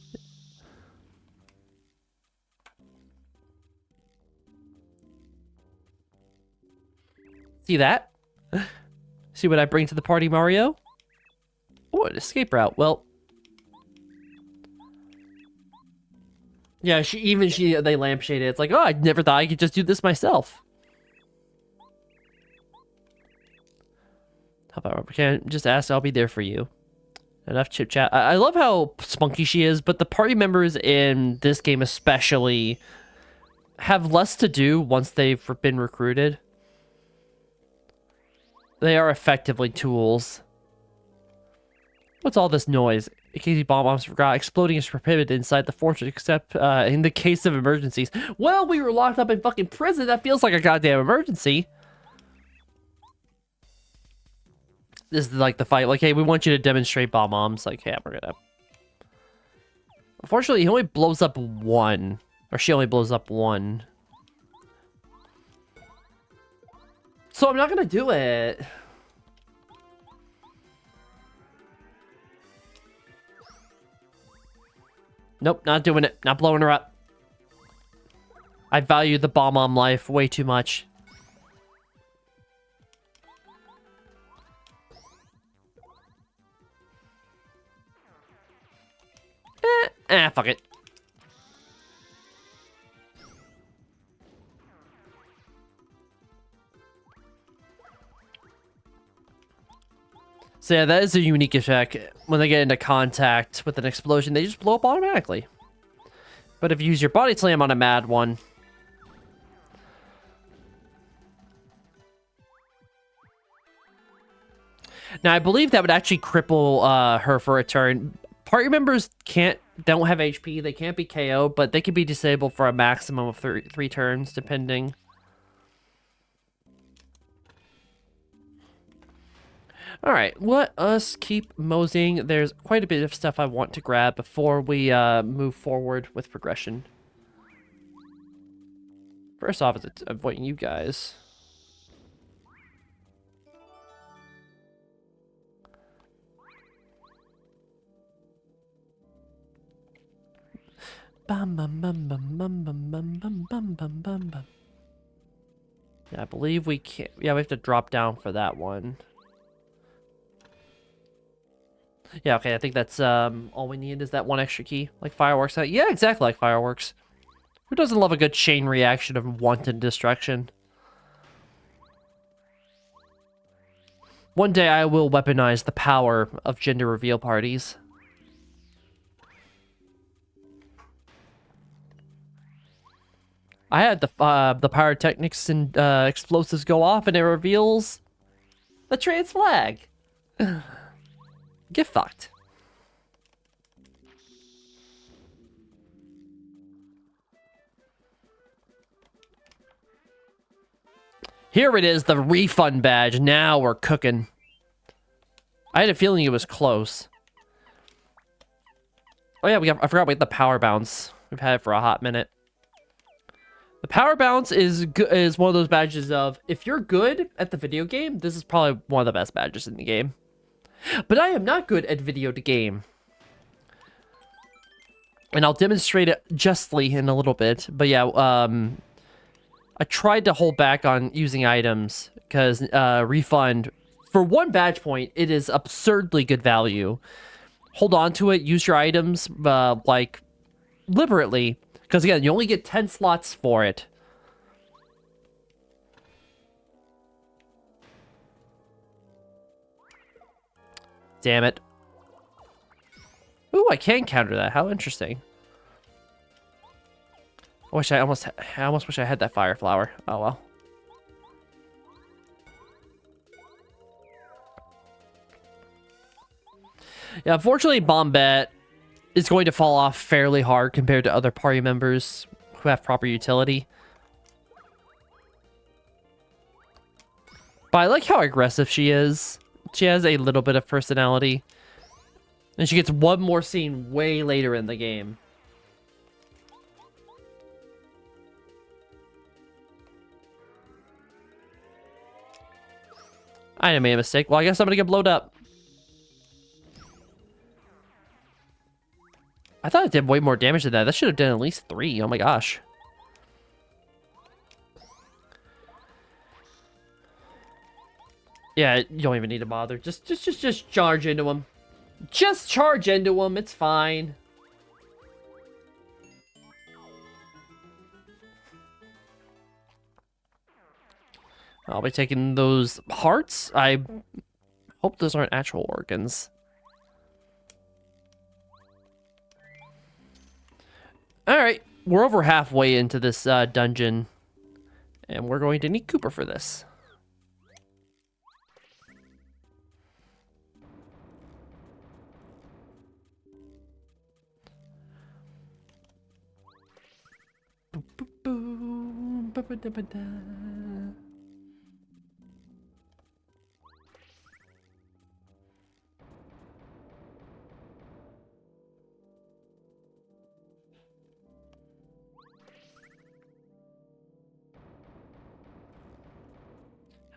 See that? See what I bring to the party, Mario? Oh, an escape route. Well, yeah, they lampshade it. It's like, oh, I never thought I could just do this myself. How about we can just ask? I'll be there for you. Enough chit chat. I love how spunky she is, but the party members in this game especially have less to do once they've been recruited. They are effectively tools. What's all this noise? In case you Bomb-Moms forgot, exploding is prohibited inside the fortress except in the case of emergencies. Well, we were locked up in fucking prison. That feels like a goddamn emergency. This is like the fight. Like, hey, we want you to demonstrate Bomb-Moms. Like, yeah, we're gonna. Unfortunately, he only blows up one. Or she only blows up one. So I'm not gonna do it. Nope, not doing it. Not blowing her up. I value the Bomb-Mom life way too much. Fuck it. So yeah, that is a unique effect. When they get into contact with an explosion, they just blow up automatically. But if you use your body slam on a mad one... Now, I believe that would actually cripple her for a turn. Party members don't have HP, they can't be KO'd, but they can be disabled for a maximum of three turns, depending. Alright, let us keep moseying. There's quite a bit of stuff I want to grab before we move forward with progression. First off, is avoiding you guys. Bum bum bum bum bum bum bum bum bum bum bum bum. Yeah, I believe we can't. Yeah, we have to drop down for that one. Yeah, okay, I think that's all we need is that one extra key. Like fireworks. Yeah, exactly like fireworks. Who doesn't love a good chain reaction of wanton destruction? One day I will weaponize the power of gender reveal parties. I had the pyrotechnics and explosives go off, and it reveals the trans flag. Get fucked. Here it is, the refund badge. Now we're cooking. I had a feeling it was close. Oh yeah, I forgot we had the power bounce. We've had it for a hot minute. The power bounce is one of those badges of, if you're good at the video game, this is probably one of the best badges in the game. But I am not good at video to game. And I'll demonstrate it justly in a little bit. But yeah, I tried to hold back on using items because refund, for one badge point, it is absurdly good value. Hold on to it, use your items like liberally, because again, you only get 10 slots for it. Damn it. Ooh, I can counter that. How interesting. I almost wish I had that fire flower. Oh well. Yeah, unfortunately, Bombette is going to fall off fairly hard compared to other party members who have proper utility. But I like how aggressive she is. She has a little bit of personality. And she gets one more scene way later in the game. I made a mistake. Well, I guess I'm gonna get blowed up. I thought it did way more damage than that. That should have done at least 3. Oh my gosh. Yeah, you don't even need to bother. Just charge into him. Just charge into him. It's fine. I'll be taking those hearts. I hope those aren't actual organs. Alright, we're over halfway into this dungeon. And we're going to need Cooper for this.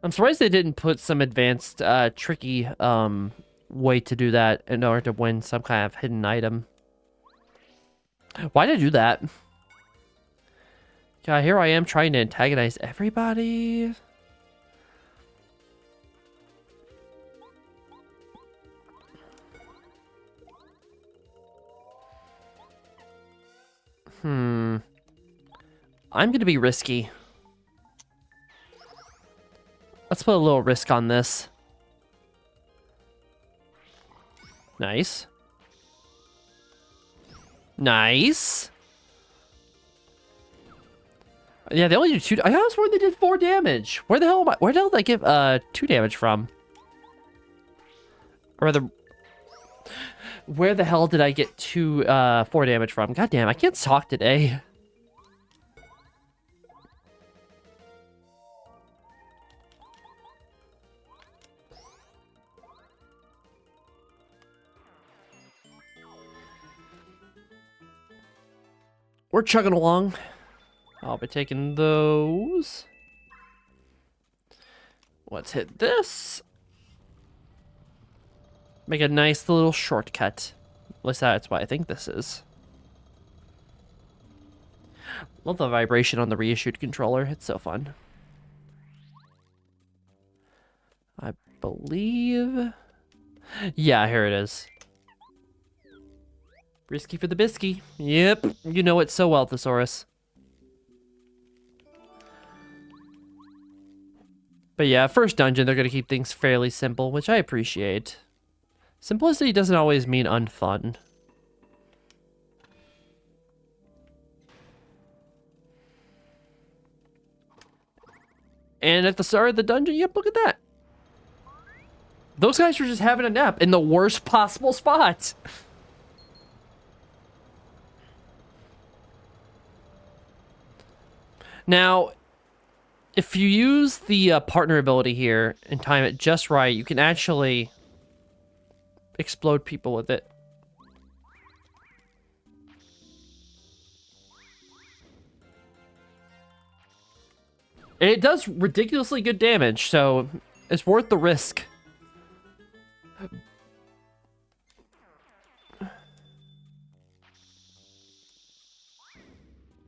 I'm surprised they didn't put some advanced, tricky, way to do that in order to win some kind of hidden item. Why did I do that? Yeah, here I am trying to antagonize everybody. I'm gonna be risky. Let's put a little risk on this. Nice. Nice. Yeah, they only do 2. I was worried they did 4 damage. Where the hell did I give 2 damage from? Or rather, where the hell did I get 4 damage from? God damn, I can't talk today. We're chugging along. I'll be taking those. Let's hit this. Make a nice little shortcut. At least that's what I think this is. Love the vibration on the reissued controller. It's so fun. I believe... Yeah, here it is. Risky for the bisky. Yep, you know it so well, Thesaurus. But yeah, first dungeon, they're going to keep things fairly simple, which I appreciate. Simplicity doesn't always mean unfun. And at the start of the dungeon, yep, look at that. Those guys were just having a nap in the worst possible spot. Now, if you use the partner ability here and time it just right, you can actually explode people with it. And it does ridiculously good damage, so it's worth the risk.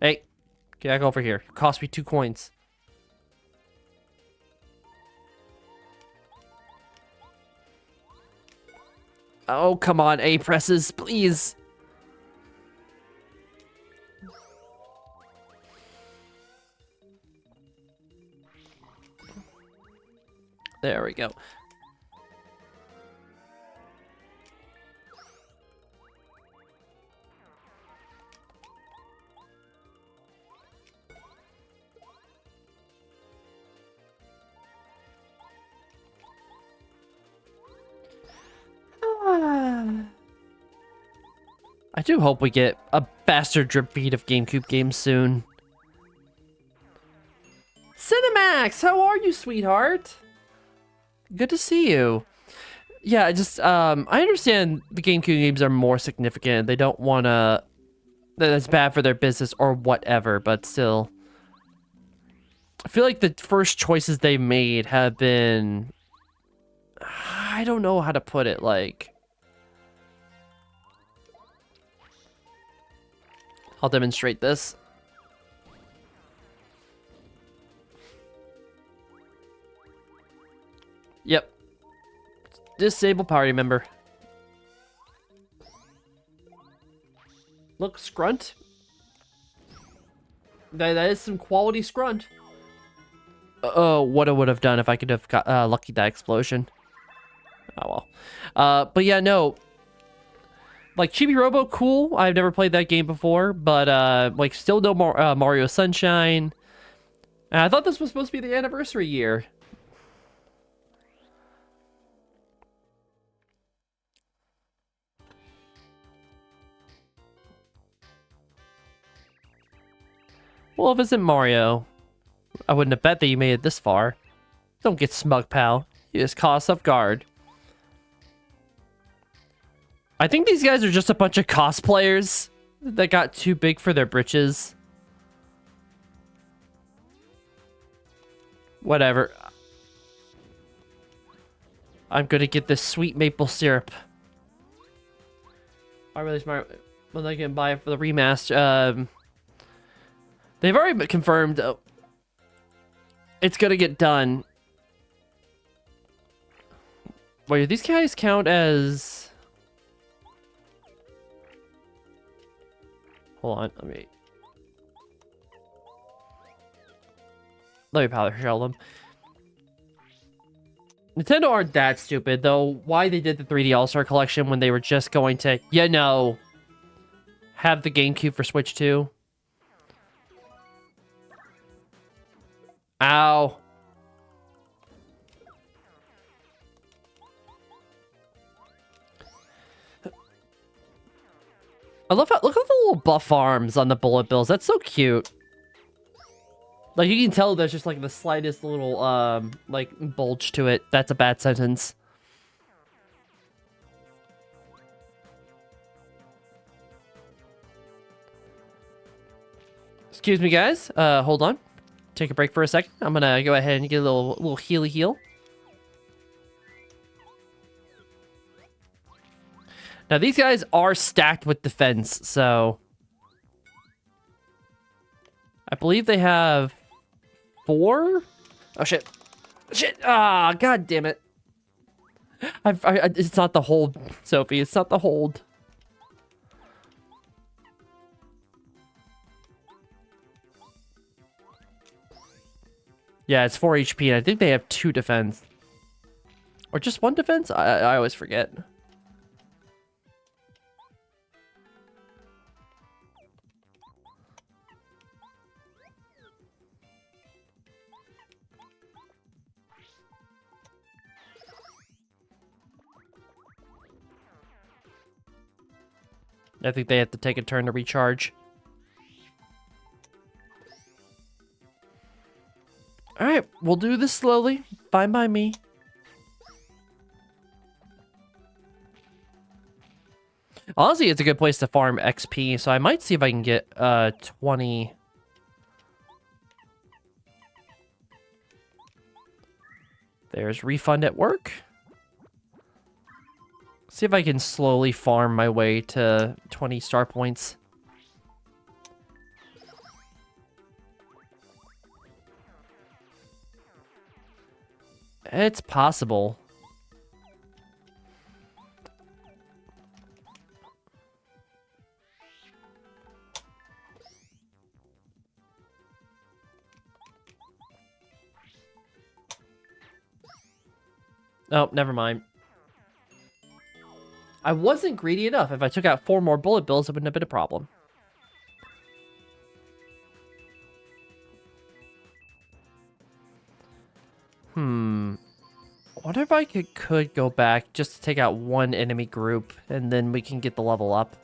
Hey, get back over here. It cost me 2 coins. Oh, come on, A presses, please. There we go. I do hope we get a faster drip feed of GameCube games soon. Cinemax, how are you, sweetheart? Good to see you. Yeah, I understand the GameCube games are more significant. They don't want to... That's bad for their business or whatever, but still. I feel like the first choices they made have been... I don't know how to put it, like... I'll demonstrate this. Yep. Disable party member. Look, Scrunt. That is some quality Scrunt. Oh, what I would have done if I could have got lucky that explosion. Oh well. But yeah, no. Like, Chibi Robo, cool. I've never played that game before, but, like, still no more Mario Sunshine. And I thought this was supposed to be the anniversary year. Well, if it's in Mario, I wouldn't have bet that you made it this far. Don't get smug, pal. You just caught us off guard. I think these guys are just a bunch of cosplayers that got too big for their britches. Whatever. I'm gonna get this sweet maple syrup. I really smart when I can buy it for the remaster. They've already confirmed it's gonna get done. Wait, do these guys count as... Hold on, let me powder shell them. Nintendo aren't that stupid, though. Why they did the 3D All-Star Collection when they were just going to, you know, have the GameCube for Switch 2? Ow. I love how, look at the little buff arms on the bullet bills. That's so cute. Like, you can tell there's just, like, the slightest little, like, bulge to it. That's a bad sentence. Excuse me, guys. Hold on. Take a break for a second. I'm gonna go ahead and get a little healy heal. Now, these guys are stacked with defense, so... I believe they have 4? Oh, shit. Shit! Ah, god damn it. It's not the hold, Sophie. It's not the hold. Yeah, it's 4 HP, and I think they have 2 defense. Or just 1 defense? I always forget. I think they have to take a turn to recharge. Alright, we'll do this slowly. Fine by me. Honestly, it's a good place to farm XP, so I might see if I can get 20. There's refund at work. See if I can slowly farm my way to 20 star points. It's possible. Oh, never mind. I wasn't greedy enough. If I took out 4 more bullet bills, it wouldn't have been a problem. I wonder if I could go back just to take out 1 enemy group, and then we can get the level up.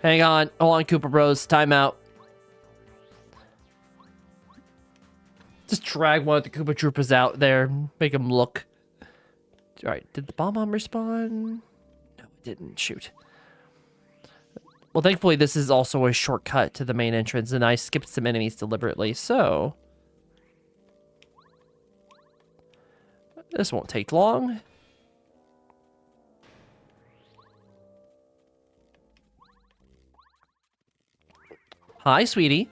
Hang on. Hold on, Koopa Bros. Time out. Just drag one of the Koopa Troopas out there. Make them look. Alright, did the bomb respawn? No, it didn't. Shoot. Well, thankfully, this is also a shortcut to the main entrance, and I skipped some enemies deliberately, so... this won't take long. Hi, sweetie.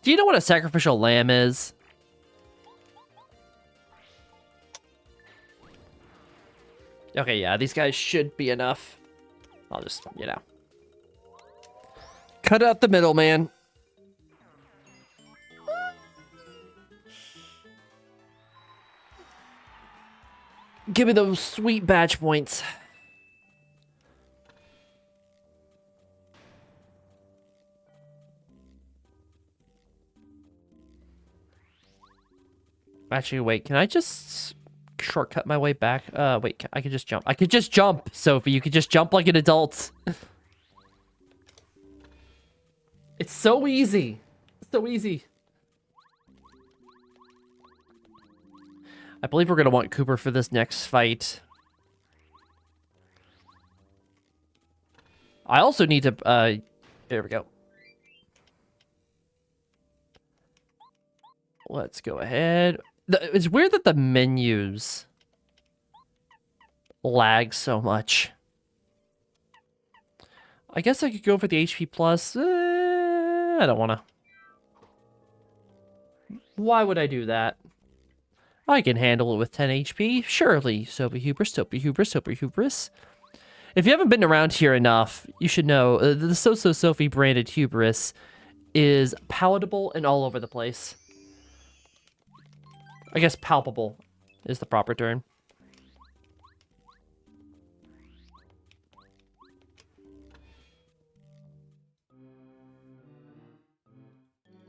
Do you know what a sacrificial lamb is? Okay, yeah, these guys should be enough. I'll just, you know. Cut out the middle, man. Give me those sweet batch points. Actually, wait, can I just shortcut my way back? Wait, I could just jump. I could just jump, Sophie. You could just jump like an adult. It's so easy. So easy. I believe we're going to want Cooper for this next fight. I also need to, there we go. Let's go ahead. It's weird that the menus lag so much. I guess I could go for the HP plus. I don't want to. Why would I do that? I can handle it with 10 HP. Surely, Soapy Hubris, Soapy Hubris, Soapy Hubris. If you haven't been around here enough, you should know the Sophie branded Hubris is palatable and all over the place. I guess palpable is the proper term.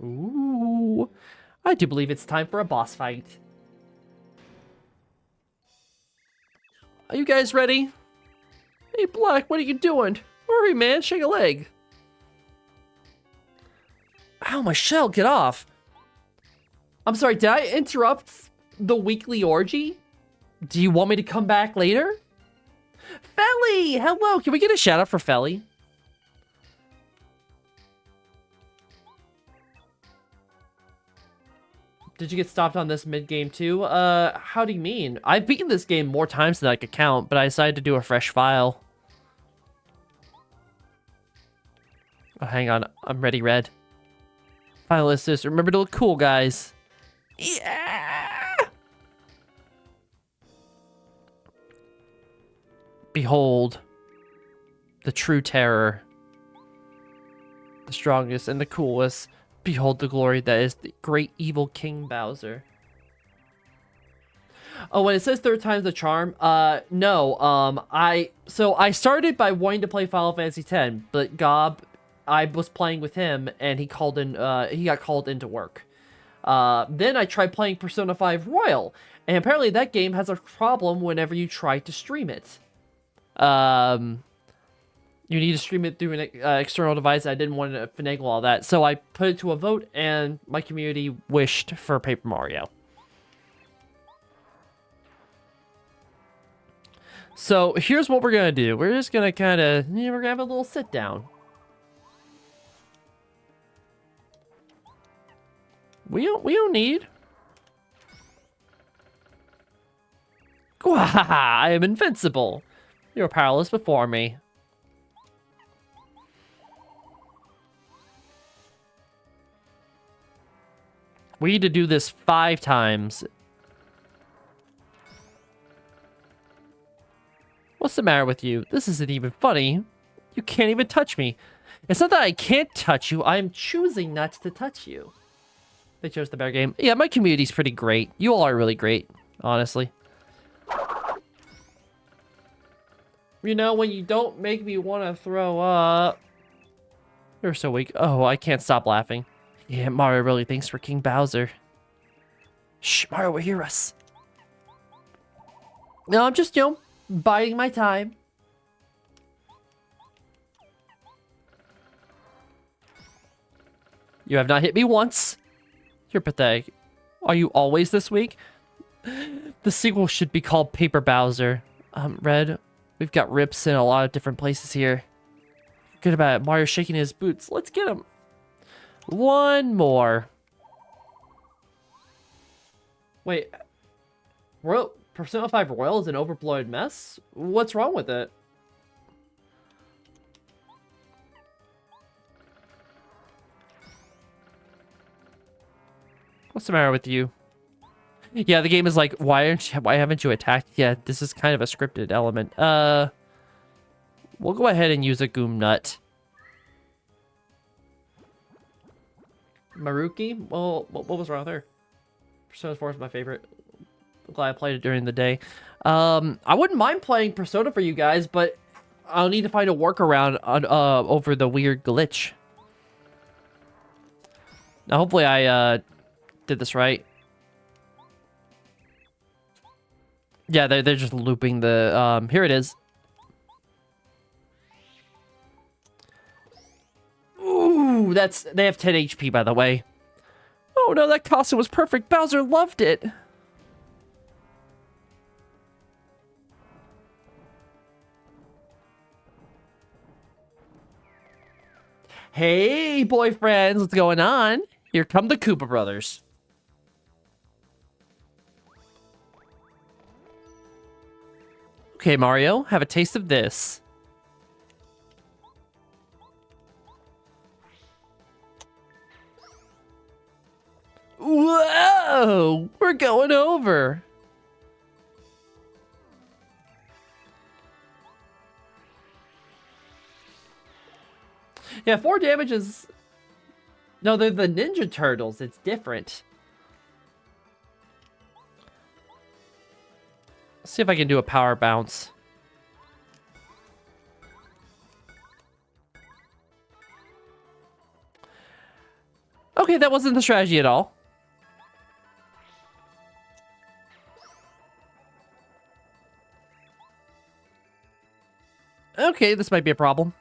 Ooh. I do believe it's time for a boss fight. Are you guys ready? Hey, Black, what are you doing? Hurry, man, shake a leg. Ow, my shell, get off. I'm sorry, did I interrupt the weekly orgy? Do you want me to come back later? Felly, hello, can we get a shout out for Felly? Did you get stopped on this mid-game too? How do you mean? I've beaten this game more times than I could count, but I decided to do a fresh file. Oh, hang on, I'm ready, Red. Final assist, remember to look cool, guys. Yeah! Behold, the true terror. The strongest and the coolest. Behold the glory that is the great evil King Bowser. Oh, when it says third time's the charm, no, I started by wanting to play Final Fantasy X, but Gob, I was playing with him, and he got called into work. Then I tried playing Persona 5 Royal, and apparently that game has a problem whenever you try to stream it. You need to stream it through an external device. I didn't want to finagle all that, so I put it to a vote, and my community wished for Paper Mario. So here's what we're gonna do. We're just gonna we're gonna have a little sit down. We don't need. I am invincible. You're powerless before me. We need to do this 5 times. What's the matter with you? This isn't even funny. You can't even touch me. It's not that I can't touch you. I'm choosing not to touch you. They chose the bear game. Yeah, my community's pretty great. You all are really great, honestly. You know, when you don't make me want to throw up. You're so weak. Oh, I can't stop laughing. Yeah, Mario really thinks we're King Bowser. Shh, Mario will hear us. No, I'm just, biding my time. You have not hit me once. You're pathetic. Are you always this weak? The sequel should be called Paper Bowser. Red, we've got rips in a lot of different places here. Good about it. Mario's shaking his boots. Let's get him. One more. Wait. Persona 5 Royal is an overblown mess? What's wrong with it? What's the matter with you? Yeah, the game is like, why haven't you attacked yet? This is kind of a scripted element. We'll go ahead and use a Goom Nut. Maruki? Well, what was wrong with her? Persona 4 is my favorite. I'm glad I played it during the day. I wouldn't mind playing Persona for you guys, but I'll need to find a workaround on over the weird glitch. Now, hopefully I did this right. Yeah, they're just looping the... here it is. Ooh, they have 10 HP, by the way. Oh no, that costume was perfect. Bowser loved it. Hey, boyfriends, what's going on? Here come the Koopa brothers. Okay, Mario, have a taste of this. Whoa! We're going over. Yeah, 4 damage is... No, they're the Ninja Turtles. It's different. Let's see if I can do a power bounce. Okay, that wasn't the strategy at all. Okay, this might be a problem.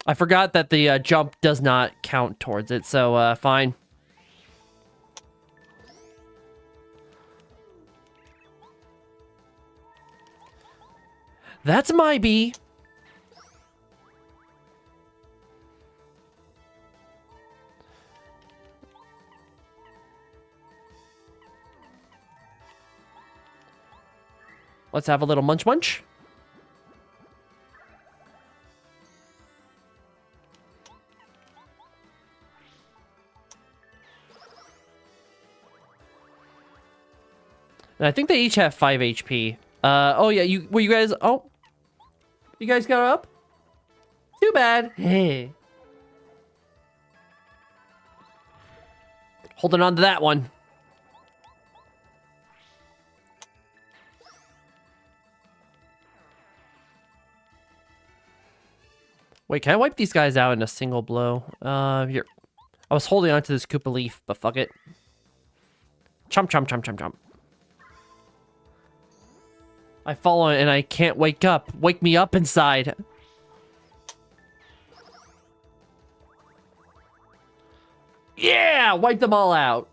I forgot that the jump does not count towards it, so fine. That's my bee. Let's have a little munch munch. And I think they each have 5 HP. Oh yeah, were you guys... Oh. You guys got up? Too bad. Hey. Holding on to that one. Wait, can I wipe these guys out in a single blow? Here. I was holding on to this Koopa leaf, but fuck it. Chomp, chomp, chomp, chomp, chomp. I fall on it and I can't wake up. Wake me up inside. Yeah! Wipe them all out.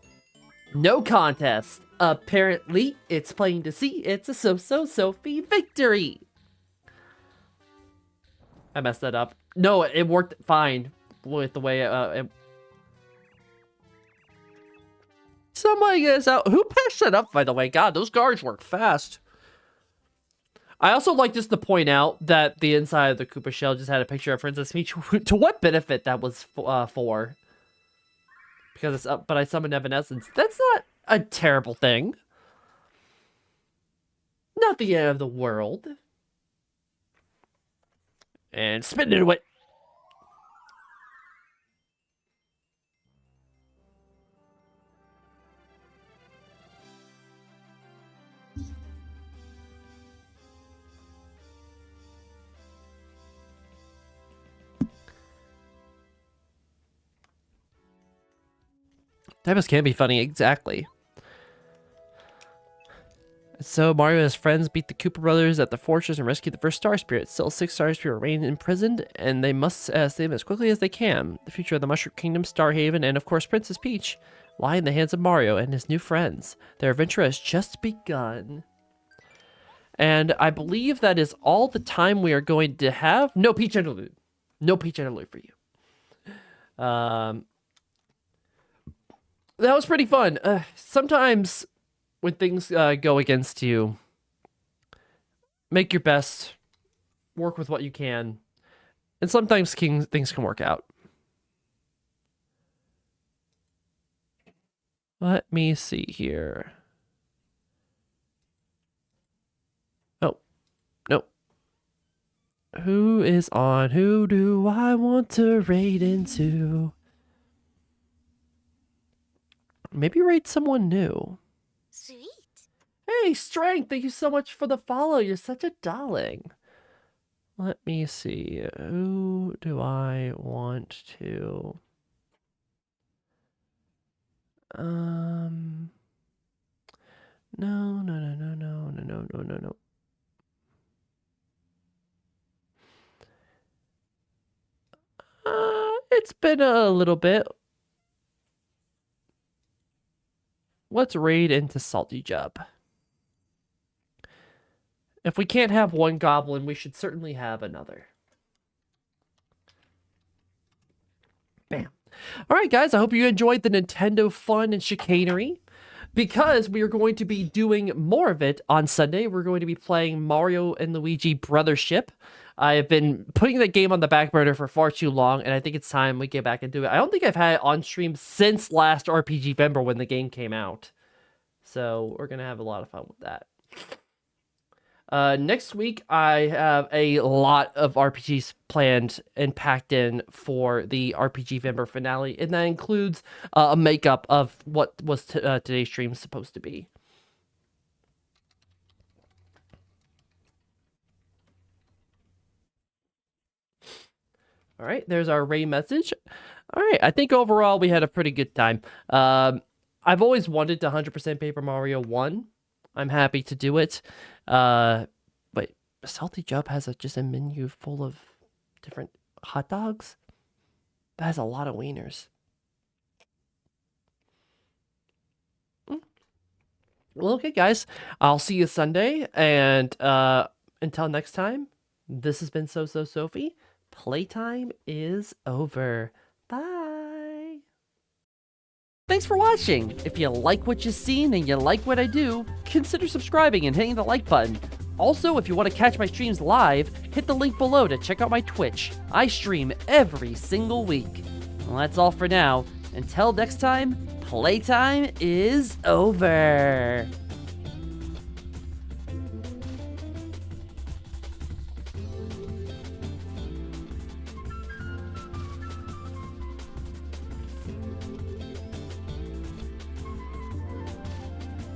No contest. Apparently, it's plain to see it's a Sophie victory. I messed that up. No, it worked fine with the way Somebody get us out. Who patched that up, by the way? God, those guards work fast. I also like just to point out that the inside of the Koopa shell just had a picture of Princess Peach. To what benefit that was for? Because it's up, but I summoned Evanescence. That's not a terrible thing. Not the end of the world. And spin it away. That can be funny, exactly. So Mario and his friends beat the Koopa brothers at the fortress and rescue the first Star Spirit. Still 6 Star Spirit remain imprisoned, and they must save them as quickly as they can. The future of the Mushroom Kingdom, Star Haven, and of course Princess Peach lie in the hands of Mario and his new friends. Their adventure has just begun. And I believe that is all the time we are going to have. No Peach interlude. No Peach interlude for you. That was pretty fun. Sometimes when things go against you, make your best, work with what you can, and sometimes things can work out. Let me see here. Oh, no. Who is on? Who do I want to raid into? Maybe raid someone new. Sweet. Hey, Strength, thank you so much for the follow. You're such a darling. Let me see. Who do I want to... No, no, no, no, no, no, no, no, no, no. It's been a little bit. Let's raid into Salty Jub. If we can't have one goblin, we should certainly have another. Bam. All right, guys, I hope you enjoyed the Nintendo fun and chicanery. Because we are going to be doing more of it on Sunday, we're going to be playing Mario and Luigi Brothership. I have been putting that game on the back burner for far too long, and I think it's time we get back and do it. I don't think I've had it on stream since last RPG Vember when the game came out. So we're going to have a lot of fun with that. Next week, I have a lot of RPGs planned and packed in for the RPG Vember finale, and that includes a makeup of what was today's stream supposed to be. All right, there's our Ray message. All right, I think overall we had a pretty good time. I've always wanted to 100% Paper Mario 1. I'm happy to do it. Wait, Salty Jub has just a menu full of different hot dogs? That has a lot of wieners. Well, okay, guys. I'll see you Sunday. And until next time, this has been Sophie. Playtime is over. Bye. Thanks for watching. If you like what you've seen and you like what I do, consider subscribing and hitting the like button. Also, if you want to catch my streams live, hit the link below to check out my Twitch. I stream every single week. Well, that's all for now. Until next time, playtime is over.